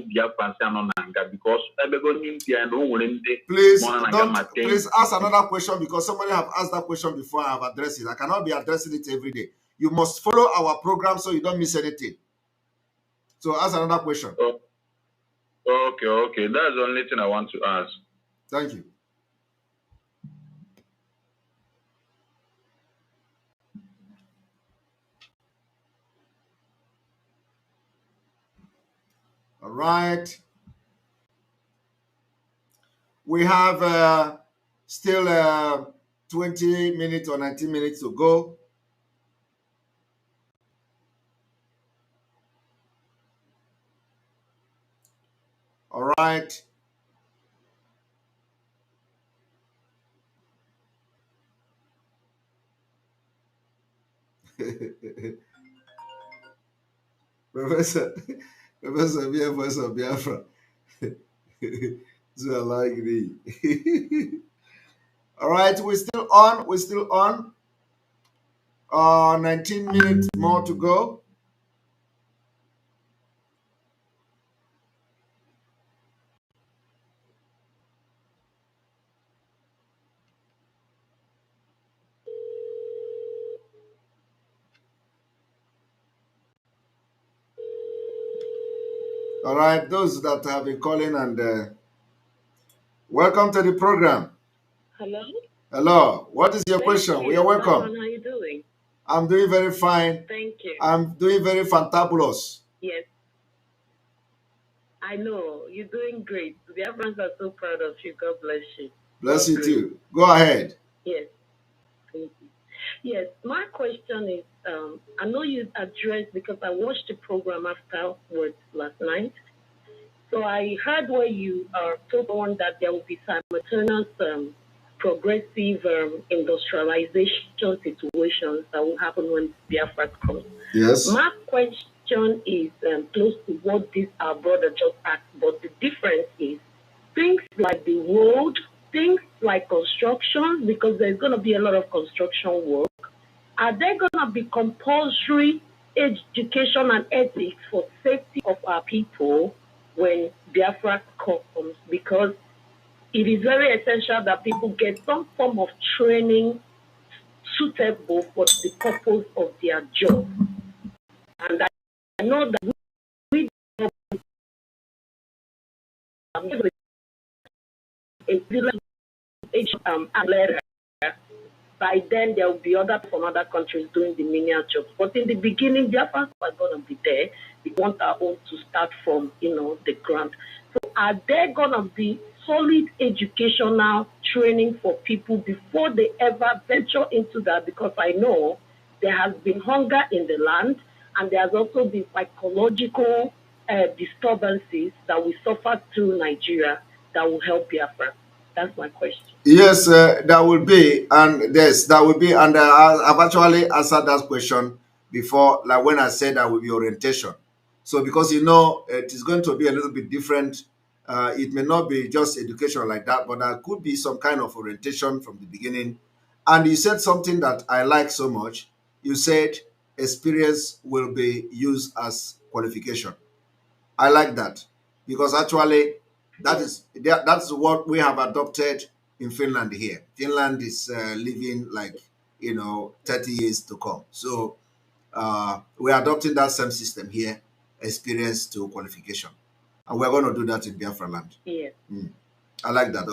please ask another question, because somebody have asked that question before. I have addressed it. I cannot be addressing it every day. You must follow our program so you don't miss anything. So ask another question. Okay. That's the only thing I want to ask. Thank you. All right. We have still 20 minutes or 19 minutes to go. All right. Professor Bia, voice of Biafra. So I like me. All right, we're still on. 19 minutes more to go. All right, those that have been calling and welcome to the program. Hello? Hello. What is your question? We are welcome. How are you doing? I'm doing very fine. Thank you. I'm doing very fantabulous. Yes. I know. You're doing great. The Biafrans are so proud of you. God bless you. Bless you too. Go ahead. Yes. Thank you. Yes. My question is, I know you addressed, because I watched the program afterwards last night. So I heard where you told one that there will be simultaneous progressive industrialization situations that will happen when Biafra comes. Yes. My question is close to what this our brother just asked, but the difference is things like the road, things like construction, because there's going to be a lot of construction work. Are there going to be compulsory education and ethics for safety of our people when Biafra comes? Because it is very essential that people get some form of training suitable for the purpose of their job. And I know that we by then there will be others from other countries doing the menial jobs. But in the beginning, Biafrans are going to be there. We want our own to start from, the ground. So are there going to be solid educational training for people before they ever venture into that? Because I know there has been hunger in the land, and there has also been psychological disturbances that we suffer through Nigeria that will help Biafra. That's my question. Yes, that will be, and yes, that will be, and I've actually answered that question before, like when I said that will be orientation. So because it is going to be a little bit different. It may not be just education like that, but there could be some kind of orientation from the beginning. And you said something that I like so much. You said experience will be used as qualification. I like that, because actually that's what we have adopted in Finland here. Finland is living like 30 years to come. So we're adopting that same system here, experience to qualification, and we're going to do that in Biafraland. Yeah. I like that.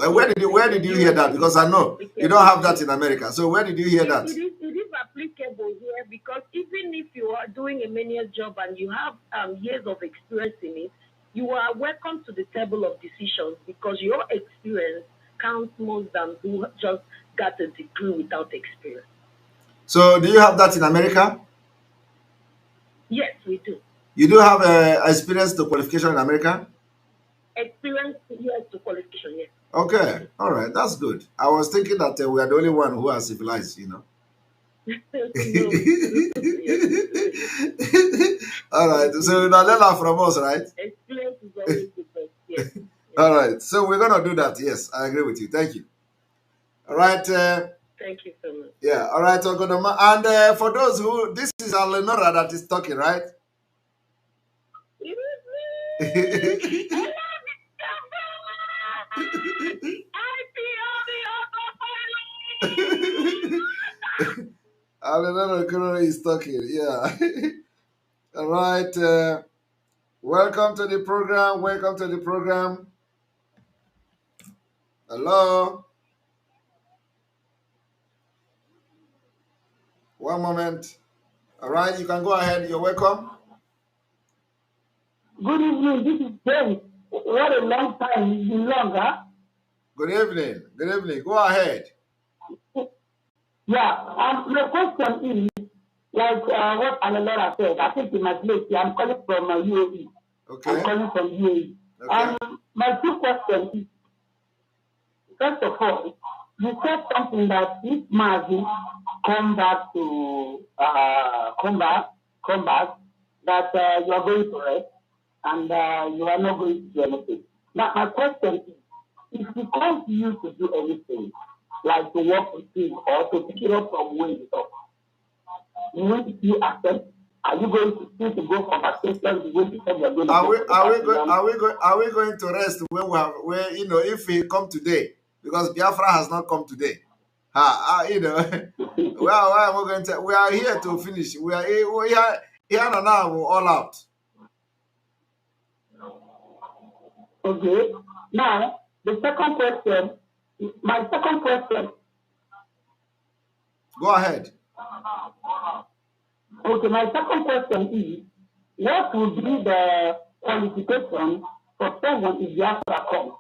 Where did you hear that? Because I know you don't have that in America. So where did you hear that? It is applicable here, because even if you are doing a menial job and you have years of experience in it, you are welcome to the table of decisions, because your experience counts more than who just got a degree without experience. So do you have that in America? Yes, we do. You do have experience to qualification in America? Experience, yes, to qualification, yes. Okay, all right, that's good. I was thinking that we are the only one who are civilized, All right, so now learn from us, right? Experience is always the best, yes. All right, so we're going to do that. Yes, I agree with you. Thank you. All right. Thank you so much. Yeah, all right, Ogodoma. And for those who, this is Alenora that is talking, right? Alenora is talking, yeah. All right. Welcome to the program. Welcome to the program. Hello. One moment. All right, you can go ahead. You're welcome. Good evening. This is David. What a long time. It's been long, huh? Good evening. Good evening. Go ahead. Yeah, the question is, like what Alelora said, I think in my place, I'm calling from UAE. Okay. I'm calling from UAE. Okay. My two questions is, first of all, you said something that if Mazi come back to that you are going to rest and you are not going to do anything. Now, my question is, if he calls you to do anything, like to work with him or to pick it up from where you talk, will you accept? Are you going to still to go for vacation? Are we going to rest when we have, where, you know, if we come today, because Biafra has not come today? You know, why am I going to? We are here to finish. We are here now. We're all out. Okay. Now, the second question. My second question. Go ahead. Okay, my second question is, what would be the qualification for someone if Biafra comes,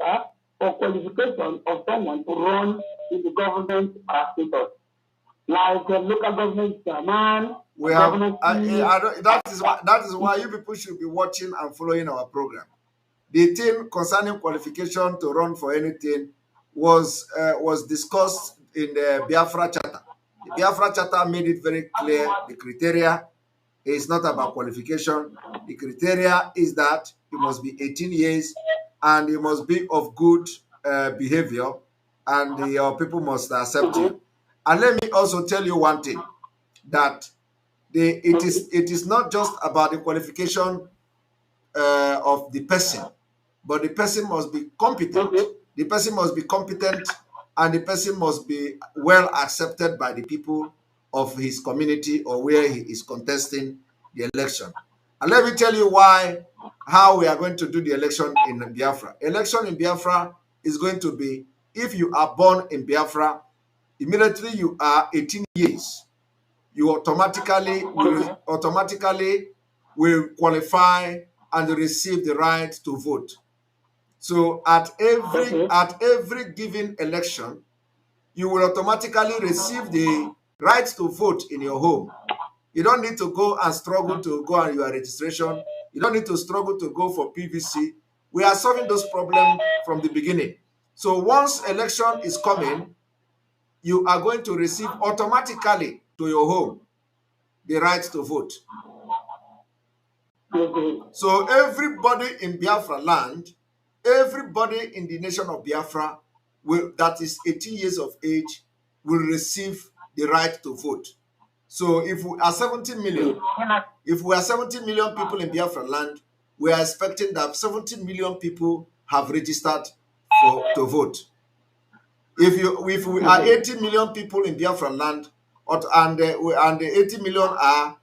or qualification of someone to run in the government status? Like the local government chairman, we have that is why you people should be watching and following our program. The thing concerning qualification to run for anything was discussed in the Biafra Charter. The Biafra Charter made it very clear. The criteria is not about qualification. The criteria is that you must be 18 years and you must be of good behavior, and your people must accept you. And let me also tell you one thing, that it is not just about the qualification of the person, but the person must be competent. The person must be competent, and the person must be well accepted by the people of his community or where he is contesting the election. And let me tell you how we are going to do the election in Biafra. Election in Biafra is going to be, if you are born in Biafra, immediately you are 18 years, you automatically will qualify and receive the right to vote. So at every given election, you will automatically receive the right to vote in your home. You don't need to go and struggle to go on your registration. You don't need to struggle to go for PVC. We are solving those problems from the beginning. So once election is coming, you are going to receive automatically to your home the right to vote. So everybody in Biafraland, everybody in the nation of Biafra that is 18 years of age will receive the right to vote. So if we are 17 million, if we are 17 million people in Biafraland, we are expecting that 17 million people have registered to vote. If we are 80 million people in Biafraland, and 80 million are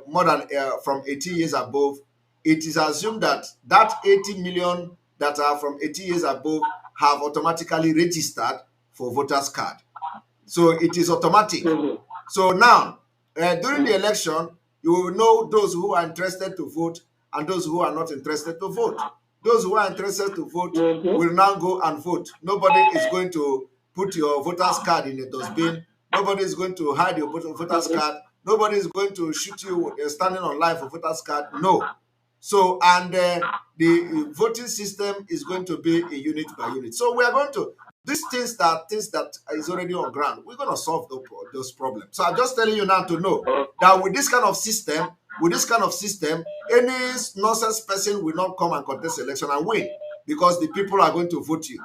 more than from 18 years above, it is assumed that 80 million that are from 18 years above have automatically registered for voters card. So it is automatic. So now, during the election, you will know those who are interested to vote and those who are not interested to vote. Those who are interested to vote will now go and vote. Nobody is going to put your voter's card in a dustbin. Nobody is going to hide your voter's card. Nobody is going to shoot you standing on live for voter's card. No. So, and the voting system is going to be a unit by unit. So we are going to, things that is already on ground, we're going to solve those problems. So I'm just telling you now to know that with this kind of system, any nonsense person will not come and contest election and win, because the people are going to vote you.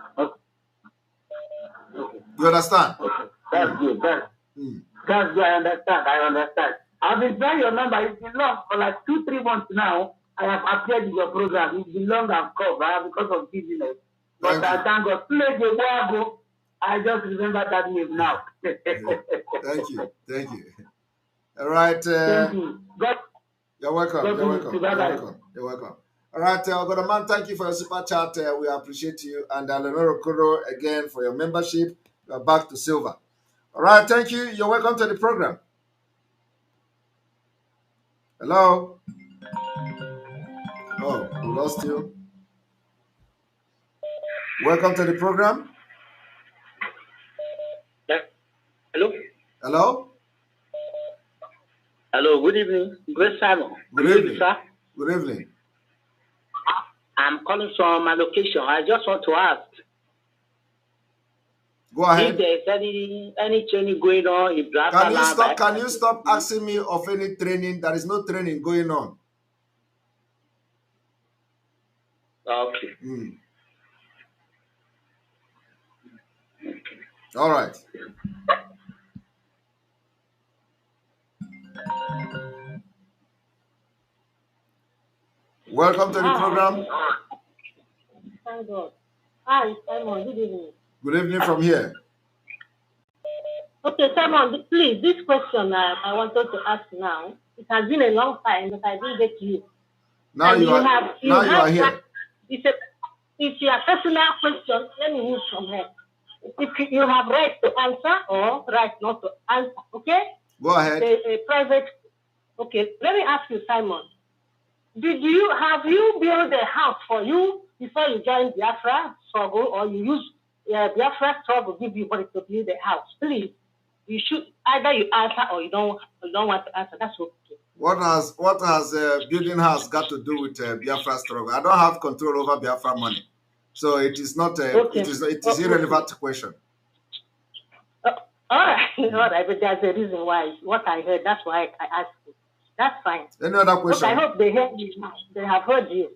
You understand? That's good. That's good. I understand. I've been trying your number. It's been long for like 2-3 months now. I have appeared in your program. It's been long I've covered because of business. But I thank God. I just remember that name now. Thank you. All right. Thank you. You're welcome. All right, Godaman, thank you for your super chat. We appreciate you. And Lenore Kuro, again, for your membership. You're back to silver. All right, thank you. You're welcome to the program. Hello? Oh, we lost you. Welcome to the program. Hello? Hello? Hello, good evening. Great Simon. Good evening, sir. Good evening. I'm calling from my location. I just want to ask. Go ahead. If there's any training going on in Biafraland. Can you stop asking me of any training? There is no training going on. Okay. All right. Welcome to the program. Thank God. Hi, Simon. Good evening. Good evening from here. Okay, Simon, please, this question I wanted to ask now. It has been a long time that I didn't get to you. Now you are here. It's your personal question. Let me move from here. If you have right to answer or right not to answer, okay? Go ahead. A private. Okay, let me ask you, Simon. Have you built a house for you before you joined Biafra struggle, or you use Biafra struggle give you money to build a house? Please, you should either you answer or you don't want to answer. That's okay. What has building house got to do with Biafra struggle? I don't have control over Biafra money, so it is not. Okay. It is irrelevant question. All right, all right, but there's a reason why. What I heard, that's why I asked you. That's fine. Any other question? Okay, I hope they heard you. They have heard you.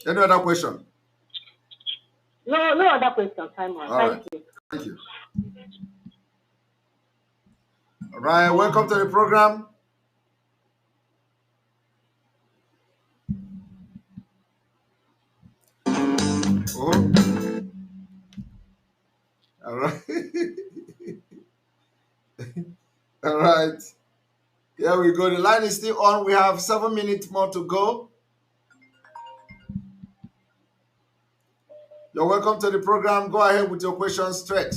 Any other question? No other question, Simon. Thank you. Thank you. All right, welcome to the program. Oh. All right. All right. Here we go. The line is still on. We have 7 minutes more to go. You're welcome to the program. Go ahead with your questions straight.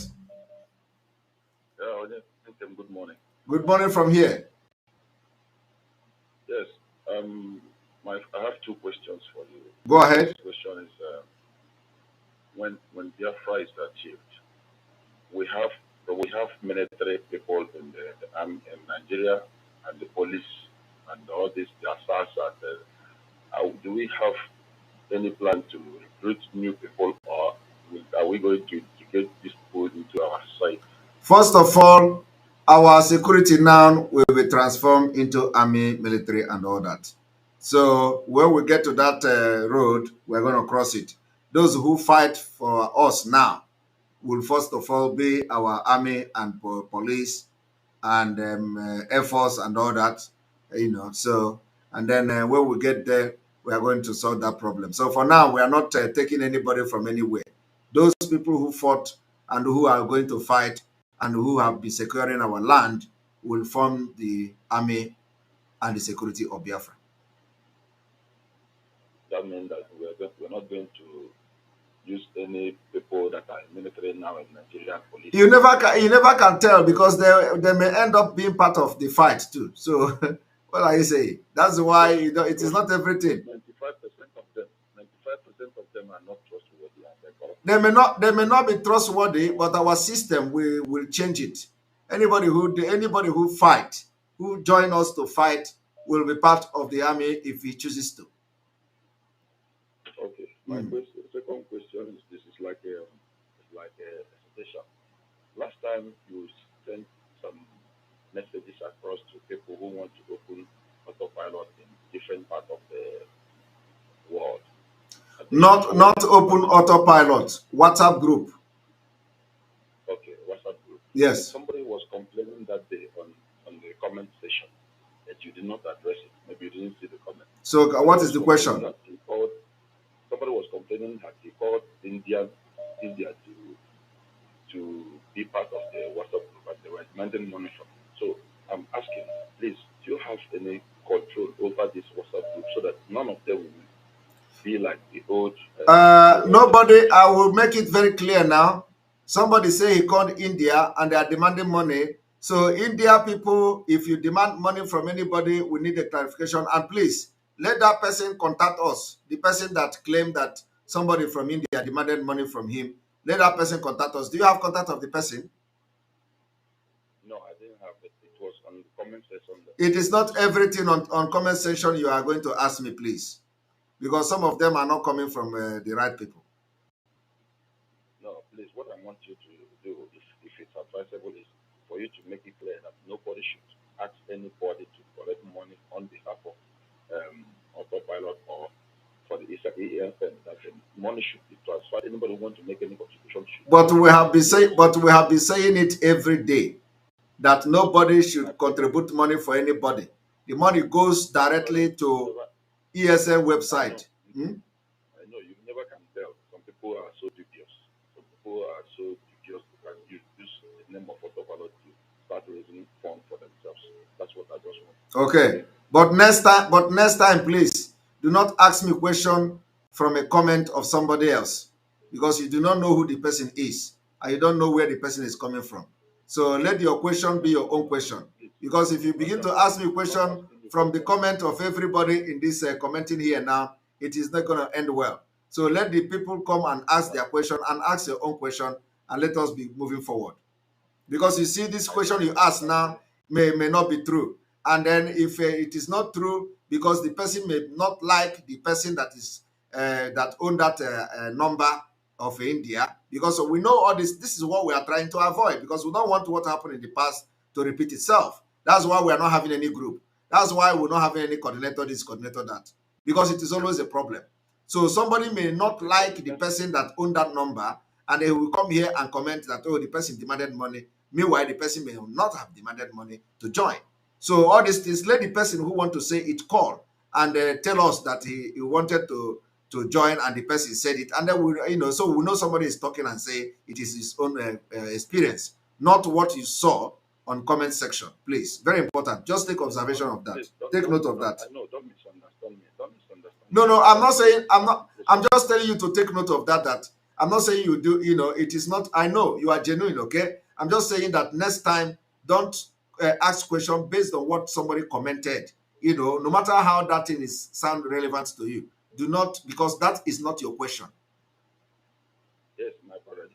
Good morning. Good morning from here. Yes. I have two questions for you. Go ahead. The first question is when Biafra is achieved, we have military people in the army in Nigeria and the police and all this, the SARS and do we have any plan to recruit new people, or are we going to get these people into our society? First of all, our security now will be transformed into army, military, and all that. So when we get to that road, we're going to cross it. Those who fight for us now will first of all be our army and police and Air Force and all that, So, and then when we get there, we are going to solve that problem. So for now, we are not taking anybody from anywhere. Those people who fought and who are going to fight and who have been securing our land will form the army and the security of Biafra. That means that we're not going to use any people that are in military now in Nigeria police. You never can tell, because they may end up being part of the fight too. So what are you saying? That's why it is not everything. 95% of them are not trustworthy. They may not be trustworthy, but our system will change it. Anybody who fight, who join us to fight, will be part of the army if he chooses to. Okay. My second question is this is like a suggestion. Last time you sent some messages across to people who want to open autopilot in different parts of the world. Not open autopilot, WhatsApp group. Okay, WhatsApp group. Yes. Somebody was complaining that day on the comment section that you did not address it. Maybe you didn't see the comment. So what is the question? Somebody was complaining that he called India to be part of the WhatsApp group, and they were demanding money from him. So I'm asking, please, do you have any control over this WhatsApp group so that none of them will be like the old? Nobody. I will make it very clear now. Somebody say he called India and they are demanding money. So India people, if you demand money from anybody, we need a clarification. And please, let that person contact us. The person that claimed that somebody from India demanded money from him, let that person contact us. Do you have contact of the person? No, I didn't have it. It was on the comment section. It is not everything on comment section you are going to ask me, please. Because some of them are not coming from the right people. No, please, what I want you to do, if it's advisable, is for you to make it clear that nobody should ask anybody to collect money on behalf of autopilot or for the EKPA, that the money should be transferred. Anybody who wants to make any contribution should. But we have been saying it every day that nobody should contribute money for anybody. The money goes directly to ESN website. I know you never can tell. Some people are so dubious. Some people are so dubious that you use the name of autopilot to start raising funds for themselves. That's what I just want. Okay. But next time, please do not ask me a question from a comment of somebody else, because you do not know who the person is and you don't know where the person is coming from. So let your question be your own question, because if you begin to ask me a question from the comment of everybody in this commenting here now, it is not going to end well. So let the people come and ask their question and ask your own question, and let us be moving forward. Because you see, this question you ask now may not be true. And then if it is not true, because the person may not like the person that is that own that number of India, because we know all this is what we are trying to avoid, because we don't want what happened in the past to repeat itself. That's why we are not having any group. That's why we're not having any coordinator this, coordinator that, because it is always a problem. So somebody may not like the person that owned that number, and they will come here and comment that, oh, the person demanded money. Meanwhile, the person may not have demanded money to join. So all these things, let the person who want to say it call and tell us that he wanted to join, and the person said it, and then we, so we know somebody is talking and say it is his own experience, not what you saw on comment section. Please, very important. Just take observation of that. Please, take note of that. No, don't misunderstand me. Don't misunderstand me. No, I'm not saying I'm just telling you to take note of that. That I'm not saying you do. It is not. I know you are genuine. Okay, I'm just saying that next time don't ask question based on what somebody commented. No matter how that thing is sound relevant to you, do not, because that is not your question. Yes, my brother.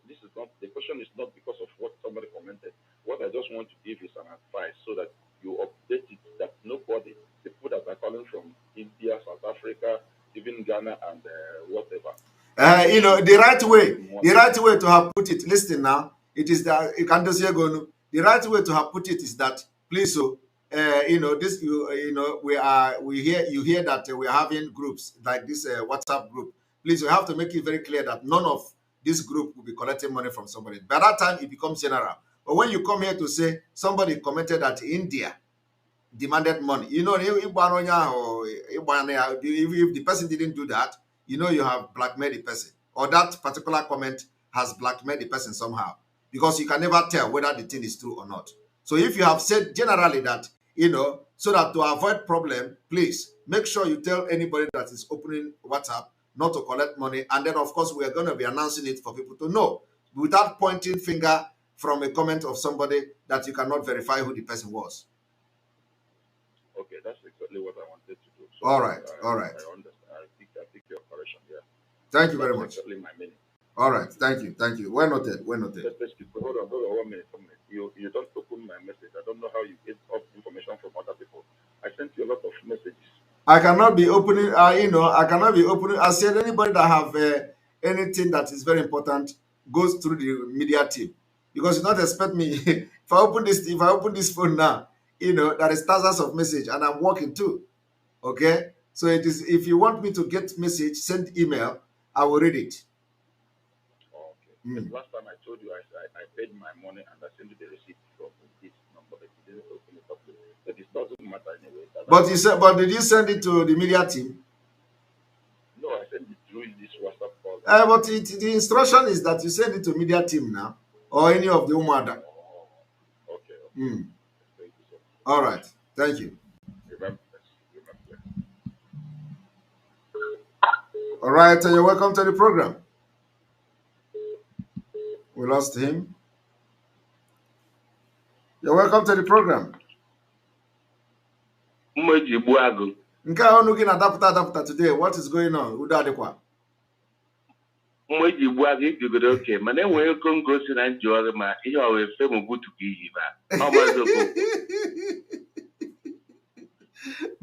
This is not, the question is not because of what somebody commented. What I just want to give is an advice so that you update it, that nobody, the people that are calling from India, South Africa, even Ghana and whatever. The right way to have put it, listen now, it is that the right way to have put it is that, please, this, you hear that we are having groups like this WhatsApp group. Please, you have to make it very clear that none of this group will be collecting money from somebody. By that time, it becomes general. But when you come here to say somebody commented that India demanded money, if the person didn't do that, you have blackmailed the person, or that particular comment has blackmailed the person somehow, because you can never tell whether the thing is true or not. So if you have said generally that, so that to avoid problem, please make sure you tell anybody that is opening WhatsApp not to collect money. And then, of course, we are going to be announcing it for people to know, without pointing finger from a comment of somebody that you cannot verify who the person was. Okay, that's exactly what I wanted to do. So all right. I understand. I think your correction. Yeah. Thank you very much. Exactly my meaning. All right. Thank you. Well noted. Hold on 1 minute. You don't open my message. I don't know how you get up information from other people. I sent you a lot of messages. I cannot be opening. I cannot be opening. I said anybody that have anything that is very important goes through the media team, because you don't expect me. If I open this phone now, there is thousands of messages, and I'm working too. Okay, so it is. If you want me to get message, send email. I will read it. Okay. Last time I told you I paid my money and I sent you the receipt from this number, but you didn't open it up. But it doesn't matter anyway. But did you send it to the media team? No, I sent it through this WhatsApp call. But the instruction is that you send it to media team now, or any of the Umada. Okay. Mm. Thank you, sir. All right. Thank you. Remember. All right. You're welcome to the program. We lost him. You're welcome to the program. Nke ọnụ gị na-adapụta today. What is going on? Udo adịkwa. Okay, my name will come go to Nigeria. My you are a famous good to give. How much? I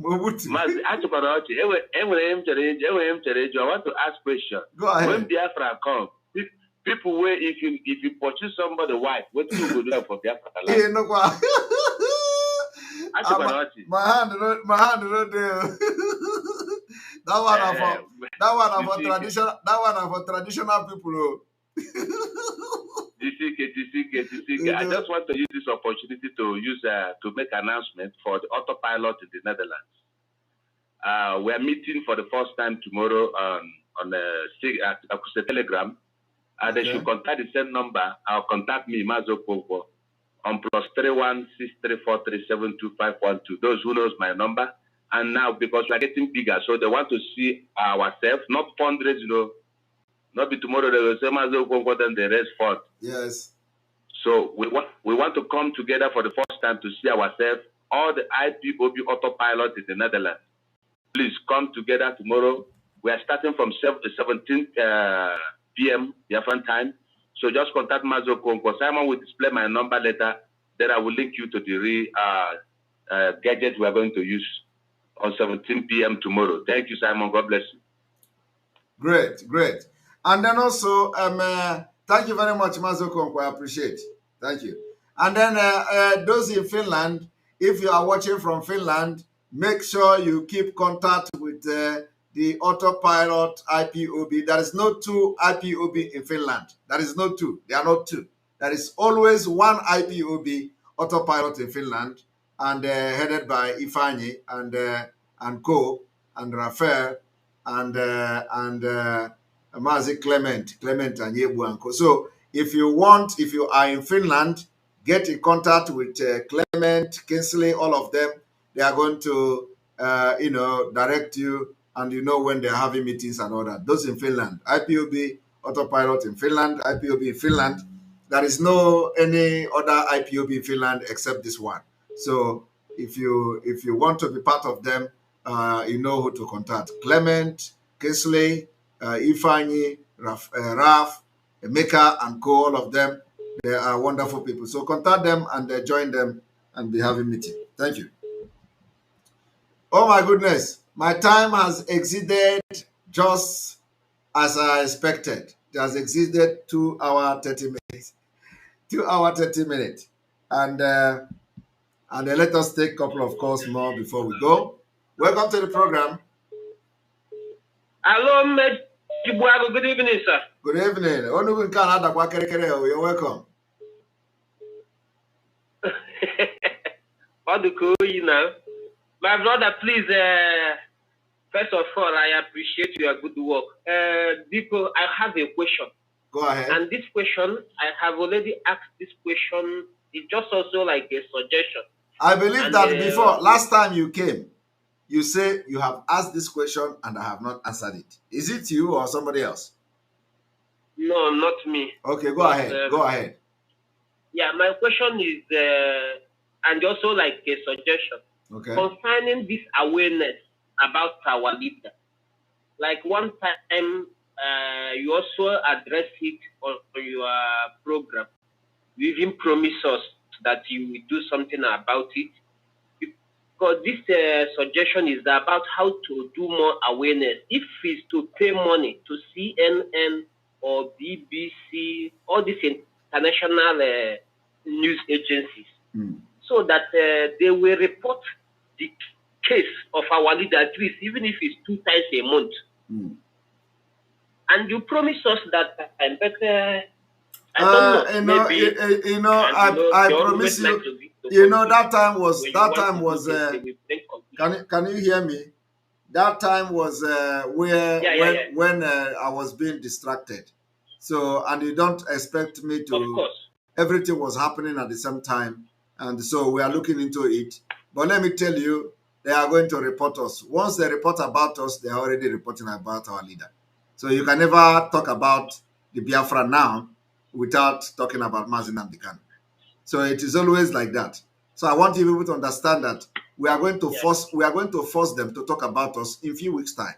want to ask question. Go ahead. When Biafra come, people where if you purchase somebody's wife, what do you go do for Biafra? Yeah, no, my hand no there. That one for traditional. That one for traditional people. I just want to use this opportunity to make announcement for the autopilot in the Netherlands. We are meeting for the first time tomorrow on the Telegram. They should contact the same number. Contact me, Mazo Pogbo, on +316343725512. Those who knows my number. And now, because we are getting bigger, so they want to see ourselves, not fundraise, not be tomorrow they will say Mazo Pogbo, then the rest fund. Yes. So we want to come together for the first time to see ourselves, all the IPOB autopilot in the Netherlands. Please come together tomorrow. We are starting from 17 p.m. Biafran time. So just contact Mazo Konko. Simon will display my number later. Then I will link you to the gadget we are going to use on 17 p.m. tomorrow. Thank you, Simon. God bless you. Great, great. And then also, thank you very much, Mazo Konko. I appreciate. Thank you. And then those in Finland, if you are watching from Finland, make sure you keep contact with the autopilot IPOB. There is no two IPOB in Finland. There is no two. There are not two. There is always one IPOB autopilot in Finland, and headed by Ifani and Co and Rafael and Mazi Clement and Yebu and Co. So if you are in Finland, get in contact with Clement, Kinsley, all of them. They are going to, direct you, and you know when they're having meetings and all that. Those in Finland, IPOB autopilot in Finland, IPOB in Finland. There is no any other IPOB in Finland except this one. So if you want to be part of them, you know who to contact. Clement, Kinsley, Ifani, Raf, Emeka, and Co. All of them. They are wonderful people. So contact them and join them and be having meeting. Thank you. Oh my goodness, my time has exceeded just as I expected. It has exceeded 2 hours 30 minutes. 2 hours 30 minutes. And let us take a couple of calls more before we go. Welcome to the program. Hello, good evening, sir. Good evening. You're welcome. What do you know? My brother, please, first of all, I appreciate your good work. Because I have a question. Go ahead. And this question, I have already asked this question. It's just also like a suggestion. I believe that before, last time you came, you say you have asked this question and I have not answered it. Is it you or somebody else? No, not me. Okay, go ahead. Go ahead. Yeah, my question is, and also like a suggestion. Okay. Concerning this awareness about our leader. Like one time, you also addressed it on your program. You even promised us that you will do something about it. Because this suggestion is about how to do more awareness. If it's to pay money to CNN or BBC, all these international news agencies, so that they will report the case of our leader, at least, even if it's 2 times a month. And you promise us that I'm better. I promise you. That time was. Can you hear me? That time was when I was being distracted. So, and you don't expect me to. Of course. Everything was happening at the same time, and so we are looking into it. But let me tell you, they are going to report us. Once they report about us, they are already reporting about our leader. So you can never talk about the Biafra now without talking about Mazi Nnamdi Kanu. So it is always like that. So I want you people to understand that we are going to force them to talk about us in a few weeks' time.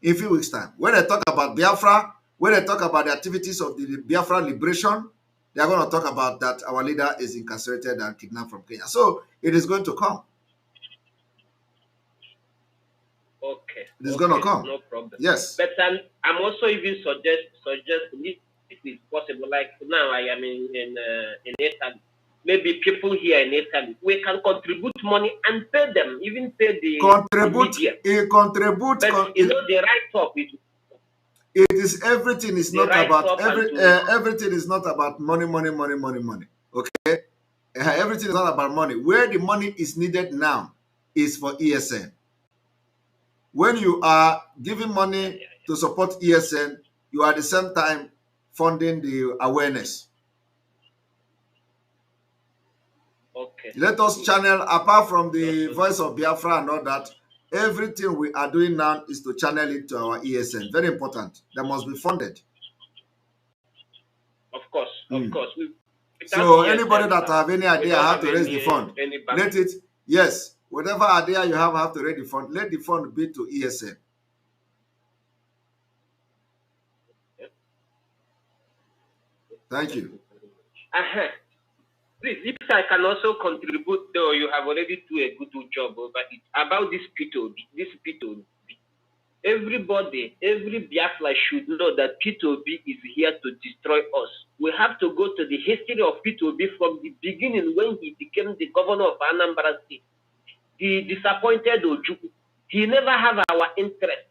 In a few weeks' time. When they talk about Biafra, When they talk about the activities of the Biafra liberation, they are going to talk about that our leader is incarcerated and kidnapped from Kenya. So it is going to come. Okay. It is going to come. No problem. Yes. But I'm also even suggest if it's possible. Like now, I am in Italy. Maybe people here in Italy, we can contribute money and pay them, even pay the media. Contribute. But you know, the write-up is. It is everything is not about everything is not about money. Okay, everything is not about money. Where the money is needed now is for ESN. When you are giving money to support ESN, you are at the same time funding the awareness. Okay. Let us channel, apart from the voice of Biafra and all that, everything we are doing now is to channel it to our ESN. Very important. That must be funded. Of course, of course. So anybody that have any idea how to raise the fund, let it, yes, whatever idea you have to raise the fund, let the fund be to ESN. Thank you. Please, if I can also contribute, though you have already done a good job over it, about this P2B. Everybody, every Biafra should know that P2B is here to destroy us. We have to go to the history of P2B from the beginning when he became the governor of Anambra State. He disappointed Ojukwu. He never have our interest.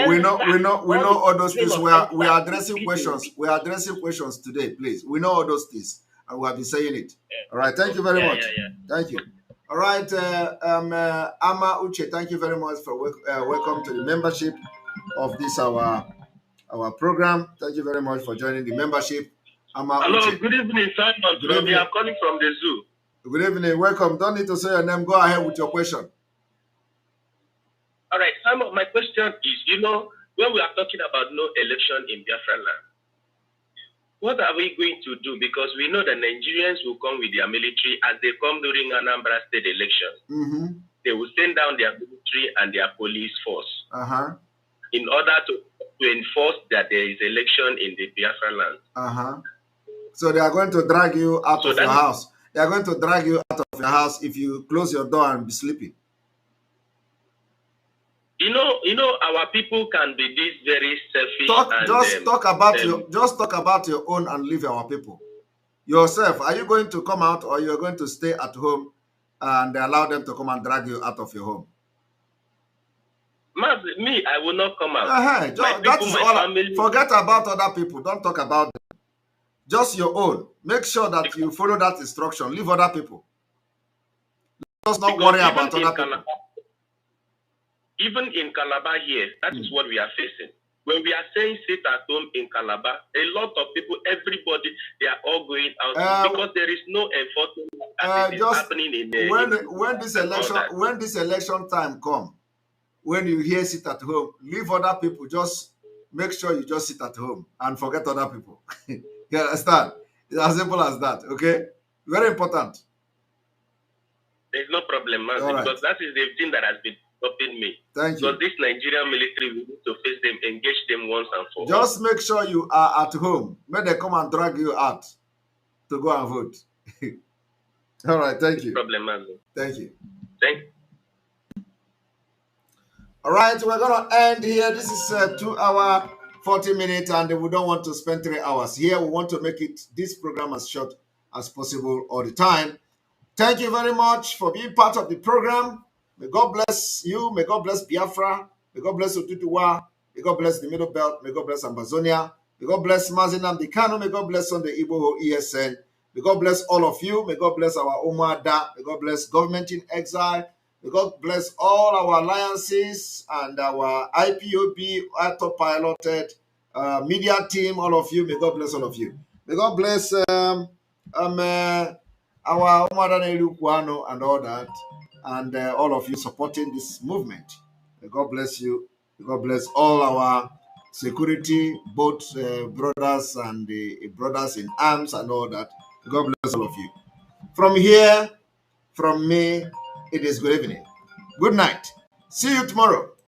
We know all those things. We are addressing questions. We are addressing questions today, please. We know all those things, and we have been saying it. All right. Thank you very much. Thank you. All right, Ama Uche, thank you very much for welcome to the membership of this our program. Thank you very much for joining the membership. Ama Hello, Uche. good evening, Simon. Good evening. I'm calling from the zoo. Good evening, welcome. Don't need to say your name. Go ahead with your question. All right, Simon, my question is, when we are talking about no election in Biafraland, what are we going to do? Because we know that Nigerians will come with their military as they come during Anambra State election. They will send down their military and their police force in order to enforce that there is election in the Biafraland. So they are going to drag you out of your house. They are going to drag you out of your house if you close your door and be sleeping. Our people can be this very selfish. Just talk about your own and leave our people. Yourself, are you going to come out or you're going to stay at home and allow them to come and drag you out of your home? Me, I will not come out. Forget about other people. Don't talk about them. Just your own. Make sure that you follow that instruction. Leave other people. Let us not worry about other people. Even in Calabar here, that is what we are facing. When we are saying sit at home in Calabar, a lot of people, everybody, they are all going out because there is no enforcement happening in the when this election time come, when you hear sit at home, leave other people. Just make sure you just sit at home and forget other people. You understand? It's as simple as that. Okay, very important. There's no problem, man, because that is the thing that has been stopping me. Thank you. So this Nigerian military, we need to face them, engage them once and for all. Just make sure you are at home. May they come and drag you out to go and vote. All right, thank you. No problem, man. Thank you. Thank you. All right, we're going to end here. This is 2 hours, 40 minutes, and we don't want to spend 3 hours here. We want to make this program as short as possible all the time. Thank you very much for being part of the program. May God bless you. May God bless Biafra. May God bless Otutuwa. May God bless the Middle Belt. May God bless Ambazonia. May God bless Mazinam Dikano. May God bless Sunday Igbo ESN. May God bless all of you. May God bless our Omada. May God bless Government in Exile. May God bless all our alliances and our IPOB, auto-piloted media team, all of you. May God bless all of you. May God bless our Omada Nelukwano and all that. And all of you supporting this movement. May God bless you. May God bless all our security, both brothers and the brothers in arms and all that. May God bless all of you. From here, from me, it is good evening. Good night. See you tomorrow.